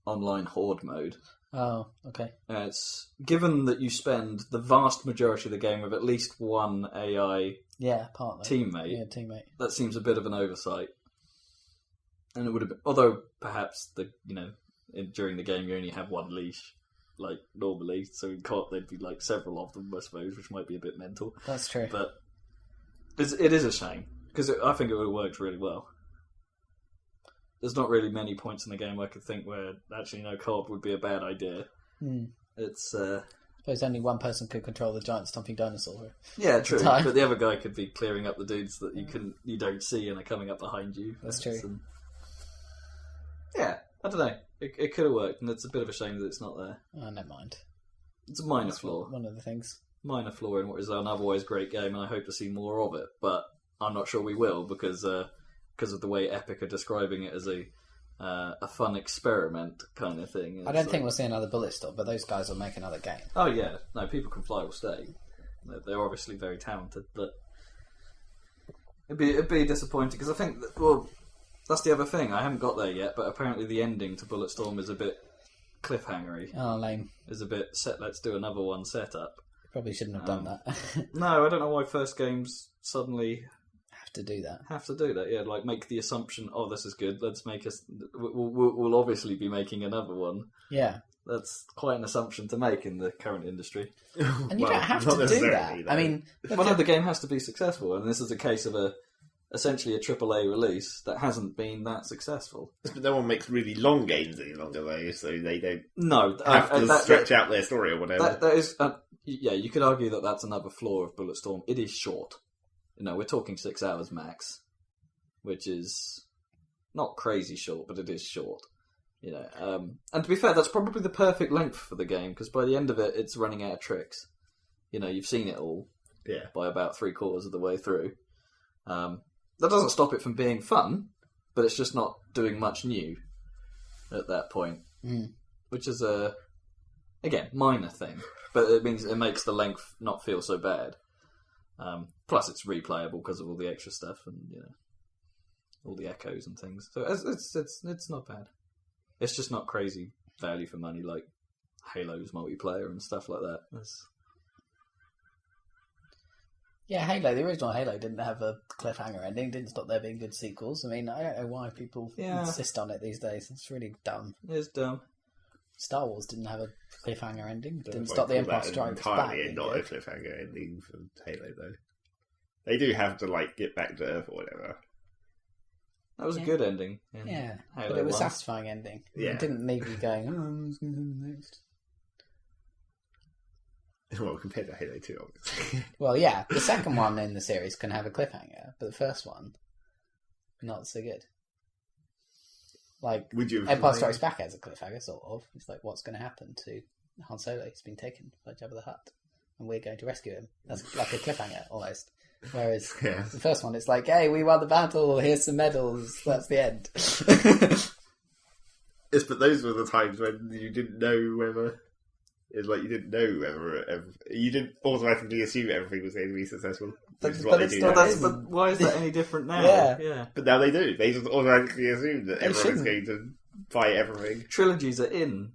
online horde mode. Oh, okay. It's given that you spend the vast majority of the game with at least one AI partner. Teammate. That seems a bit of an oversight. And it would have been, although perhaps during the game you only have one leash, like normally, so in co-op there'd be like several of them, I suppose, which might be a bit mental. That's true. But it is a shame, because I think it would have worked really well. There's not really many points in the game I could think where actually co-op would be a bad idea. It's I suppose only one person could control the giant stomping dinosaur. Yeah, true. But the other guy could be clearing up the dudes that you don't see and are coming up behind you. That's true. I don't know. It could have worked, and it's a bit of a shame that it's not there. Oh, never mind. It's a minor flaw. One of the things. Minor flaw in what is an otherwise great game, and I hope to see more of it. But I'm not sure we will, because of the way Epic are describing it as a fun experiment kind of thing. I don't think we'll see another Bulletstorm, but those guys will make another game. Oh yeah, no, People Can Fly will stay. They're obviously very talented, but it'd be disappointing, because I think that's the other thing. I haven't got there yet, but apparently the ending to Bulletstorm is a bit cliffhangery. Oh, lame. Is a bit set. Let's do another one setup. Probably shouldn't have done that. No, I don't know why first games suddenly have to do that. Yeah, like make the assumption, oh, this is good. Let's make us. We'll obviously be making another one. Yeah, that's quite an assumption to make in the current industry. And you don't have to do that. Though. I mean, the game has to be successful, and this is a case of essentially a AAA release that hasn't been that successful. But no one makes really long games any longer, though, so they don't have to stretch out their story or whatever. That is, you could argue that that's another flaw of Bulletstorm. It is short. We're talking 6 hours max, which is not crazy short, but it is short. And to be fair, that's probably the perfect length for the game, because by the end of it, it's running out of tricks. You've seen it all by about 3/4 of the way through. That doesn't stop it from being fun, but it's just not doing much new at that point, which is again, minor thing, but it means it makes the length not feel so bad. Plus, it's replayable because of all the extra stuff and all the echoes and things. So it's not bad. It's just not crazy value for money like Halo's multiplayer and stuff like that. Yeah, Halo, the original Halo didn't have a cliffhanger ending, didn't stop there being good sequels. I mean, I don't know why people insist on it these days. It's really dumb. It's dumb. Star Wars didn't have a cliffhanger ending, didn't stop the Empire Strikes Back. Not a cliffhanger ending for Halo, though. They do have to, get back to Earth or whatever. That was a good ending. Yeah, but it was a satisfying ending. Yeah. It didn't leave you going, what's going to happen next? Well, compared to Halo 2, obviously. Well, yeah, the second one in the series can have a cliffhanger, but the first one, not so good. Would you Empire Strikes Back has a cliffhanger, sort of. It's like, what's going to happen to Han Solo? He's been taken by Jabba the Hutt, and we're going to rescue him. That's like a cliffhanger, almost. Whereas the first one, it's like, hey, we won the battle, here's some medals, that's the end. Yes, but those were the times when you didn't know whether... It's like you didn't know whether... You didn't automatically assume everything was going to be successful. Which is what they do now. But why is that any different now? Yeah. But now they do. They just automatically assume that everyone's going to buy everything. Trilogies are in.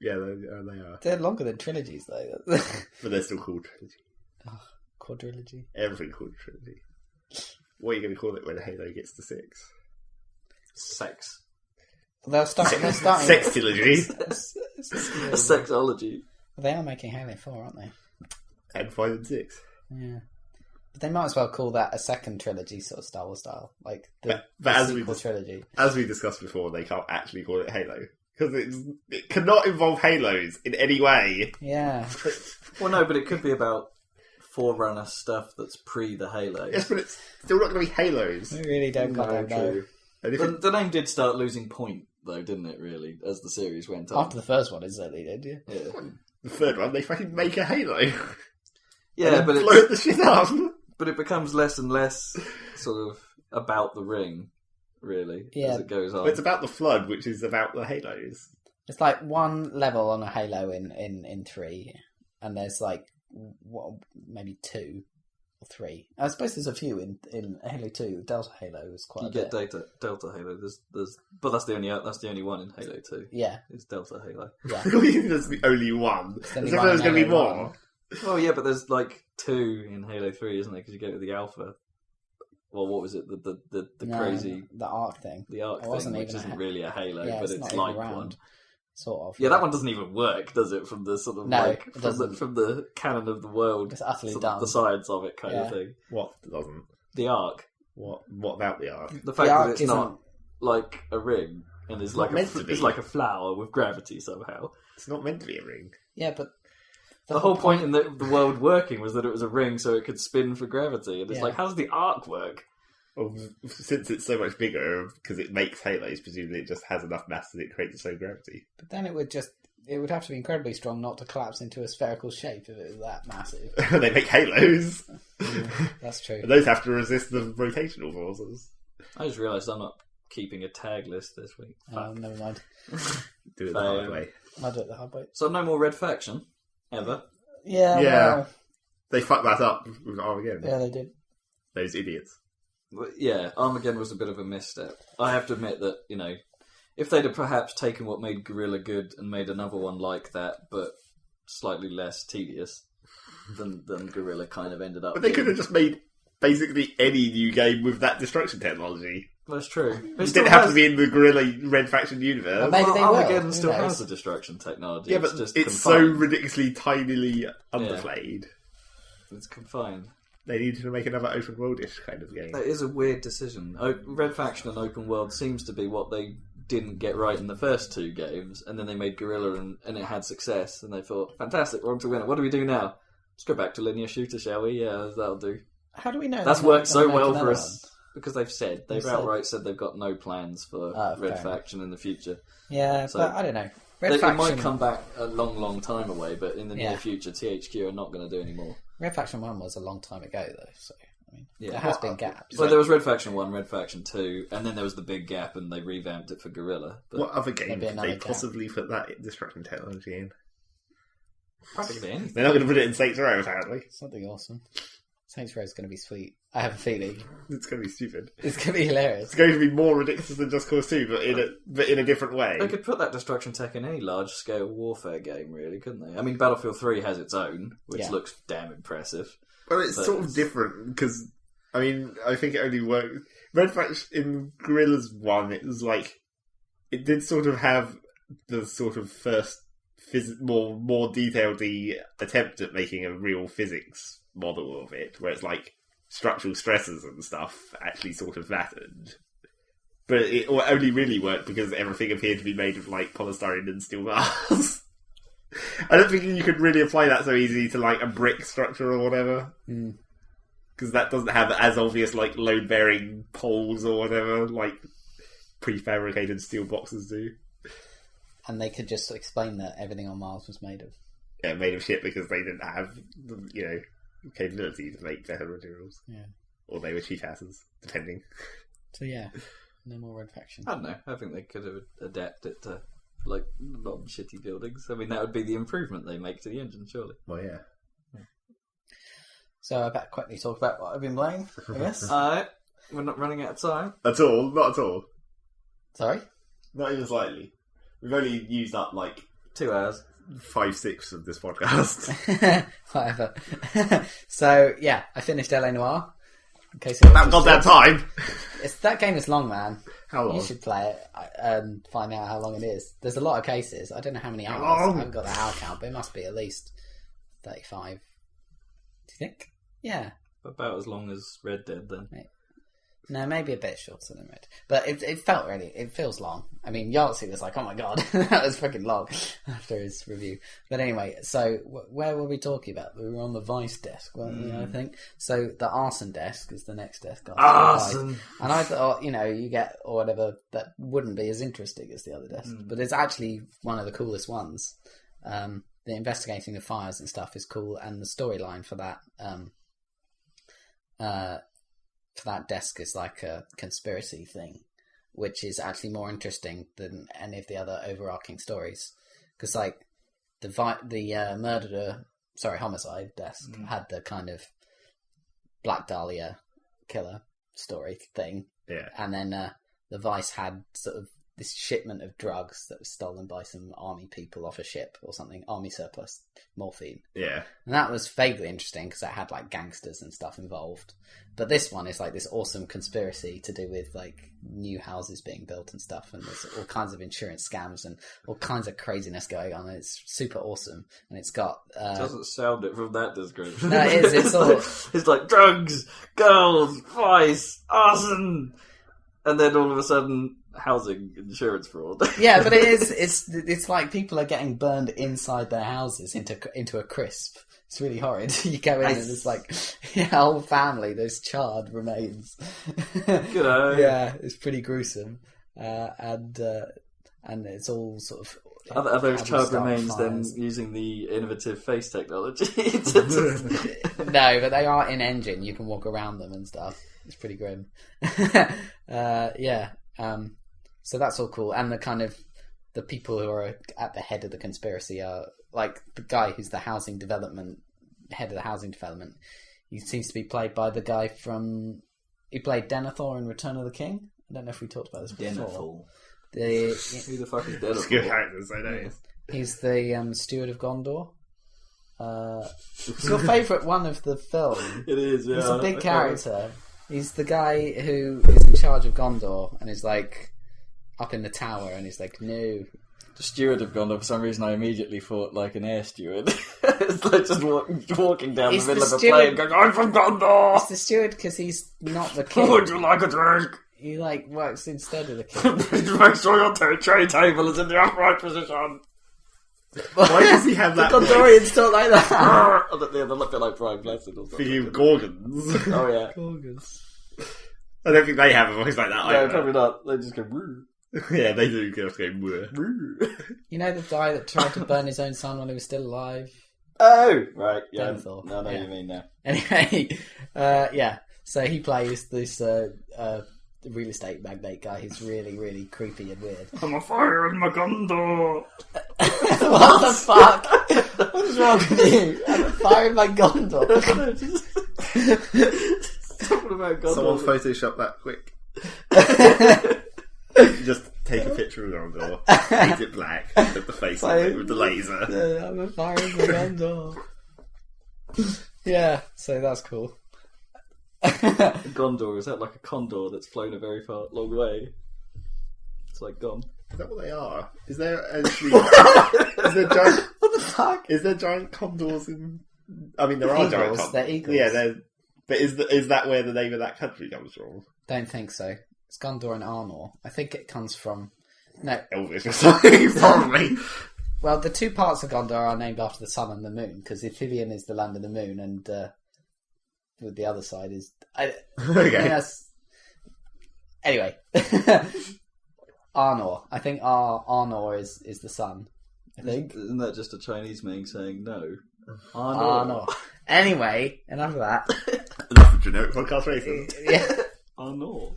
Yeah, they are. They're longer than trilogies, though. But they're still called trilogy. Oh, quadrilogy. Everything called trilogy. What are you going to call it when Halo gets to 6? Sex. They're starting. Sextilogy. A sexology. They are making Halo 4, aren't they? And 5 and 6. Yeah. But they might as well call that a second trilogy, sort of Star Wars style. Like the sequel trilogy. As we discussed before, they can't actually call it Halo. Because it cannot involve Halos in any way. Yeah. Well, no, but it could be about Forerunner stuff that's pre the Halo. Yes, but it's still not going to be Halos. We really don't know. The name did start losing point, though, didn't it, really, as the series went on? After the first one, it certainly did, yeah. the third one, they fucking make a Halo. Yeah, but blow the shit up. But it becomes less and less sort of about the ring, really, as it goes on. But it's about the Flood, which is about the Halos. It's like one level on a Halo in 3, and there's like maybe 2 or 3. I suppose there's a few in Halo 2. Delta Halo is quite. You get Delta Halo. There's but that's the only one in Halo 2. Yeah, it's Delta Halo. Yeah, that's the only one. There's going to be more. Well, yeah, but there's like 2 in Halo 3, isn't there? Because you go to the Alpha. Well, what was it? The crazy the Arc thing. The Arc thing, which isn't really a Halo, but it's like one. Sort of. Yeah, that one doesn't even work, does it? From the sort of from the canon of the world, it's utterly dumb. The science of it, kind of thing. What doesn't? The Arc. What about the Arc? The fact that it's not like a ring and it's like it's like a flower with gravity somehow. It's not meant to be a ring. Yeah, but the whole point in the world working was that it was a ring, so it could spin for gravity. And it's like, how does the Arc work? Well, since it's so much bigger, because it makes halos, presumably it just has enough mass that it creates its own gravity. But then it would have to be incredibly strong not to collapse into a spherical shape if it was that massive. They make halos. That's true. And those have to resist the rotational forces. I just realised I'm not keeping a tag list this week. Oh, never mind. Do it the hard way. I'll do it the hard way. So no more Red Faction, ever. Yeah. Well, they fucked that up with Armageddon. Yeah, they did. Those idiots. Yeah, Armageddon was a bit of a misstep. I have to admit that, if they'd have perhaps taken what made Guerrilla good and made another one like that, but slightly less tedious, than Guerrilla kind of ended up. But they could have just made basically any new game with that destruction technology. That's true. It didn't have to be in the Guerrilla Red Faction universe. Well, maybe they Armageddon still has the destruction technology. Yeah, but it's so ridiculously tinily underplayed. Yeah. It's confined. They needed to make another open world-ish kind of game. That is a weird decision. Red Faction and open world seems to be what they didn't get right in the first 2 games, and then they made Guerrilla and it had success, and they thought, fantastic, we're on to win it. What do we do now? Let's go back to linear shooter, shall we? Yeah, that'll do. How do we know? That's worked so well for us. Because they've outright said they've got no plans for Red Faction in the future. Yeah, so, but I don't know. It might come back a long, long time away, but in the near future, THQ are not going to do any more. Red Faction 1 was a long time ago, though, so there has been gaps. Well, there was Red Faction 1, Red Faction 2, and then there was the big gap, and they revamped it for Guerrilla. But what other game did they possibly put that destruction technology in? Practically anything. They're not going to put it in Saints Row, apparently. Something awesome. Saints Row is going to be sweet. I have a feeling. It's going to be stupid. It's going to be hilarious. It's going to be more ridiculous than Just Cause 2, but in a different way. They could put that destruction tech in any large-scale warfare game, really, couldn't they? I mean, Battlefield 3 has its own, which looks damn impressive. Well, it's sort of different, because, I mean, I think it only worked... Red Faction, in Guerrilla's one, it was like... It did sort of have the sort of first more detailed attempt at making a real physics model of it, where it's like structural stresses and stuff actually sort of mattered. But it only really worked because everything appeared to be made of like polystyrene and steel bars. I don't think you could really apply that so easily to like a brick structure or whatever. Because that doesn't have as obvious like load-bearing poles or whatever like prefabricated steel boxes do. And they could just explain that everything on Mars was made of... Yeah, made of shit because they didn't have, capability to make better materials. Yeah. Or they were cheap asses, depending. So yeah, no more Red Faction. I don't know. I think they could have adapted it to, like, non-shitty buildings. I mean, that would be the improvement they make to the engine, surely. Well, yeah. So I better quickly talk about what I've been playing, I guess. Alright. We're not running out of time. At all. Not at all. Sorry? Not even slightly. We've only used up, 2 hours. 5/6 of this podcast. Whatever. So, yeah, I finished L.A Noire. In case that goddamn time! That game is long, man. How long? You should play it and find out how long it is. There's a lot of cases. I don't know how many hours. I haven't got the hour count, but it must be at least 35. Do you think? Yeah. About as long as Red Dead, then. No, maybe a bit shorter than Red. But it feels long. I mean, Yahtzee was like, oh my god, that was freaking long after his review. But anyway, so where were we talking about? We were on the Vice desk, weren't we, I think? So the Arson desk is the next desk. Arson! And I thought, you get, or whatever, that wouldn't be as interesting as the other desk. But it's actually one of the coolest ones. the investigating the fires and stuff is cool, and the storyline for that desk is like a conspiracy thing, which is actually more interesting than any of the other overarching stories. Because like the homicide desk had the kind of Black Dahlia killer story thing, and then the Vice had sort of this shipment of drugs that was stolen by some army people off a ship or something, army surplus morphine. Yeah. And that was vaguely interesting because it had like gangsters and stuff involved. But this one is like this awesome conspiracy to do with like new houses being built and stuff, and there's all kinds of insurance scams and all kinds of craziness going on, and it's super awesome. And it's got it doesn't sound it from that description. No, it is. It's all it's like drugs, girls, vice, arson, and then all of a sudden housing insurance fraud. Yeah, but it is. It's like people are getting burned inside their houses into a crisp. It's really horrid. You go in and it's like your whole family. There's charred remains. Good eye. Yeah, it's pretty gruesome, and it's all sort of. Are those charred remains fires. Then using the innovative face technology? No, but they are in engine. You can walk around them and stuff. It's pretty grim. Yeah. So that's all cool, and the kind of the people who are at the head of the conspiracy are like the guy who's the head of the housing development. He seems to be played by the guy he played Denethor in Return of the King. I don't know if we talked about this before. Who the fuck is Denethor? Good characters, I know. He's the steward of Gondor. It's your favourite one of the film. It is. Yeah, he's a big character. He's the guy who is in charge of Gondor and is like up in the tower, and he's like, no. The steward of Gondor, for some reason I immediately thought like an air steward. It's like just walking down the middle of a plane going, I'm from Gondor! It's the steward because he's not the king. Would you like a drink? He like works instead of the king. Make sure your tray table is in the upright position. Why does he have that? The Gondorians talk like that. They look a bit like Brian Blessed or something. For you Gorgons. Oh yeah. Gorgons. I don't think they have a voice like that either. No, probably not. They just go, woo. Yeah, they do just go, woo. You know the guy that tried to burn his own son while he was still alive? Oh! Right, yeah. Denethor. No, yeah. You mean now. Anyway, yeah. So he plays this real estate magnate guy who's really, really creepy and weird. I'm a fire in my Gondor! What the fuck? What is wrong with you? I'm a fire in my Gondor. Talking about Gondor. Someone Photoshop that quick. Just take a picture of Gondor, paint it black, put the face on it with the laser. I'm a fire in my Gondor. Yeah, so that's cool. Gondor, is that like a condor that's flown a very long way? It's like gone. Is that what they are? Is there actually... is there giant... What the fuck? Is there giant condors in... I mean, there are giant condors. They're eagles. Yeah, but is that where the name of that country comes from? Don't think so. It's Gondor and Arnor. I think it comes from... No. Elvish or something, probably. Well, the two parts of Gondor are named after the sun and the moon, because Ithilien is the land of the moon, and the other side is... Okay. Anyway. Arnor. I think Arnor is the sun. I think. Isn't that just a Chinese man saying no? Arnor. Anyway, enough of that. Enough of generic podcast racing. Yeah. Arnor.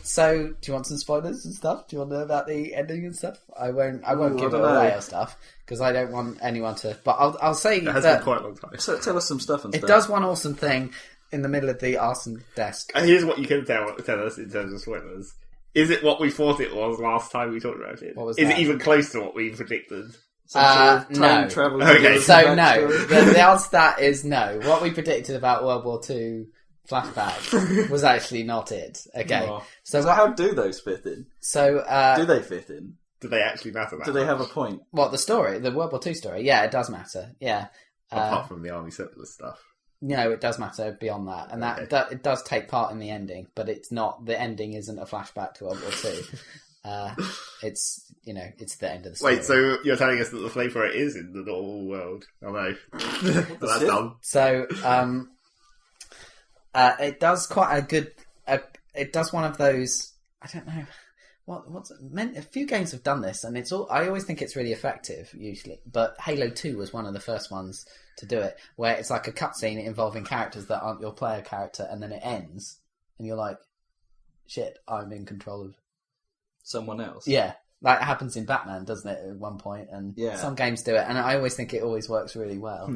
So, do you want some spoilers and stuff? Do you want to know about the ending and stuff? I won't give it know. away or stuff, because I don't want anyone to... But I'll say it has been quite a long time. So tell us some stuff and stuff. It does one awesome thing in the middle of the arson desk. Here's what you can tell us in terms of spoilers. Is it what we thought it was last time we talked about it? What was Is that? it even close to what we predicted? No. Travel Okay. So no. The answer to that is no. What we predicted about World War II flashback was actually not it. Okay. Oh. So how do those fit in? So do they fit in? Do they actually matter? Do they have a point? What, the story? The World War II story? Yeah, it does matter. Yeah. Apart from the army surplus stuff. No, it does matter beyond that, and that it does take part in the ending, but it's not. The ending isn't a flashback to World War II. It's it's the end of the story. Wait, so you're telling us that the flame for it is in the normal world? Oh no, but that's dumb. So it does quite a good. It does one of those. I don't know A few games have done this, and it's all. I always think it's really effective, usually. But Halo 2 was one of the first ones to do it, where it's like a cutscene involving characters that aren't your player character, and then it ends, and you're like, "Shit, I'm in control of someone else." Yeah, that happens in Batman, doesn't it? At one point, and some games do it, and I always think it always works really well.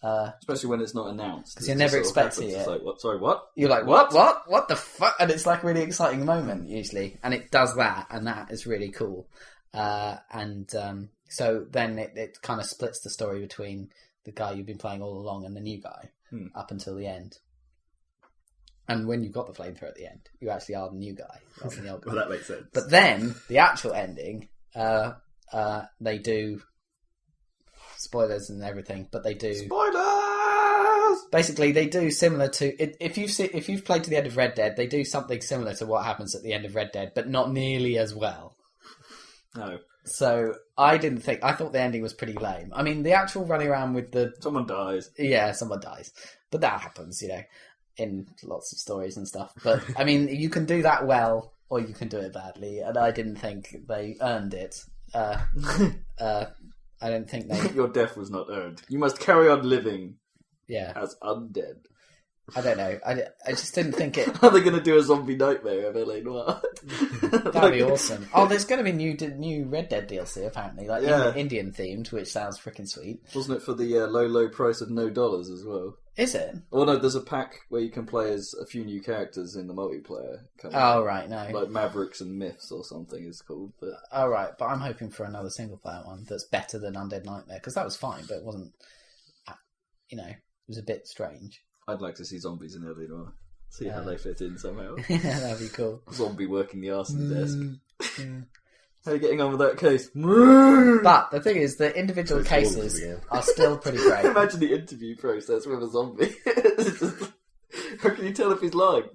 Especially when it's not announced. Because you're never expecting it. It's like, what? Sorry, what? You're like, what the fuck? And it's like a really exciting moment, usually. And it does that, and that is really cool. So then it kind of splits the story between the guy you've been playing all along and the new guy, up until the end. And when you've got the flamethrower at the end, you actually are the new guy, rather than the old guy. Well, that makes sense. But then, the actual ending, they do... spoilers and everything, but they do spoilers. Basically, they do similar to if you've played to the end of Red Dead, they do something similar to what happens at the end of Red Dead, but not nearly as well. No. So I thought the ending was pretty lame. I mean, the actual running around with someone dies. Yeah, someone dies, but that happens, in lots of stories and stuff. But I mean, you can do that well, or you can do it badly, and I didn't think they earned it. I don't think they... Your death was not earned. You must carry on living as undead. I don't know. I just didn't think it... Are they going to do a zombie nightmare of L.A Noire? That'd be awesome. Oh, there's going to be new Red Dead DLC, apparently. Indian themed, which sounds freaking sweet. Wasn't it for the low price of $0 as well? Is it? Oh no, there's a pack where you can play as a few new characters in the multiplayer. Right, no. Like Mavericks and Myths or something is called. But... Oh, right, but I'm hoping for another single-player one that's better than Undead Nightmare, because that was fine, but it wasn't... it was a bit strange. I'd like to see zombies in L.A Noire. See how they fit in somehow. Yeah, that'd be cool. Zombie working the arse in the desk. Yeah. How are you getting on with that case? But the thing is, the individual cases are still pretty great. Imagine the interview process with a zombie. How can you tell if he's lying?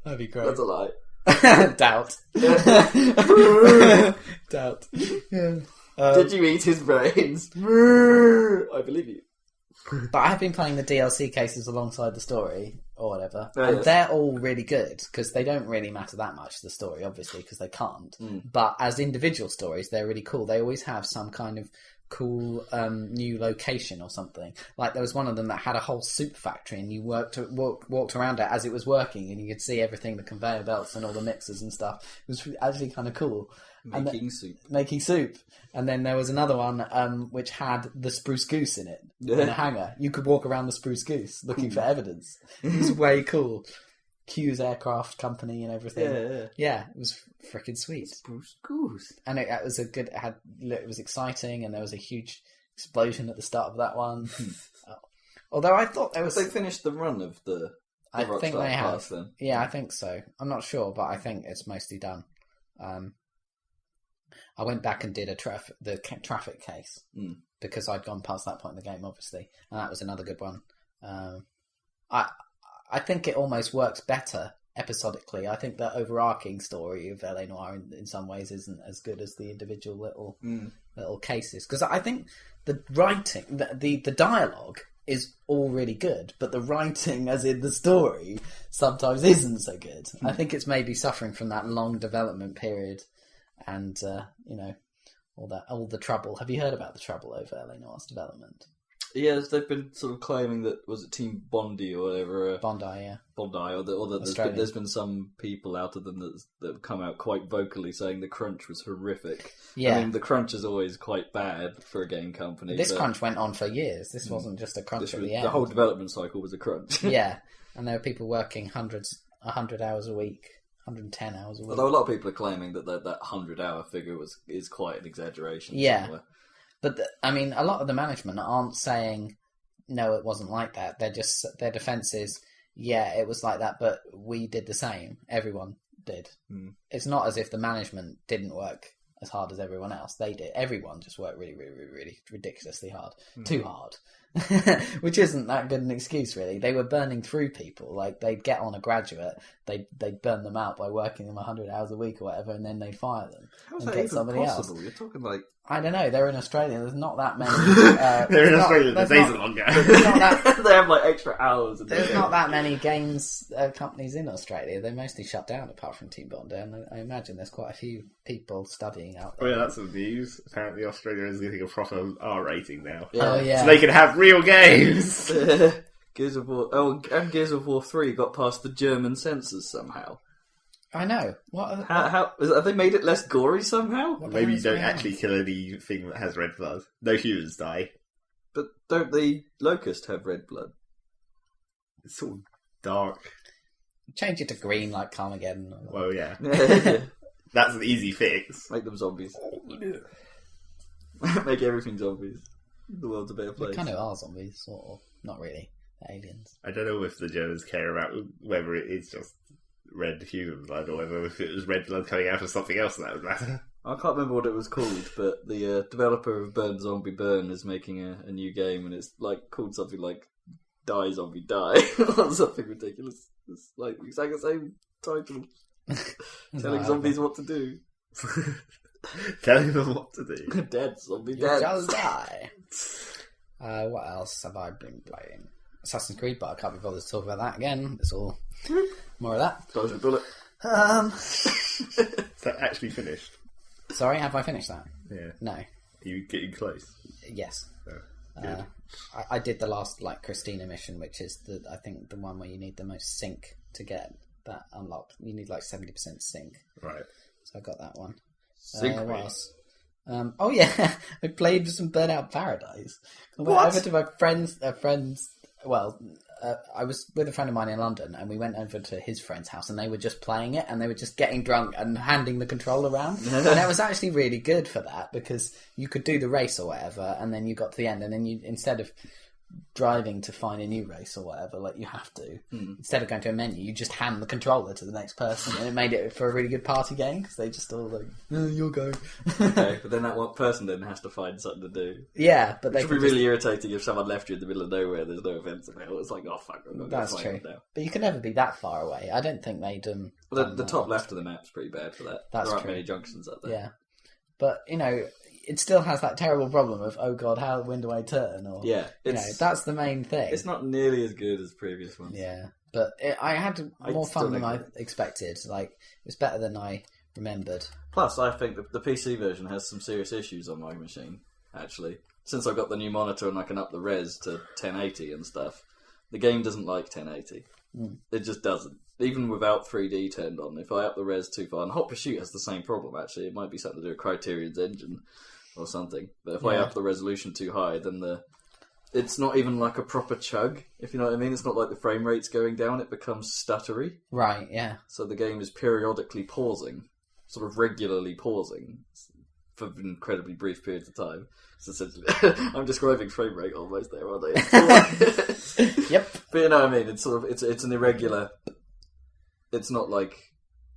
That'd be great. That's a lie. Doubt. Doubt. Yeah. Did you eat his brains? I believe you. But I have been playing the DLC cases alongside the story, or whatever, and they're all really good, because they don't really matter that much, the story, obviously, because they can't. But as individual stories, they're really cool. They always have some kind of cool new location or something. Like, there was one of them that had a whole soup factory, and you walked around it as it was working, and you could see everything, the conveyor belts and all the mixers and stuff. It was actually kind of cool. Making soup. And then there was another one which had the spruce goose in it, in a hangar. You could walk around the spruce goose looking for evidence. It was way cool. Q's Aircraft Company and everything. Yeah, it was freaking sweet. Spruce goose. And it was it was exciting, and there was a huge explosion at the start of that one. Although I thought there was... They finished the run of the I think they have. Then. Yeah, I think so. I'm not sure, but I think it's mostly done. I went back and did the traffic case because I'd gone past that point in the game, obviously, and that was another good one. I think it almost works better episodically. I think the overarching story of L.A. Noire in some ways isn't as good as the individual little cases, because I think the writing, the dialogue is all really good, but the writing, as in the story, sometimes isn't so good. I think it's maybe suffering from that long development period. And all the trouble. Have you heard about the trouble over L.A. Noire's development? Yes, they've been sort of claiming that, was it Team Bondi or whatever? Bondi, yeah. Bondi, or there's been some people out of them that have come out quite vocally saying the crunch was horrific. Yeah. I mean, the crunch is always quite bad for a game company. This crunch went on for years. This wasn't just a crunch at the end. The whole development cycle was a crunch. Yeah, and there were people working 100 hours a week. 110 hours a week. Although a lot of people are claiming that 100-hour figure is quite an exaggeration. Yeah, somewhere. But a lot of the management aren't saying no, it wasn't like that. They're just, their defence is, yeah, it was like that, but we did the same. Everyone did. It's not as if the management didn't work as hard as everyone else. They did. Everyone just worked really, really, really, really ridiculously hard. Too hard. Which isn't that good an excuse, really. They were burning through people. Like, they'd get on a graduate, they'd burn them out by working them 100 hours a week or whatever, and then they'd fire them. How is and that get even somebody possible? else. You're talking like I don't know. They're in Australia. There's not that many. They're in Australia. The days are longer. They have like extra hours. There's not that many games companies in Australia. They're mostly shut down, apart from Team Bonder. And I imagine there's quite a few people studying out there. Oh yeah, that's some news. Apparently, Australia is getting a proper R rating now. Yeah. Oh yeah, so they can have real games. Gears of War. Oh, and Gears of War 3 got past the German censors somehow. I know. What? Have they made it less gory somehow? Maybe you don't actually kill anything that has red blood. No humans die. But don't the Locust have red blood? It's sort of dark. Change it to green like Carmageddon. Well, yeah. That's an easy fix. Make them zombies. Make everything zombies. The world's a better place. They kind of are zombies, sort of. Not really. They're aliens. I don't know if the Germans care about whether it is just red human blood or whether if it was red blood coming out of something else that would matter. I can't remember what it was called, but the developer of Burn Zombie Burn is making a new game, and it's like called something like Die Zombie Die or something ridiculous. It's like exactly the same title. Telling zombies what to do. Telling them what to do. Dead zombie You dead. just die. What else have I been playing? Assassin's Creed, but I can't be bothered to talk about that again. It's all more of that. Dodge a bullet. Is that actually finished? Sorry, have I finished that? Yeah. No. Are you getting close? Yes. Oh, good. I did the last Christina mission, which is I think the one where you need the most sync to get that unlocked. You need 70% sync. Right. So I got that one. Sync what else? Oh yeah, I played some Burnout Paradise. I went What? over to my friend's. Well, I was with a friend of mine in London, and we went over to his friend's house, and they were just playing it, and they were just getting drunk and handing the controller around. And it was actually really good for that, because you could do the race or whatever, and then you got to the end, and then you, instead of driving to find a new race or whatever, you have to, instead of going to a menu, you just hand the controller to the next person, and it made it for a really good party game, because they just all you'll go. Okay, but then that one person then has to find something to do. Yeah, but It they would be could really irritating if someone left you in the middle of nowhere. There's no events about. It's like, oh fuck, I'm not going to That's find true. it now. But you can never be that far away. I don't think they'd Well, the top left of the map's pretty bad for that. That's there aren't true. many junctions up there. Yeah, but it still has that terrible problem of, oh god, when do I turn? Or Yeah, that's the main thing. It's not nearly as good as previous ones. Yeah, but I had more fun than I think expected. It was better than I remembered. Plus, I think the PC version has some serious issues on my machine, actually. Since I've got the new monitor and I can up the res to 1080 and stuff, the game doesn't like 1080. It just doesn't. Even without 3D turned on, if I up the res too far, and Hot Pursuit has the same problem, actually. It might be something to do with Criterion's engine or something. But if I up the resolution too high, then it's not even like a proper chug, if you know what I mean. It's not like the frame rate's going down, it becomes stuttery. Right, yeah. So the game is periodically pausing, sort of regularly pausing, for incredibly brief periods of time. So essentially, I'm describing frame rate almost there, aren't I? Yep. But you know what I mean, it's sort of, it's an irregular, it's not like,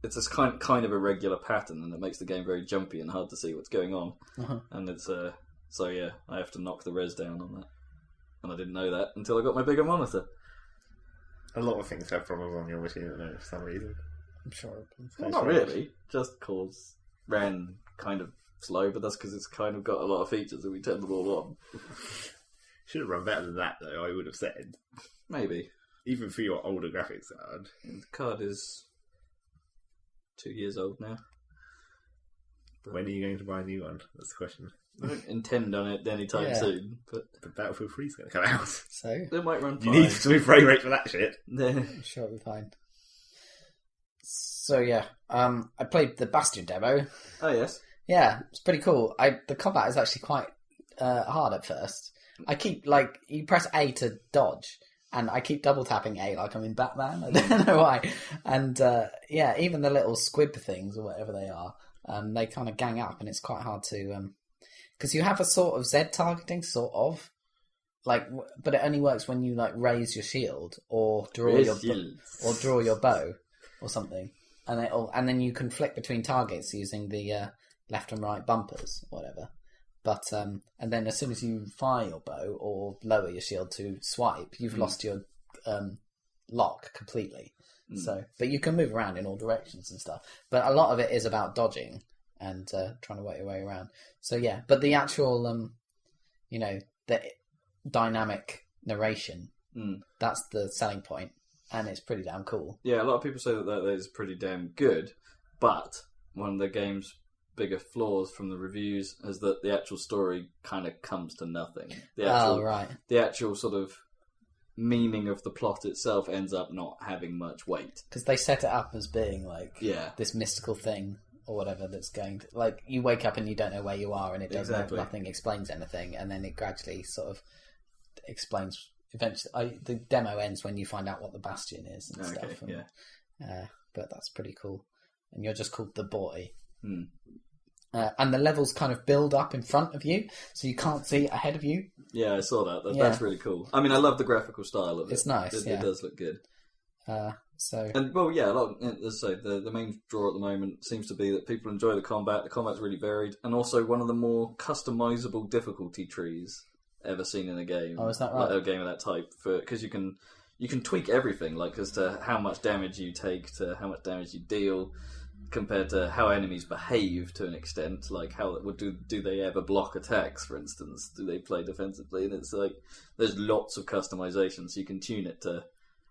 it's a kind of irregular pattern, and it makes the game very jumpy and hard to see what's going on. And it's, so yeah, I have to knock the res down on that. And I didn't know that until I got my bigger monitor. A lot of things have problems on your machine at the moment for some reason. I'm sure. Well, not really, just cause ran kind of slow, but that's because it's kind of got a lot of features and we turned them all on. Should have run better than that, though, I would have said. Maybe. Even for your older graphics card. The card is 2 years old now. When are you going to buy a new one? That's the question. I don't intend on it anytime soon, but Battlefield 3 is going to come out. So? it might run You fine. need smooth frame rate for that shit. I'm sure it'll be fine. So yeah, I played the Bastion demo. Oh yes. Yeah, it's pretty cool. The combat is actually quite hard at first. I keep you press A to dodge, and I keep double tapping A like I'm in Batman. I don't know why. And even the little squib things or whatever they are, they kind of gang up, and it's quite hard to because you have a sort of Z targeting, sort of but it only works when you raise your shield or draw your bow or something, and then you can flick between targets using the left and right bumpers, or whatever. But and then as soon as you fire your bow or lower your shield to swipe, you've lost your lock completely. So, but you can move around in all directions and stuff. But a lot of it is about dodging, and trying to work your way around. So yeah, but the actual, the dynamic narration, that's the selling point, and it's pretty damn cool. Yeah, a lot of people say that is pretty damn good, but one of the game's bigger flaws from the reviews is that the actual story kind of comes to nothing. The actual sort of meaning of the plot itself ends up not having much weight. Because they set it up as being this mystical thing or whatever that's going to... you wake up and you don't know where you are and it does nothing explains anything, and then it gradually sort of explains... Eventually, the demo ends when you find out what the Bastion is and stuff. And, but that's pretty cool. And you're just called the boy. And the levels kind of build up in front of you, so you can't see ahead of you. Yeah, I saw that. That's really cool. I mean, I love the graphical style of it. It's nice. It does look good. A lot. As I say, the main draw at the moment seems to be that people enjoy the combat. The combat's really varied, and also one of the more customizable difficulty trees ever seen in a game. Oh, is that right? A game of that type, because you can tweak everything, as to how much damage you take to how much damage you deal, compared to how enemies behave to an extent. How do they ever block attacks, for instance? Do they play defensively? And it's there's lots of customization, so you can tune it to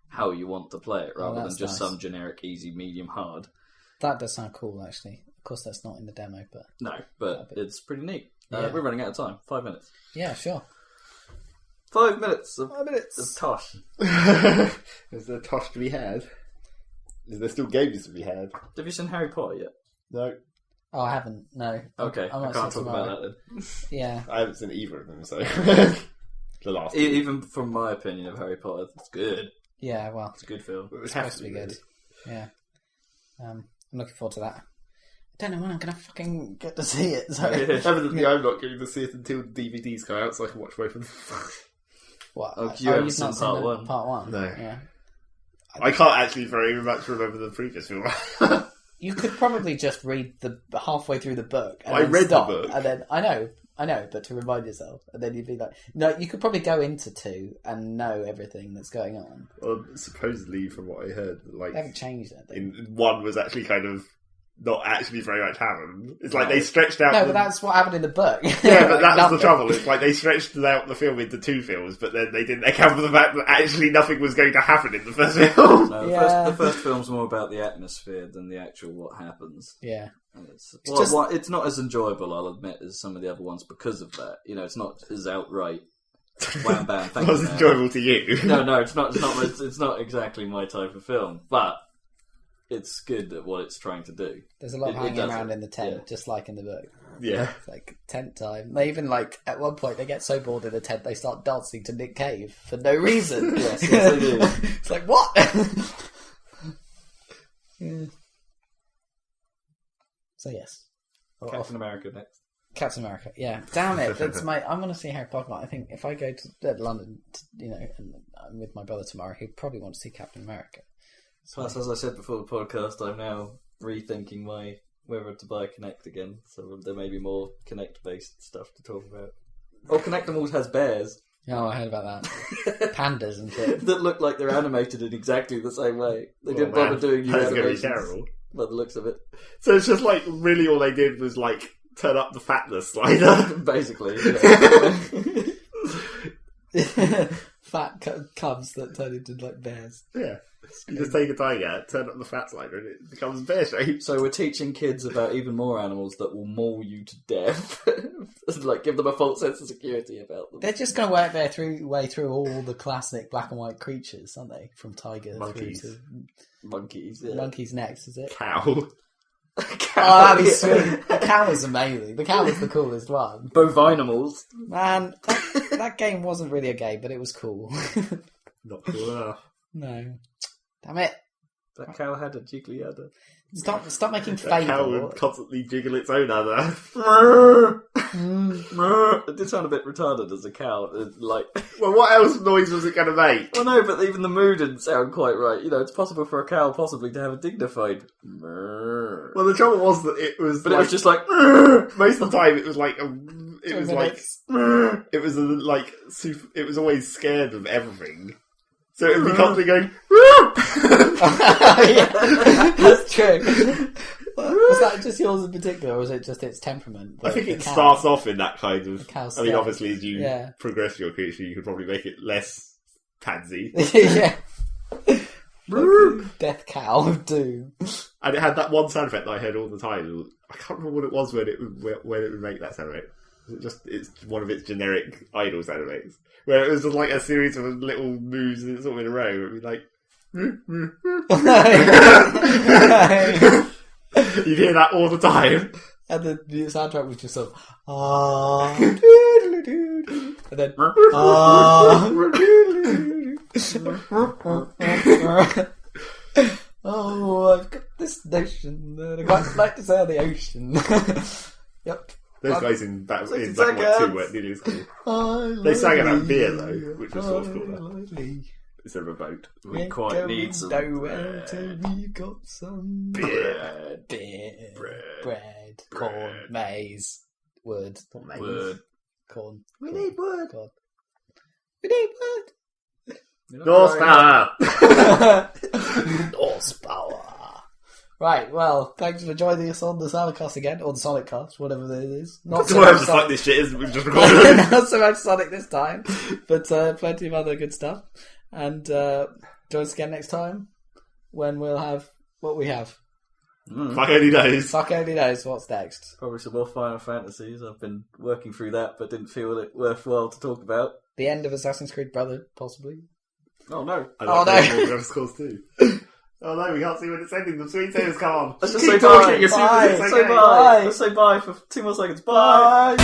how you want to play it, rather than just some generic easy, medium, hard. That does sound cool, actually. Of course, that's not in the demo, but... No, but it's pretty neat. We're running out of time. 5 minutes. Yeah, sure. 5 minutes of Tosh. Is there Tosh to be had? Is there still games to be had? Have you seen Harry Potter yet? No. Oh, I haven't. No. Okay, I can't talk about that then. Yeah. I haven't seen either of them, so... the last one. Even from my opinion of Harry Potter, it's good. Yeah, well... It's a good film. It's supposed to be good. Yeah. I'm looking forward to that. I don't know when I'm going to fucking get to see it. So. Evidently, I'm not going to see it until DVDs come out, so I can watch both of them. What? You've not seen part one? Part one? No. Yeah. I can't actually very much remember the previous film. You could probably just read the halfway through the book. And I read stop, the book. And then, I know, but to remind yourself. And then you'd be like... No, you could probably go into 2 and know everything that's going on. Well, supposedly, from what I heard... They haven't changed it. In 1 was actually kind of... not actually very much happened. It's they stretched out... No, but that's what happened in the book. Yeah, but that's the trouble. It's they stretched out the film into 2 films, but then they didn't account for the fact that actually nothing was going to happen in the first film. No, the first film's more about the atmosphere than the actual what happens. Yeah. It's not as enjoyable, I'll admit, as some of the other ones because of that. It's not as outright... Wham bam, thank you. It was enjoyable to you. No, it's not. It's not exactly my type of film, but it's good at what it's trying to do. There's a lot hanging around in the tent, just like in the book. Yeah. It's tent time. They even, at one point, they get so bored in the tent, they start dancing to Nick Cave for no reason. Yes, they do. It's what? Yeah. So, yes. Captain America next. Captain America, yeah. Damn it. I'm going to see Harry Potter. I think if I go to London, and I'm with my brother tomorrow, he'd probably want to see Captain America. Plus, as I said before the podcast, I'm now rethinking whether to buy Kinect again. So there may be more Kinect-based stuff to talk about. Oh, Kinect almost has bears. Oh, I heard about that. Pandas and shit. That look like they're animated in exactly the same way. They didn't bother doing new animations. That's going to be terrible. By the looks of it. So it's just really all they did was turn up the fatness slider. Basically, yeah. Fat cubs that turn into bears. Yeah. You just take a tiger, turn up the fat slider, and it becomes bear shaped. So we're teaching kids about even more animals that will maul you to death. Give them a false sense of security about them. They're just going to work their way through all the classic black and white creatures, aren't they? From tiger monkeys. through to... Monkeys, yeah. Monkeys next, is it? Cow. Oh, that'd be sweet. The cow was amazing. The cow was the coolest one. Both animals. Man, that game wasn't really a game, but it was cool. Not cool enough. No. Damn it. That cow had a jiggly udder. Stop making that Fable. Cow would constantly jiggle its own udder. It did sound a bit retarded as a cow. Well, what else noise was it going to make? Well, no, but even the moo didn't sound quite right. It's possible for a cow possibly to have a dignified. Well, the trouble was that it was. But it was just most of the time, it was it was always scared of everything. So it would be constantly going. Yeah, that's true. Was that just yours in particular, or was it just its temperament? I think it starts off in that kind of... I mean, obviously, as you progress your creature, you could probably make it less pansy. Yeah. Like death cow of doom. And it had that one sound effect that I heard all the time. I can't remember what it was when it would make that sound effect. It's one of its generic idle sound effects. Where it was just like a series of little moves sort of in a row. It would be like... You'd hear that all the time. And the soundtrack was just sort of... and then... oh, I've got this notion that I quite like to sail the ocean. Yep. Those guys in Black One 2 weren't nearly as cool. They sang about beer though, which was sort of cool. Instead of a boat. We quite need some bread. Till we've got some beer. Bread. Corn. Maize. Wood. Not maize. Wood. Corn. We need wood. God. We need wood. Norse power! Norse power. Right, well, thanks for joining us on the Saladcast again, or the Sonicast, whatever it is. Not so much Sonic this shit is, we've just recorded. Not so much Sonic this time, but plenty of other good stuff. And join us again next time, when we'll have what we have. Fuck only knows. Fuck only knows what's next. Probably some more Final Fantasies. I've been working through that, but didn't feel it worthwhile to talk about. The end of Assassin's Creed Brother, possibly. Oh no! Oh no! Oh no, we can't see when it's ending. The sweet sailors come on. Let's just say bye. Let's say bye. Let's say bye for 2 more seconds. Bye.